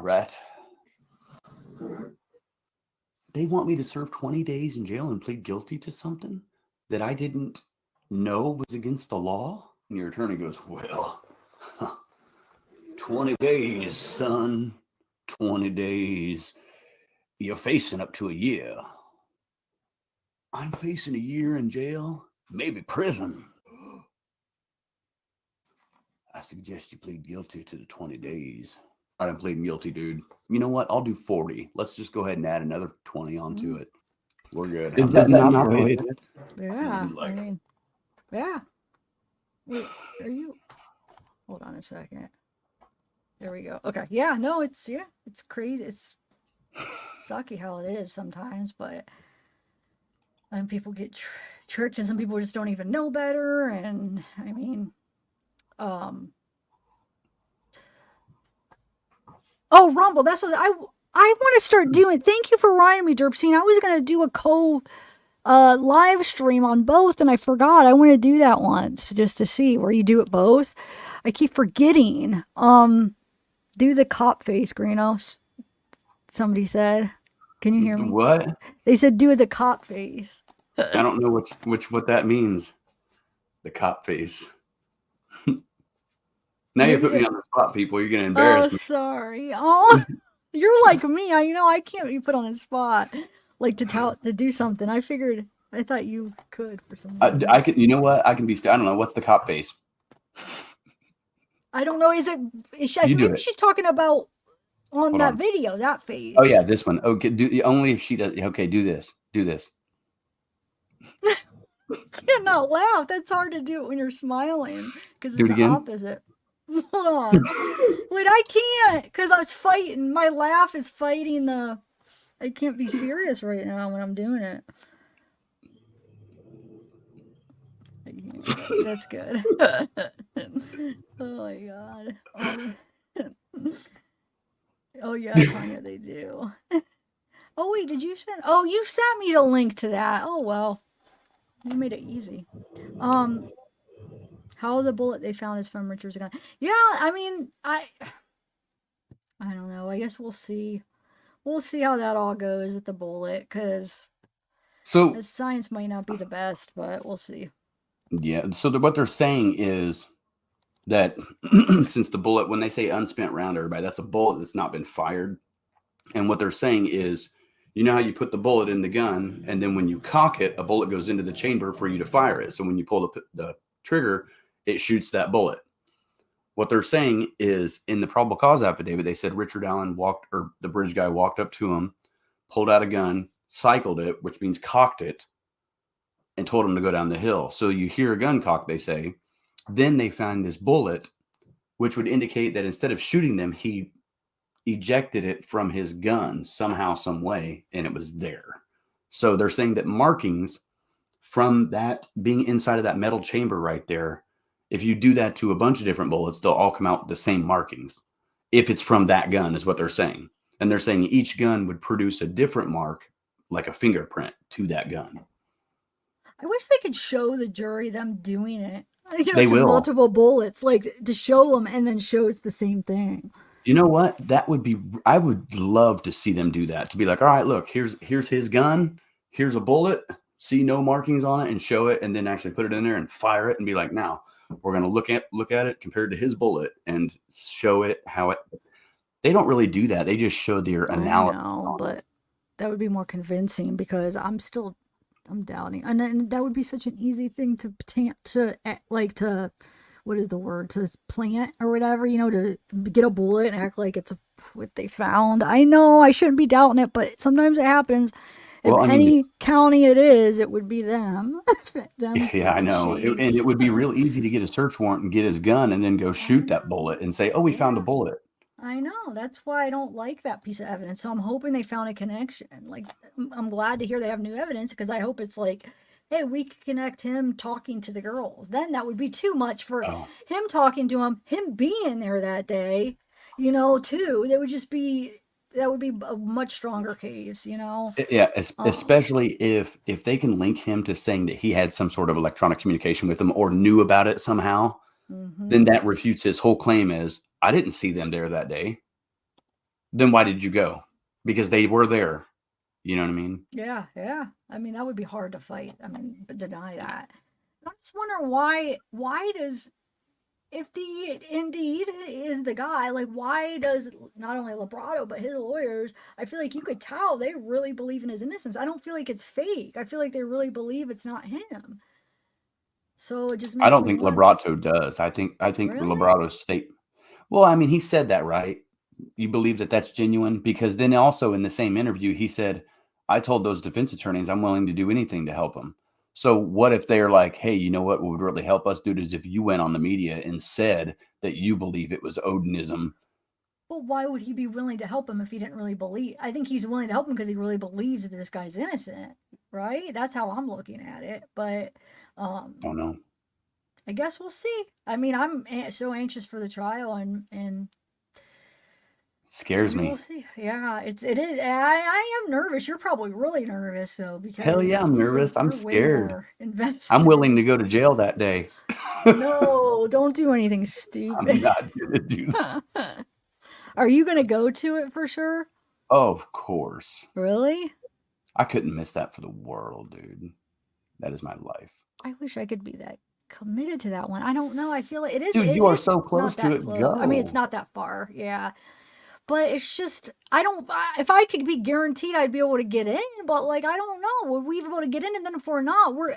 [SPEAKER 9] right? They want me to serve 20 days in jail and plead guilty to something that I didn't know was against the law? And your attorney goes, well, 20 days, son. 20 days. You're facing up to a year. I'm facing a year in jail, maybe prison. I suggest you plead guilty to the 20 days. All right, I'm pleading guilty, dude. You know what? I'll do 40. Let's just go ahead and add another 20 onto it. We're good.
[SPEAKER 10] Is that not prohibited?
[SPEAKER 1] Yeah,
[SPEAKER 9] Seems like
[SPEAKER 1] I mean, yeah. Wait, are you? Hold on a second. There we go. Okay. Yeah. No, it's crazy. It's sucky how it is sometimes, but people get tricked, and some people just don't even know better. And I mean, oh, Rumble. That's what I want to start doing. Thank you for reminding me, Derpsine. I was gonna do a live stream on both, and I forgot. I want to do that once just to see where you do it both. I keep forgetting. Do the cop face, Greenhouse. Somebody said. Can you hear me?
[SPEAKER 9] What?
[SPEAKER 1] They said do the cop face.
[SPEAKER 9] I don't know what that means. The cop face. Now you're putting me on the spot, people. You're gonna embarrass me.
[SPEAKER 1] Sorry. Oh, you're like me. I can't be put on the spot. Like to do something. I thought you could for some reason.
[SPEAKER 9] I can. You know what? I can be. I don't know. What's the cop face?
[SPEAKER 1] I don't know. Maybe she's talking about on
[SPEAKER 9] Hold
[SPEAKER 1] that
[SPEAKER 9] on.
[SPEAKER 1] video, that face.
[SPEAKER 9] Oh yeah, this one. Okay, only if she does. Okay, do this. Do this.
[SPEAKER 1] You cannot laugh. That's hard to do it when you're smiling because
[SPEAKER 9] Do
[SPEAKER 1] it's
[SPEAKER 9] it
[SPEAKER 1] the
[SPEAKER 9] again.
[SPEAKER 1] opposite. Hold on. Wait, I can't because I was fighting. My laugh is fighting the. I can't be serious right now when I'm doing it. That's good. Oh my god. Oh yeah, Tanya, they do. Oh wait, did you send? Oh, you sent me the link to that. Oh well, you made it easy. How the bullet they found is from Richard's gun. Yeah, I mean, I don't know. I guess we'll see. We'll see how that all goes with the bullet, because
[SPEAKER 9] So
[SPEAKER 1] science might not be the best, but we'll see.
[SPEAKER 9] yeah. So what they're saying is that since the bullet, when they say unspent round, everybody, that's a bullet that's not been fired. And what they're saying is, you know how you put the bullet in the gun, and then when you cock it, a bullet goes into the chamber for you to fire it. So when you pull the trigger, it shoots that bullet. What they're saying is, in the probable cause affidavit, they said Richard Allen the bridge guy walked up to him, pulled out a gun, cycled it, which means cocked it, and told him to go down the hill. So you hear a gun cock, they say. Then they find this bullet, which would indicate that instead of shooting them, he ejected it from his gun somehow, some way, and it was there. So they're saying that markings from that being inside of that metal chamber right there, if you do that to a bunch of different bullets, they'll all come out with the same markings. If it's from that gun, is what they're saying. And they're saying each gun would produce a different mark, like a fingerprint, to that gun.
[SPEAKER 1] I wish they could show the jury them doing it.
[SPEAKER 9] They
[SPEAKER 1] to
[SPEAKER 9] will.
[SPEAKER 1] multiple bullets, like to show them and then show it's the same thing.
[SPEAKER 9] You know what? I would love to see them do that. To be like, all right, look, here's his gun. Here's a bullet. See no markings on it, and show it, and then actually put it in there and fire it and be like, now we're going to look at it compared to his bullet and show it how it. They don't really do that. They just show their analysis.
[SPEAKER 1] I know, but that would be more convincing because I'm doubting, and then that would be such an easy thing to what is the word, to plant or whatever, to get a bullet and act like it's what they found. I know I shouldn't be doubting it, but sometimes it happens. If any county it would be them.
[SPEAKER 9] Yeah, I know. And it would be real easy to get a search warrant and get his gun and then go shoot that bullet and say, oh, we found a bullet.
[SPEAKER 1] I know. That's why I don't like that piece of evidence. So I'm hoping they found a connection. Like, I'm glad to hear they have new evidence, because I hope it's like, hey, we could connect him talking to the girls. Then that would be too much for him talking to him being there that day, too. That would be a much stronger case,
[SPEAKER 9] Yeah, especially if they can link him to saying that he had some sort of electronic communication with him or knew about it somehow. then that refutes his whole claim is, I didn't see them there that day. Then why did you go? Because they were there. You know what I mean?
[SPEAKER 1] Yeah, yeah. I mean, that would be hard to fight. I mean, deny that. I just wonder why does, if the indeed is the guy, like why does not only Librato but his lawyers, I feel like you could tell they really believe in his innocence. I don't feel like it's fake. I feel like they really believe it's not him. So it just
[SPEAKER 9] I
[SPEAKER 1] makes
[SPEAKER 9] don't
[SPEAKER 1] me
[SPEAKER 9] think
[SPEAKER 1] wonder.
[SPEAKER 9] Librato does. I think
[SPEAKER 1] Really?
[SPEAKER 9] Librato's state. Well, I mean, he said that, right? You believe that that's genuine? Because then also in the same interview, he said, I told those defense attorneys I'm willing to do anything to help them. So what if they're like, hey, you know what would really help us, dude, is if you went on the media and said that you believe it was Odinism.
[SPEAKER 1] But why would he be willing to help him if he didn't really believe? I think he's willing to help him because he really believes that this guy's innocent, right? That's how I'm looking at it. But
[SPEAKER 9] I don't know.
[SPEAKER 1] I guess we'll see. I mean, I'm so anxious for the trial, and
[SPEAKER 9] It scares
[SPEAKER 1] maybe
[SPEAKER 9] me.
[SPEAKER 1] we'll see. Yeah, it is. I am nervous. You're probably really nervous though,
[SPEAKER 9] Hell yeah,
[SPEAKER 1] because
[SPEAKER 9] I'm nervous. I'm
[SPEAKER 1] you're way
[SPEAKER 9] scared.
[SPEAKER 1] more invested
[SPEAKER 9] I'm
[SPEAKER 1] in
[SPEAKER 9] willing to
[SPEAKER 1] this.
[SPEAKER 9] go to jail that day.
[SPEAKER 1] No, don't do anything
[SPEAKER 9] I'm
[SPEAKER 1] stupid.
[SPEAKER 9] not gonna do that.
[SPEAKER 1] Are you gonna go to it for sure?
[SPEAKER 9] Of course.
[SPEAKER 1] Really?
[SPEAKER 9] I couldn't miss that for the world, dude. That is my life.
[SPEAKER 1] I wish I could be that committed to that one. I don't know. I feel like it is.
[SPEAKER 9] Dude,
[SPEAKER 1] It
[SPEAKER 9] you are
[SPEAKER 1] is
[SPEAKER 9] so
[SPEAKER 1] not
[SPEAKER 9] close to
[SPEAKER 1] that
[SPEAKER 9] it.
[SPEAKER 1] close. I mean, it's
[SPEAKER 9] Go.
[SPEAKER 1] not that far. Yeah. But it's just, I don't, if I could be guaranteed I'd be able to get in, but like, I don't know. Would we be able to get in? And then if we're not, we're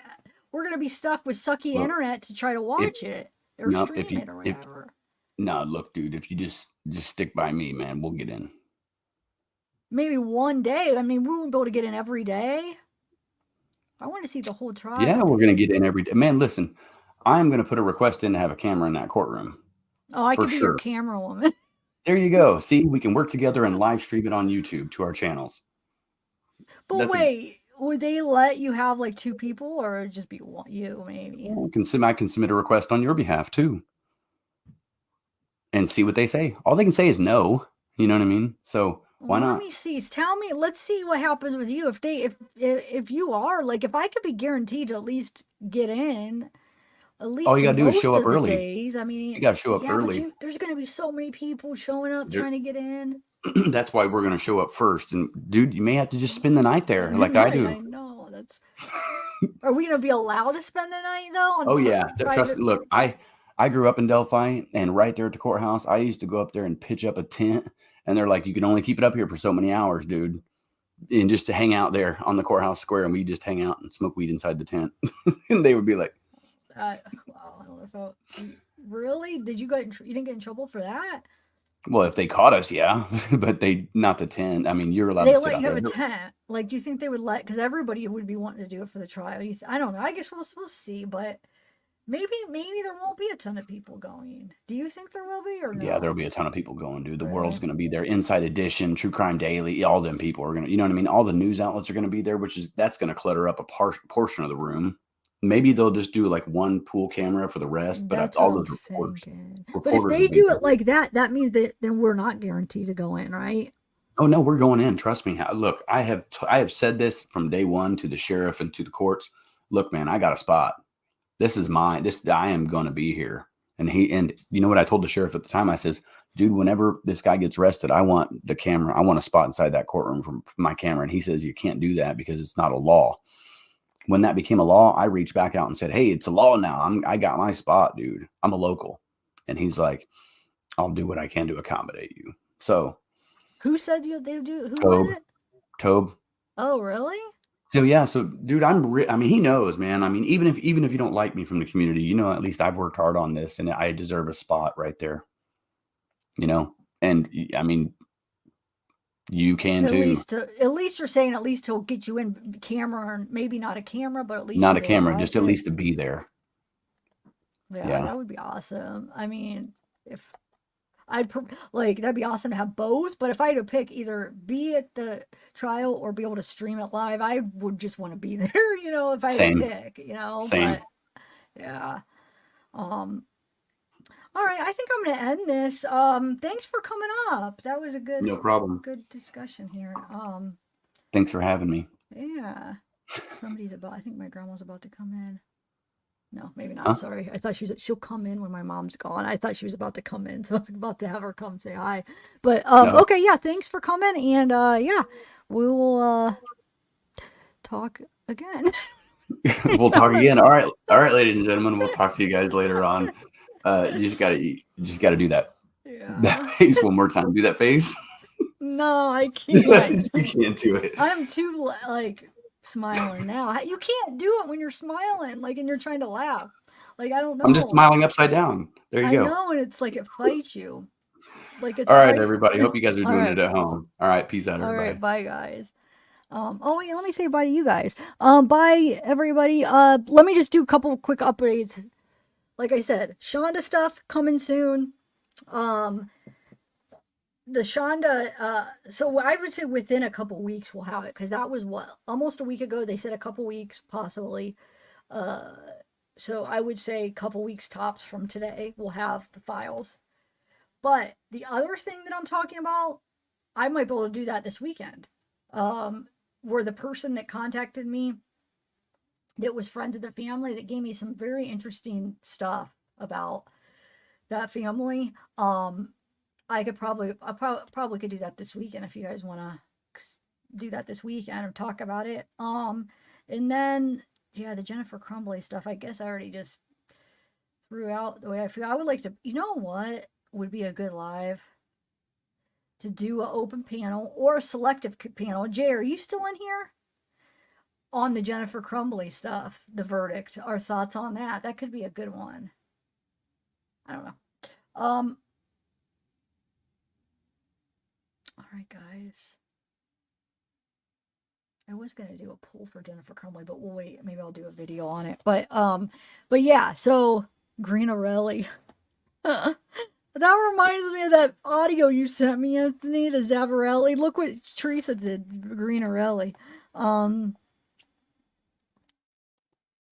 [SPEAKER 1] going to be stuck with sucky
[SPEAKER 9] Look,
[SPEAKER 1] internet to try to
[SPEAKER 9] if
[SPEAKER 1] watch it or
[SPEAKER 9] no,
[SPEAKER 1] stream it or
[SPEAKER 9] if
[SPEAKER 1] whatever.
[SPEAKER 9] no, look, dude, if you just stick by me, man, we'll get in.
[SPEAKER 1] Maybe one day. I mean, we wouldn't be able to get in every day. I want to see the whole trial.
[SPEAKER 9] Yeah, we're gonna
[SPEAKER 1] dude.
[SPEAKER 9] get in every day. Man, listen, I'm gonna put a request in to have a camera in that courtroom
[SPEAKER 1] Oh, I
[SPEAKER 9] for
[SPEAKER 1] could be your
[SPEAKER 9] sure.
[SPEAKER 1] camera woman.
[SPEAKER 9] There you go. See, we can work together and live stream it on YouTube to our channels.
[SPEAKER 1] But
[SPEAKER 9] That's
[SPEAKER 1] wait, would they let you have like two people or it'd just be you maybe?
[SPEAKER 9] I can submit a request on your behalf too, and see what they say. All they can say is no. You know what I mean? So why
[SPEAKER 1] Well, let
[SPEAKER 9] not?
[SPEAKER 1] me see. Tell me. Let's see what happens with you. If you are like, if I could be guaranteed to at least get in, at
[SPEAKER 9] All
[SPEAKER 1] least
[SPEAKER 9] you
[SPEAKER 1] to
[SPEAKER 9] gotta do is
[SPEAKER 1] most
[SPEAKER 9] show up
[SPEAKER 1] of the
[SPEAKER 9] early.
[SPEAKER 1] days. I
[SPEAKER 9] You
[SPEAKER 1] mean,
[SPEAKER 9] gotta show up
[SPEAKER 1] yeah, but
[SPEAKER 9] early.
[SPEAKER 1] there's gonna be so many people showing up
[SPEAKER 9] There,
[SPEAKER 1] trying to get in.
[SPEAKER 9] that's why we're gonna show up first. And dude, you may have to just spend the night there,
[SPEAKER 1] Spend the
[SPEAKER 9] like I
[SPEAKER 1] night. I
[SPEAKER 9] do.
[SPEAKER 1] know. That's. Are we gonna be allowed to spend the night though on
[SPEAKER 9] Oh yeah, trust
[SPEAKER 1] private?
[SPEAKER 9] me. Look, I grew up in Delphi, and right there at the courthouse, I used to go up there and pitch up a tent. And they're like, you can only keep it up here for so many hours, dude, and just to hang out there on the courthouse square, and we just hang out and smoke weed inside the tent. And they would be like,
[SPEAKER 1] Wow, I don't know if really did you get you didn't get in trouble for that?
[SPEAKER 9] well, if they caught us, yeah, but they not the tent. I mean, you're allowed
[SPEAKER 1] They
[SPEAKER 9] to sit
[SPEAKER 1] let
[SPEAKER 9] out
[SPEAKER 1] you have
[SPEAKER 9] there.
[SPEAKER 1] a tent. Like, do you think they would let? Because everybody would be wanting to do it for the trial. I don't know. I guess we'll see. But maybe there won't be a ton of people going. Do you think there will be or
[SPEAKER 9] Yeah, there'll
[SPEAKER 1] no?
[SPEAKER 9] be a ton of people going, dude. The world's
[SPEAKER 1] Really?
[SPEAKER 9] going to be there. Inside Edition, True Crime Daily, all them people are going to, you know what I mean? All the news outlets are going to be there, that's going to clutter up a portion of the room. Maybe they'll just do like one pool camera for the rest, but
[SPEAKER 1] That's what
[SPEAKER 9] all
[SPEAKER 1] I'm
[SPEAKER 9] those reporters
[SPEAKER 1] thinking. But if
[SPEAKER 9] reporters
[SPEAKER 1] they
[SPEAKER 9] will be
[SPEAKER 1] do
[SPEAKER 9] there.
[SPEAKER 1] it like that, that means that then we're not guaranteed to go in, right?
[SPEAKER 9] Oh no, we're going in. Trust me. Look, I have said this from day one to the sheriff and to the courts. Look, man, I got a spot. This is mine. I am going to be here. And you know what I told the sheriff at the time? I says, dude, whenever this guy gets arrested, I want the camera. I want a spot inside that courtroom for my camera. And he says, you can't do that because it's not a law. When that became a law, I reached back out and said, hey, it's a law now. I got my spot, dude. I'm a local. And he's like, I'll do what I can to accommodate you. So
[SPEAKER 1] Who said they do? Who was
[SPEAKER 9] Tobe,
[SPEAKER 1] it?
[SPEAKER 9] Tobe.
[SPEAKER 1] Oh, really?
[SPEAKER 9] So yeah, so dude, I mean, he knows, man. I mean, even if you don't like me from the community, you know, at least I've worked hard on this, and I deserve a spot right there. You know, and I mean, you can
[SPEAKER 1] At
[SPEAKER 9] too.
[SPEAKER 1] least you're saying at least he'll get you in camera, or maybe not a camera, but at least
[SPEAKER 9] Not
[SPEAKER 1] you'll
[SPEAKER 9] a
[SPEAKER 1] be able to
[SPEAKER 9] camera, just
[SPEAKER 1] watch
[SPEAKER 9] at
[SPEAKER 1] it.
[SPEAKER 9] least to be there.
[SPEAKER 1] Yeah,
[SPEAKER 9] Yeah.
[SPEAKER 1] that would be awesome. I mean, if like that'd be awesome to have both, but if I had to pick either be at the trial or be able to stream it live, I would just want to be there, if I had
[SPEAKER 9] Same.
[SPEAKER 1] to pick,
[SPEAKER 9] Same.
[SPEAKER 1] but yeah. Um all right, I think I'm going to end this. Thanks for coming up. That was a
[SPEAKER 9] No problem.
[SPEAKER 1] good discussion here.
[SPEAKER 9] Thanks for having me.
[SPEAKER 1] Yeah. I think my grandma's about to come in. No, maybe not.
[SPEAKER 9] Huh?
[SPEAKER 1] Sorry. I thought she'll come in when my mom's gone. I thought she was about to come in, so I was about to have her come say hi. But
[SPEAKER 9] No.
[SPEAKER 1] okay, yeah, thanks for coming, and yeah, we will talk again.
[SPEAKER 9] We'll talk again. All right, ladies and gentlemen. We'll talk to you guys later on. You just gotta eat. You just gotta do that
[SPEAKER 1] Yeah.
[SPEAKER 9] face one more time. Do that face.
[SPEAKER 1] No, I
[SPEAKER 9] You
[SPEAKER 1] can't.
[SPEAKER 9] can't do it.
[SPEAKER 1] I'm too like smiling now. You can't do it when you're smiling, like, and you're trying to laugh. Like, I don't know.
[SPEAKER 9] I'm just smiling upside down. There you
[SPEAKER 1] I
[SPEAKER 9] go.
[SPEAKER 1] know, and it's like it fights you. Like it's
[SPEAKER 9] All right,
[SPEAKER 1] fight-
[SPEAKER 9] everybody. Hope you guys are
[SPEAKER 1] All
[SPEAKER 9] doing
[SPEAKER 1] right.
[SPEAKER 9] it at home. All right, peace out,
[SPEAKER 1] All
[SPEAKER 9] everybody.
[SPEAKER 1] right, bye guys. Oh wait, let me say bye to you guys. Bye everybody. Let me just do a couple quick updates. Like I said, Shonda stuff coming soon. The Shonda, so I would say within a couple weeks we'll have it, because that was what, almost a week ago. They said a couple weeks possibly. So I would say a couple weeks tops from today we'll have the files. But the other thing that I'm talking about, I might be able to do that this weekend. Where the person that contacted me, that was friends of the family, that gave me some very interesting stuff about that family. I probably could do that this weekend if you guys want to do that this weekend or talk about it. And then, yeah, the Jennifer Crumbly stuff, I guess I already just threw out the way I feel. I would like to, you know what would be a good live? To do an open panel or a selective panel. Jay, are you still in here? On the Jennifer Crumbly stuff, the verdict, our thoughts on that. That could be a good one. I don't know. All right, guys. I was gonna do a poll for Jennifer Crumbly, but we'll wait. Maybe I'll do a video on it. But yeah. So Greenarelli. That reminds me of that audio you sent me, Anthony, the Zavarelli. Look what Teresa did, Greenarelli.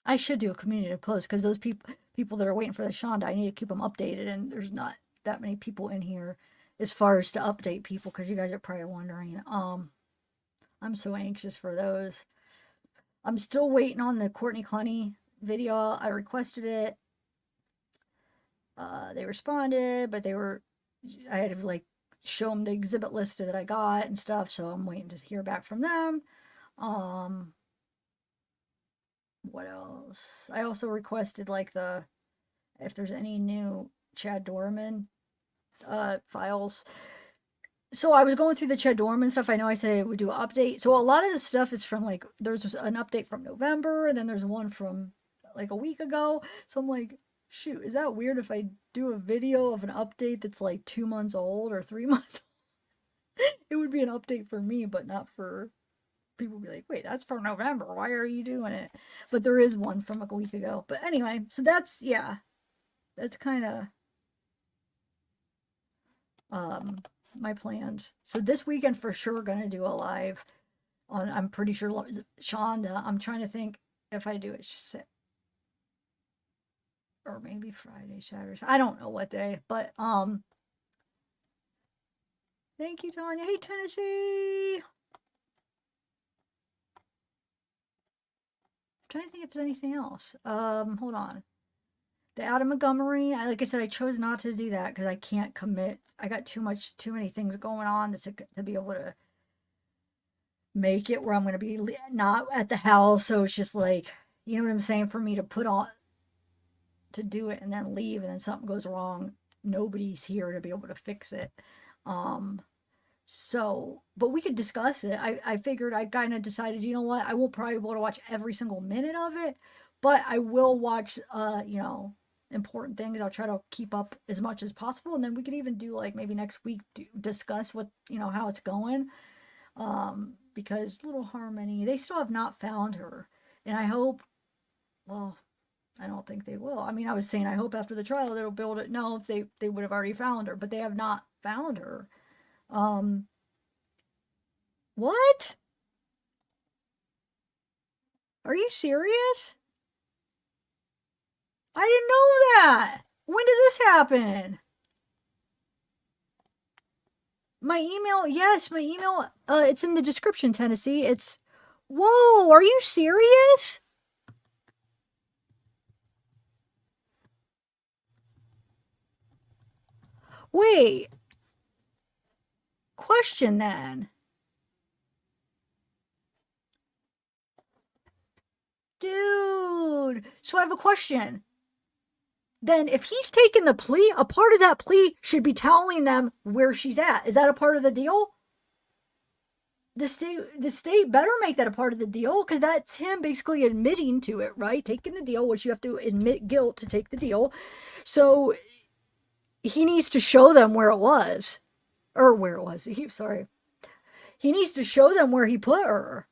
[SPEAKER 1] I should do a community post, because those people that are waiting for the Shonda, I need to keep them updated, and there's not that many people in here as far as to update people, because you guys are probably wondering. I'm so anxious for those. I'm still waiting on the Courtney Clunny video. I requested it. They responded, but I had to like show them the exhibit list that I got and stuff, so I'm waiting to hear back from them. What else? I also requested like if there's any new Chad Dorman files. So I was going through the Chad Dorman stuff. I know I said I would do an update. So a lot of the stuff is from like, there's an update from November, and then there's one from like a week ago. So I'm like, shoot, is that weird if I do a video of an update that's like 2 months old or 3 months old? It would be an update for me, but not for people. Be like, wait, that's from November. Why are you doing it? But there is one from like a week ago. But anyway, so that's kind of my plans. So this weekend for sure gonna do a live on, I'm pretty sure, Shonda. I'm trying to think if I do it or maybe Friday, Saturday. I don't know what day, but thank you, Tanya. Hey, Tennessee. I'm trying to think if there's anything else. Hold on. The Adam Montgomery, like I said, I chose not to do that because I can't commit. I got too many things going on to be able to make it where I'm going to be not at the house. So it's just like, you know what I'm saying? For me to put on, to do it and then leave, and then something goes wrong, nobody's here to be able to fix it. So, but we could discuss it. I figured, I kind of decided, you know what, I won't probably be able to watch every single minute of it, but I will watch, important things. I'll try to keep up as much as possible. And then we could even do like maybe next week, discuss what, how it's going. Because little Harmony, they still have not found her. And I hope, well, I don't think they will. I mean, I was saying, I hope after the trial they'll be able to know if they would have already found her, but they have not found her. What? Are you serious? I didn't know that. When did this happen? My email, yes, my email, it's in the description, Tennessee. Whoa, are you serious? Wait. Question then. Dude. So I have a question. Then if he's taking the plea, a part of that plea should be telling them where she's at. Is that a part of the deal? The state better make that a part of the deal, because that's him basically admitting to it, right? Taking the deal, which you have to admit guilt to take the deal. So he needs to show them where it was. Or where it was. Sorry. He needs to show them where he put her.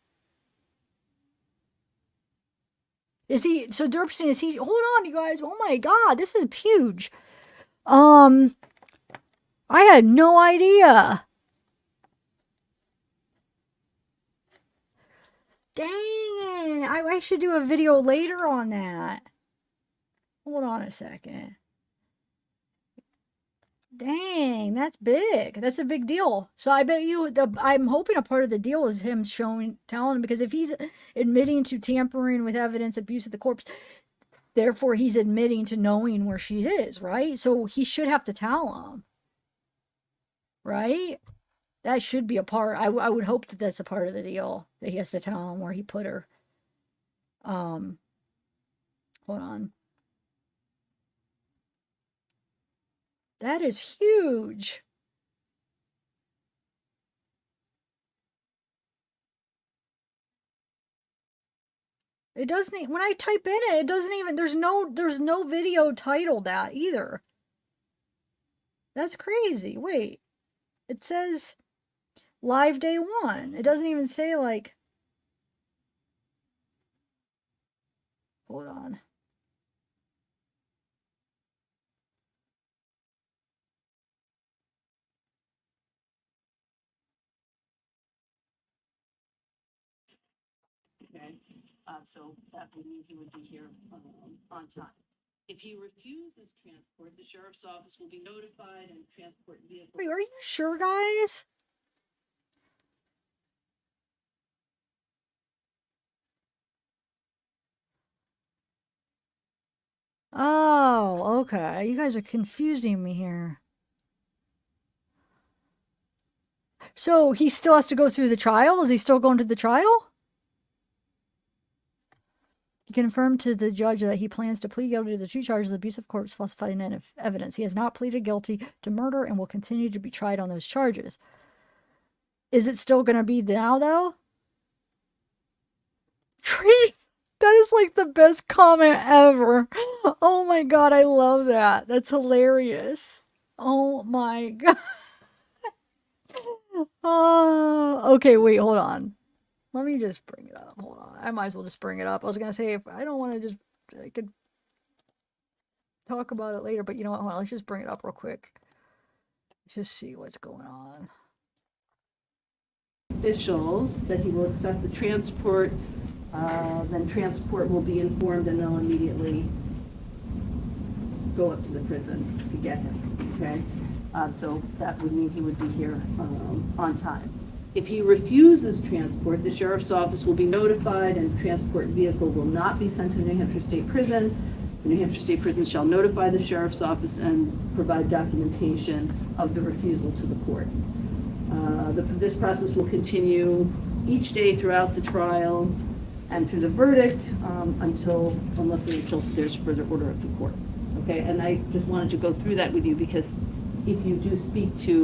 [SPEAKER 1] Is he, so Derpstein, is he, hold on, you guys. Oh my God, this is huge. I had no idea. Dang it. I should do a video later on that. Hold on a second. Dang, that's big. That's a big deal. So I bet you, I'm hoping a part of the deal is him telling him, because if he's admitting to tampering with evidence, abuse of the corpse, therefore he's admitting to knowing where she is, right? So he should have to tell him, right? That should be a part. I would hope that that's a part of the deal, that he has to tell him where he put her. Hold on. That is huge. It doesn't, when I type in it, it doesn't even, there's no video titled that either. That's crazy. Wait. It says live day 1. It doesn't even say like, hold on.
[SPEAKER 10] Okay, so that would mean he would be here on time. If he refuses transport, the sheriff's office will be notified and transport vehicle.
[SPEAKER 1] Wait, are you sure, guys? Oh, okay. You guys are confusing me here. So he still has to go through the trial? Is he still going to the trial? He confirmed to the judge that he plans to plead guilty to the 2 charges of abuse of corpse, falsifying evidence. He has not pleaded guilty to murder and will continue to be tried on those charges. Is it still going to be now, though? Trees. That is like the best comment ever. Oh my God, I love that. That's hilarious. Oh my God. Oh, okay, wait, hold on. Let me just bring it up. Hold on. I might as well just bring it up. I was going to say, if I don't want to just, I could talk about it later, but you know what? Hold on. Let's just bring it up real quick. Let's just see what's going on.
[SPEAKER 10] Officials that he will accept the transport, then transport will be informed and they'll immediately go up to the prison to get him, okay? So that would mean he would be here on time. If he refuses transport, the sheriff's office will be notified and transport vehicle will not be sent to New Hampshire State Prison. The New Hampshire State Prison shall notify the sheriff's office and provide documentation of the refusal to the court. This process will continue each day throughout the trial and through the verdict unless there's further order of the court. Okay, and I just wanted to go through that with you because if you do speak to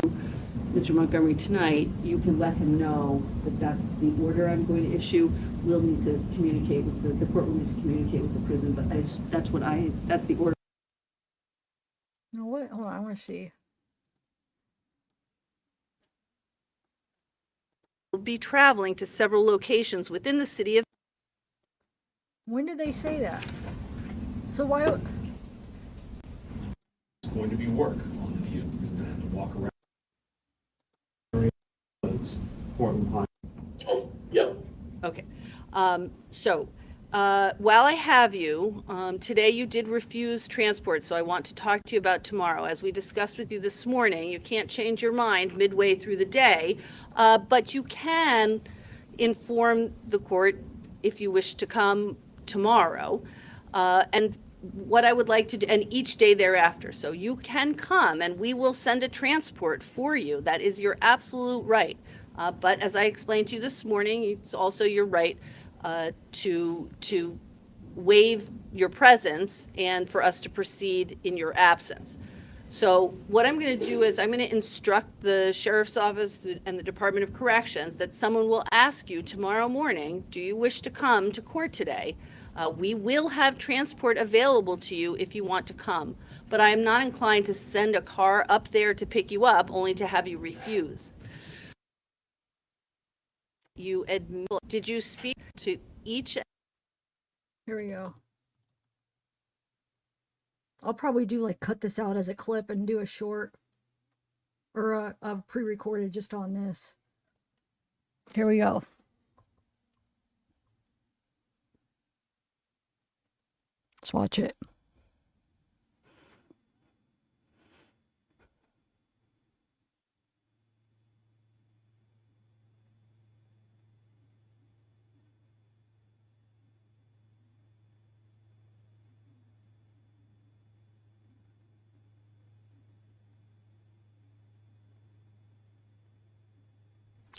[SPEAKER 10] Mr. Montgomery tonight, you can let him know that that's the order I'm going to issue. We'll need to communicate with the court will need to communicate with the prison, but that's the order.
[SPEAKER 1] No, what? Hold on, I want to see.
[SPEAKER 10] We'll be traveling to several locations within the city of.
[SPEAKER 1] When did they say that? So why?
[SPEAKER 11] It's going to be work on the view. You're going to have to walk around.
[SPEAKER 10] Yep. Okay. While I have you, today you did refuse transport, so I want to talk to you about tomorrow. As we discussed with you this morning, you can't change your mind midway through the day, but you can inform the court if you wish to come tomorrow. And what I would like to do, and each day thereafter. So you can come and we will send a transport for you. That is your absolute right. But as I explained to you this morning, it's also your right to waive your presence and for us to proceed in your absence. So what I'm going to do is I'm going to instruct the Sheriff's Office and the Department of Corrections that someone will ask you tomorrow morning, do you wish to come to court today? We will have transport available to you if you want to come, but I am not inclined to send a car up there to pick you up only to have you refuse. You admit, did you speak to each?
[SPEAKER 1] Here we go. I'll probably do like cut this out as a clip and do a short or a pre-recorded just on this. Here we go. Let's watch it.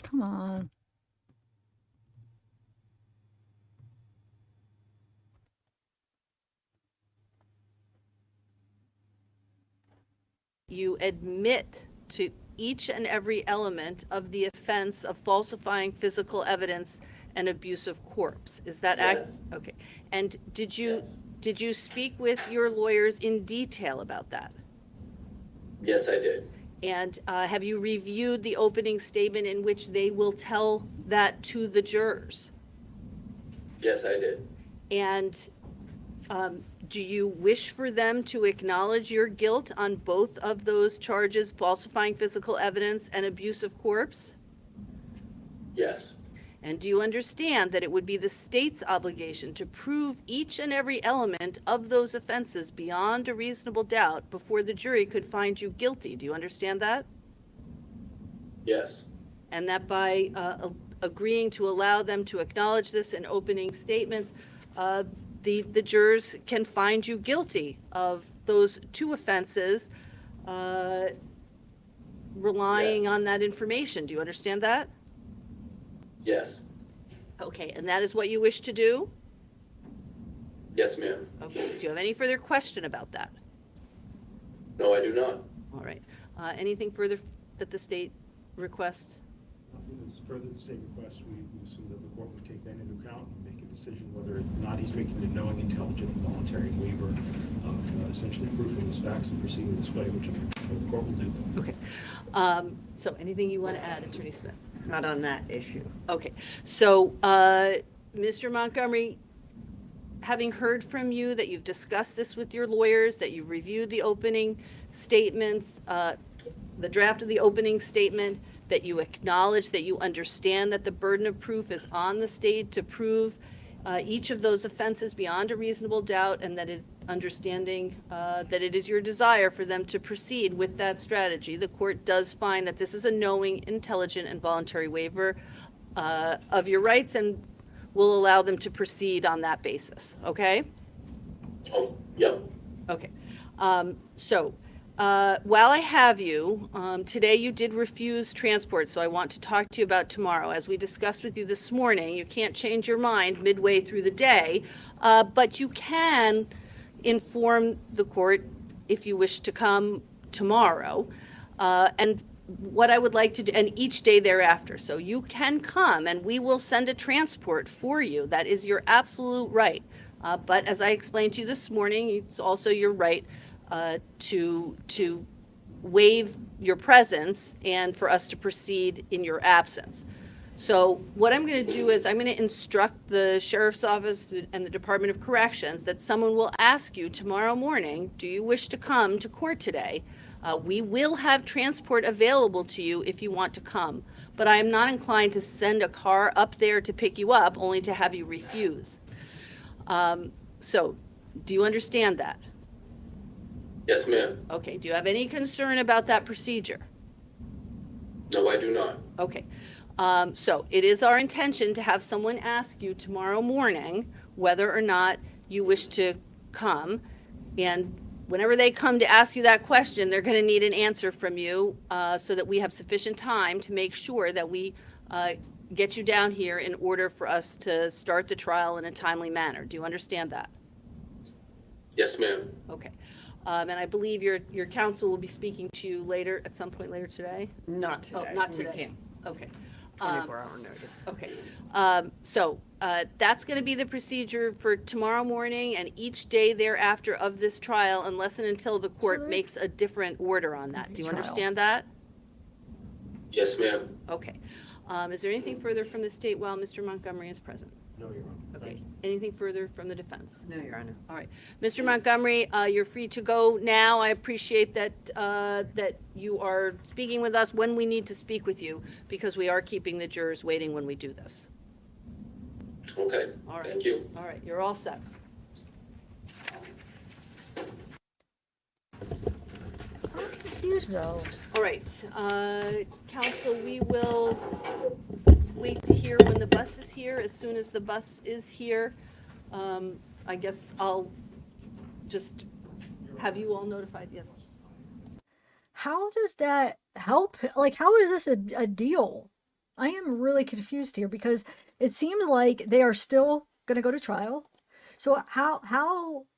[SPEAKER 1] Come on.
[SPEAKER 10] You admit to each and every element of the offense of falsifying physical evidence and abuse of corpse. Is that okay? And did you speak with your lawyers in detail about that?
[SPEAKER 12] Yes, I did.
[SPEAKER 10] And have you reviewed the opening statement in which they will tell that to the jurors?
[SPEAKER 12] Yes, I did.
[SPEAKER 10] And do you wish for them to acknowledge your guilt on both of those charges, falsifying physical evidence and abuse of corpse?
[SPEAKER 12] Yes.
[SPEAKER 10] And do you understand that it would be the state's obligation to prove each and every element of those offenses beyond a reasonable doubt before the jury could find you guilty? Do you understand that?
[SPEAKER 12] Yes.
[SPEAKER 10] And that by agreeing to allow them to acknowledge this in opening statements, the jurors can find you guilty of those two offenses, relying
[SPEAKER 12] Yes.
[SPEAKER 10] on that information. Do you understand that?
[SPEAKER 12] Yes.
[SPEAKER 10] Okay, and that is what you wish to do?
[SPEAKER 12] Yes, ma'am.
[SPEAKER 10] Okay, do you have any further question about that?
[SPEAKER 12] No, I do not.
[SPEAKER 10] All right. Anything further that the state requests?
[SPEAKER 11] As further the state request, we assume that the court would take that into account and make a decision whether or not he's making a knowing, intelligent, and voluntary waiver of essentially proofing his facts and proceeding this way, which the court will do.
[SPEAKER 10] Okay. So anything you want to add, Attorney Smith?
[SPEAKER 13] Not on that issue.
[SPEAKER 10] Okay. So, Mr. Montgomery, having heard from you that you've discussed this with your lawyers, that you've reviewed the opening statements, the draft of the opening statement, that you acknowledge that you understand that the burden of proof is on the state to prove each of those offenses beyond a reasonable doubt, and that understanding that it is your desire for them to proceed with that strategy, the court does find that this is a knowing, intelligent, and voluntary waiver of your rights and will allow them to proceed on that basis. Okay?
[SPEAKER 12] Oh, yep.
[SPEAKER 10] Okay. So while I have you, today you did refuse transport, so I want to talk to you about tomorrow. As we discussed with you this morning, you can't change your mind midway through the day, but you can inform the court if you wish to come tomorrow. And what I would like to do, and each day thereafter. So you can come and we will send a transport for you. That is your absolute right. But as I explained to you this morning, it's also your right to waive your presence and for us to proceed in your absence. So what I'm going to do is I'm going to instruct the Sheriff's Office and the Department of Corrections that someone will ask you tomorrow morning, do you wish to come to court today? We will have transport available to you if you want to come, but I am not inclined to send a car up there to pick you up only to have you refuse. So do you understand that?
[SPEAKER 12] Yes, ma'am.
[SPEAKER 10] Okay, do you have any concern about that procedure?
[SPEAKER 12] No, I do not.
[SPEAKER 10] Okay. So it is our intention to have someone ask you tomorrow morning whether or not you wish to come. And whenever they come to ask you that question, they're going to need an answer from you so that we have sufficient time to make sure that we get you down here in order for us to start the trial in a timely manner. Do you understand that?
[SPEAKER 12] Yes, ma'am.
[SPEAKER 10] Okay. And I believe your counsel will be speaking to you later, at some point later today?
[SPEAKER 2] Not today.
[SPEAKER 10] Oh, not
[SPEAKER 2] We
[SPEAKER 10] today.
[SPEAKER 2] can't.
[SPEAKER 10] Okay.
[SPEAKER 2] 24-hour notice.
[SPEAKER 10] Okay. So that's going to be the procedure for tomorrow morning and each day thereafter of this trial, unless and until the court
[SPEAKER 1] there's-
[SPEAKER 10] makes a different order on that. Do you
[SPEAKER 1] Trial.
[SPEAKER 10] understand that?
[SPEAKER 12] Yes, ma'am.
[SPEAKER 10] Okay. Is there anything further from the state while Mr. Montgomery is present?
[SPEAKER 11] No, Your Honor.
[SPEAKER 10] Okay.
[SPEAKER 11] Thank you.
[SPEAKER 10] Anything further from the defense?
[SPEAKER 2] No, Your Honor.
[SPEAKER 10] All right. Mr. Montgomery, you're free to go now. I appreciate that, that you are speaking with us when we need to speak with you, because we are keeping the jurors waiting when we do this.
[SPEAKER 12] Okay.
[SPEAKER 10] All right.
[SPEAKER 12] Thank you.
[SPEAKER 10] All right, you're all set.
[SPEAKER 1] I'm confused though.
[SPEAKER 10] All right, counsel, we will wait to hear when the bus is here. As soon as the bus is here, I guess I'll just have you all notified, yes.
[SPEAKER 1] How does that help? Like, how is this a deal? I am really confused here because it seems like they are still going to go to trial. So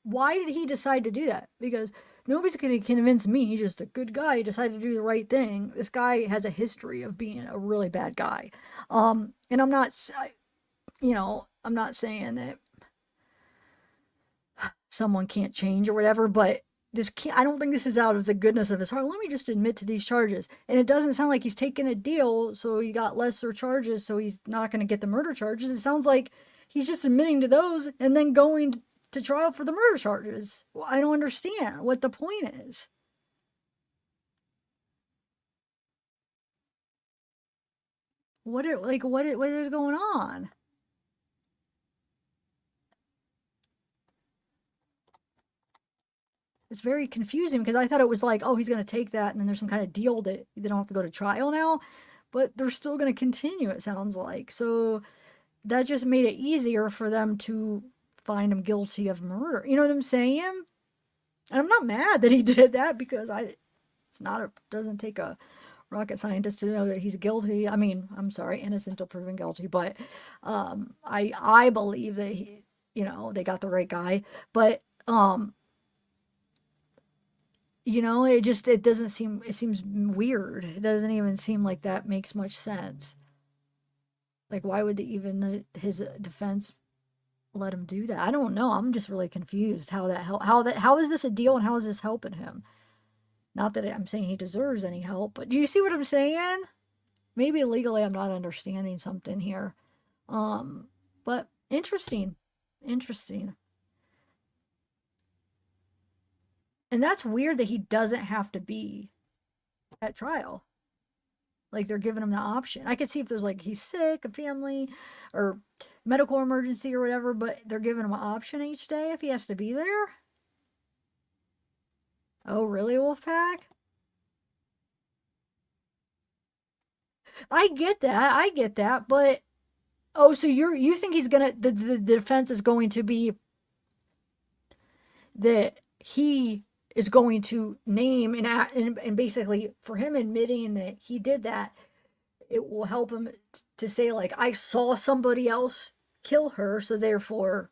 [SPEAKER 1] why did he decide to do that? Because nobody's going to convince me, just a good guy decided to do the right thing. This guy has a history of being a really bad guy. And I'm not saying that someone can't change or whatever, but I don't think this is out of the goodness of his heart. Let me just admit to these charges. And it doesn't sound like he's taking a deal, so he got lesser charges, so he's not going to get the murder charges. It sounds like he's just admitting to those and then going to trial for the murder charges. Well, I don't understand what the point is. What is going on? It's very confusing because I thought it was like, oh, he's going to take that and then there's some kind of deal that they don't have to go to trial now, but they're still going to continue, it sounds like. So that just made it easier for them to find him guilty of murder. You know what I'm saying? And I'm not mad that he did that because doesn't take a rocket scientist to know that he's guilty. I mean, I'm sorry, innocent till proven guilty, but I believe that they got the right guy, but it seems weird. It doesn't even seem like that makes much sense. Like, why would his defense let him do that? I don't know. I'm just really confused how is this a deal and how is this helping him? Not that I'm saying he deserves any help, but do you see what I'm saying? Maybe legally I'm not understanding something here. But interesting. And that's weird that he doesn't have to be at trial. Like, they're giving him the option. I could see if there's like he's sick, a family, or medical emergency or whatever, but they're giving him an option each day if he has to be there. Oh, really, Wolfpack? I get that, but so you think he's gonna the defense is going to be that he is going to name and basically for him admitting that he did that, it will help him to say, like, I saw somebody else kill her, so therefore,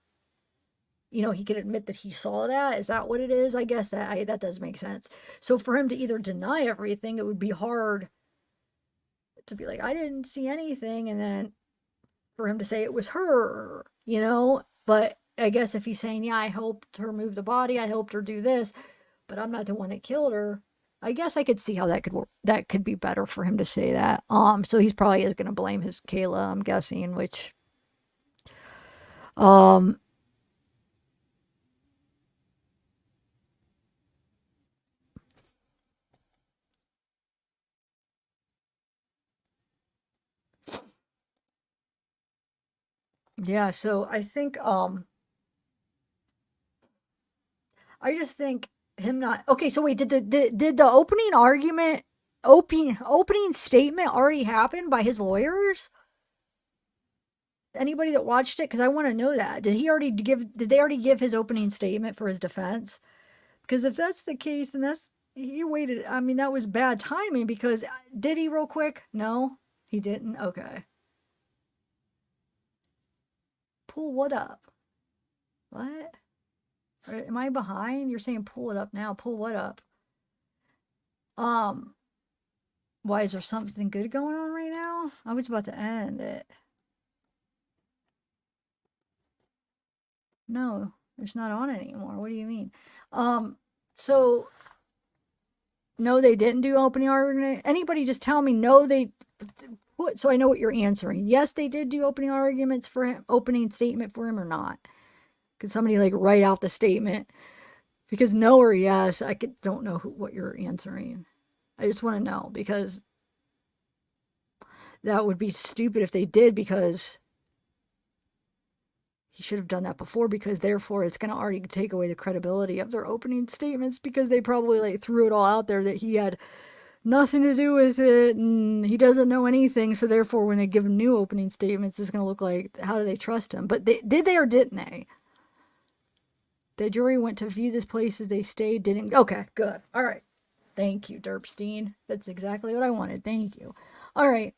[SPEAKER 1] he can admit that he saw that. Is that what it is? I guess that does make sense. So for him to either deny everything, it would be hard to be like, I didn't see anything, and then for him to say it was her, but I guess if he's saying, yeah, I helped her move the body, I helped her do this, but I'm not the one that killed her, I guess I could see how that could work. That could be better for him to say that. So he's probably is going to blame his Kayla, I'm guessing, which, yeah, so I think, I just think him not, okay, so wait, did the opening statement already happen by his lawyers? Anybody that watched it? Because I want to know that. Did they already give his opening statement for his defense? Because if that's the case, then he waited. I mean, that was bad timing because did he real quick? No, he didn't. Okay. Pull what up? What? Am I behind? You're saying pull it up now. Pull what up? Why is there something good going on right now? I was about to end it. No, it's not on anymore. What do you mean? So no, they didn't do opening argument. Anybody just tell me no, they so I know what you're answering. Yes, they did do opening arguments for him, opening statement for him or not. Could somebody like write out the statement? Because no or yes, don't know what you're answering. I just want to know because that would be stupid if they did because he should have done that before because therefore it's going to already take away the credibility of their opening statements because they probably like threw it all out there that he had nothing to do with it and he doesn't know anything. So therefore when they give him new opening statements, it's going to look like, how do they trust him? But did they or didn't they? The jury went to view this place as they stayed, didn't. Okay, good. All right. Thank you, Derpstein. That's exactly what I wanted. Thank you. All right.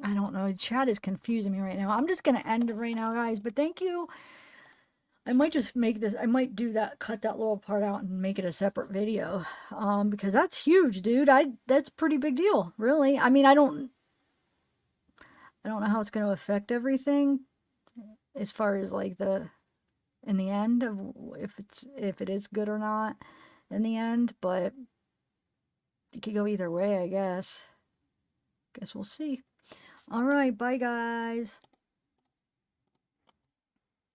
[SPEAKER 1] I don't know. Chat is confusing me right now. I'm just going to end it right now, guys. But thank you. I might just make this. I might do that. Cut that little part out and make it a separate video. Because that's huge, dude. That's a pretty big deal, really. I mean, I don't know how it's going to affect everything, as far as like in the end of if it is good or not, in the end. But it could go either way, I guess. Guess we'll see. All right, bye guys.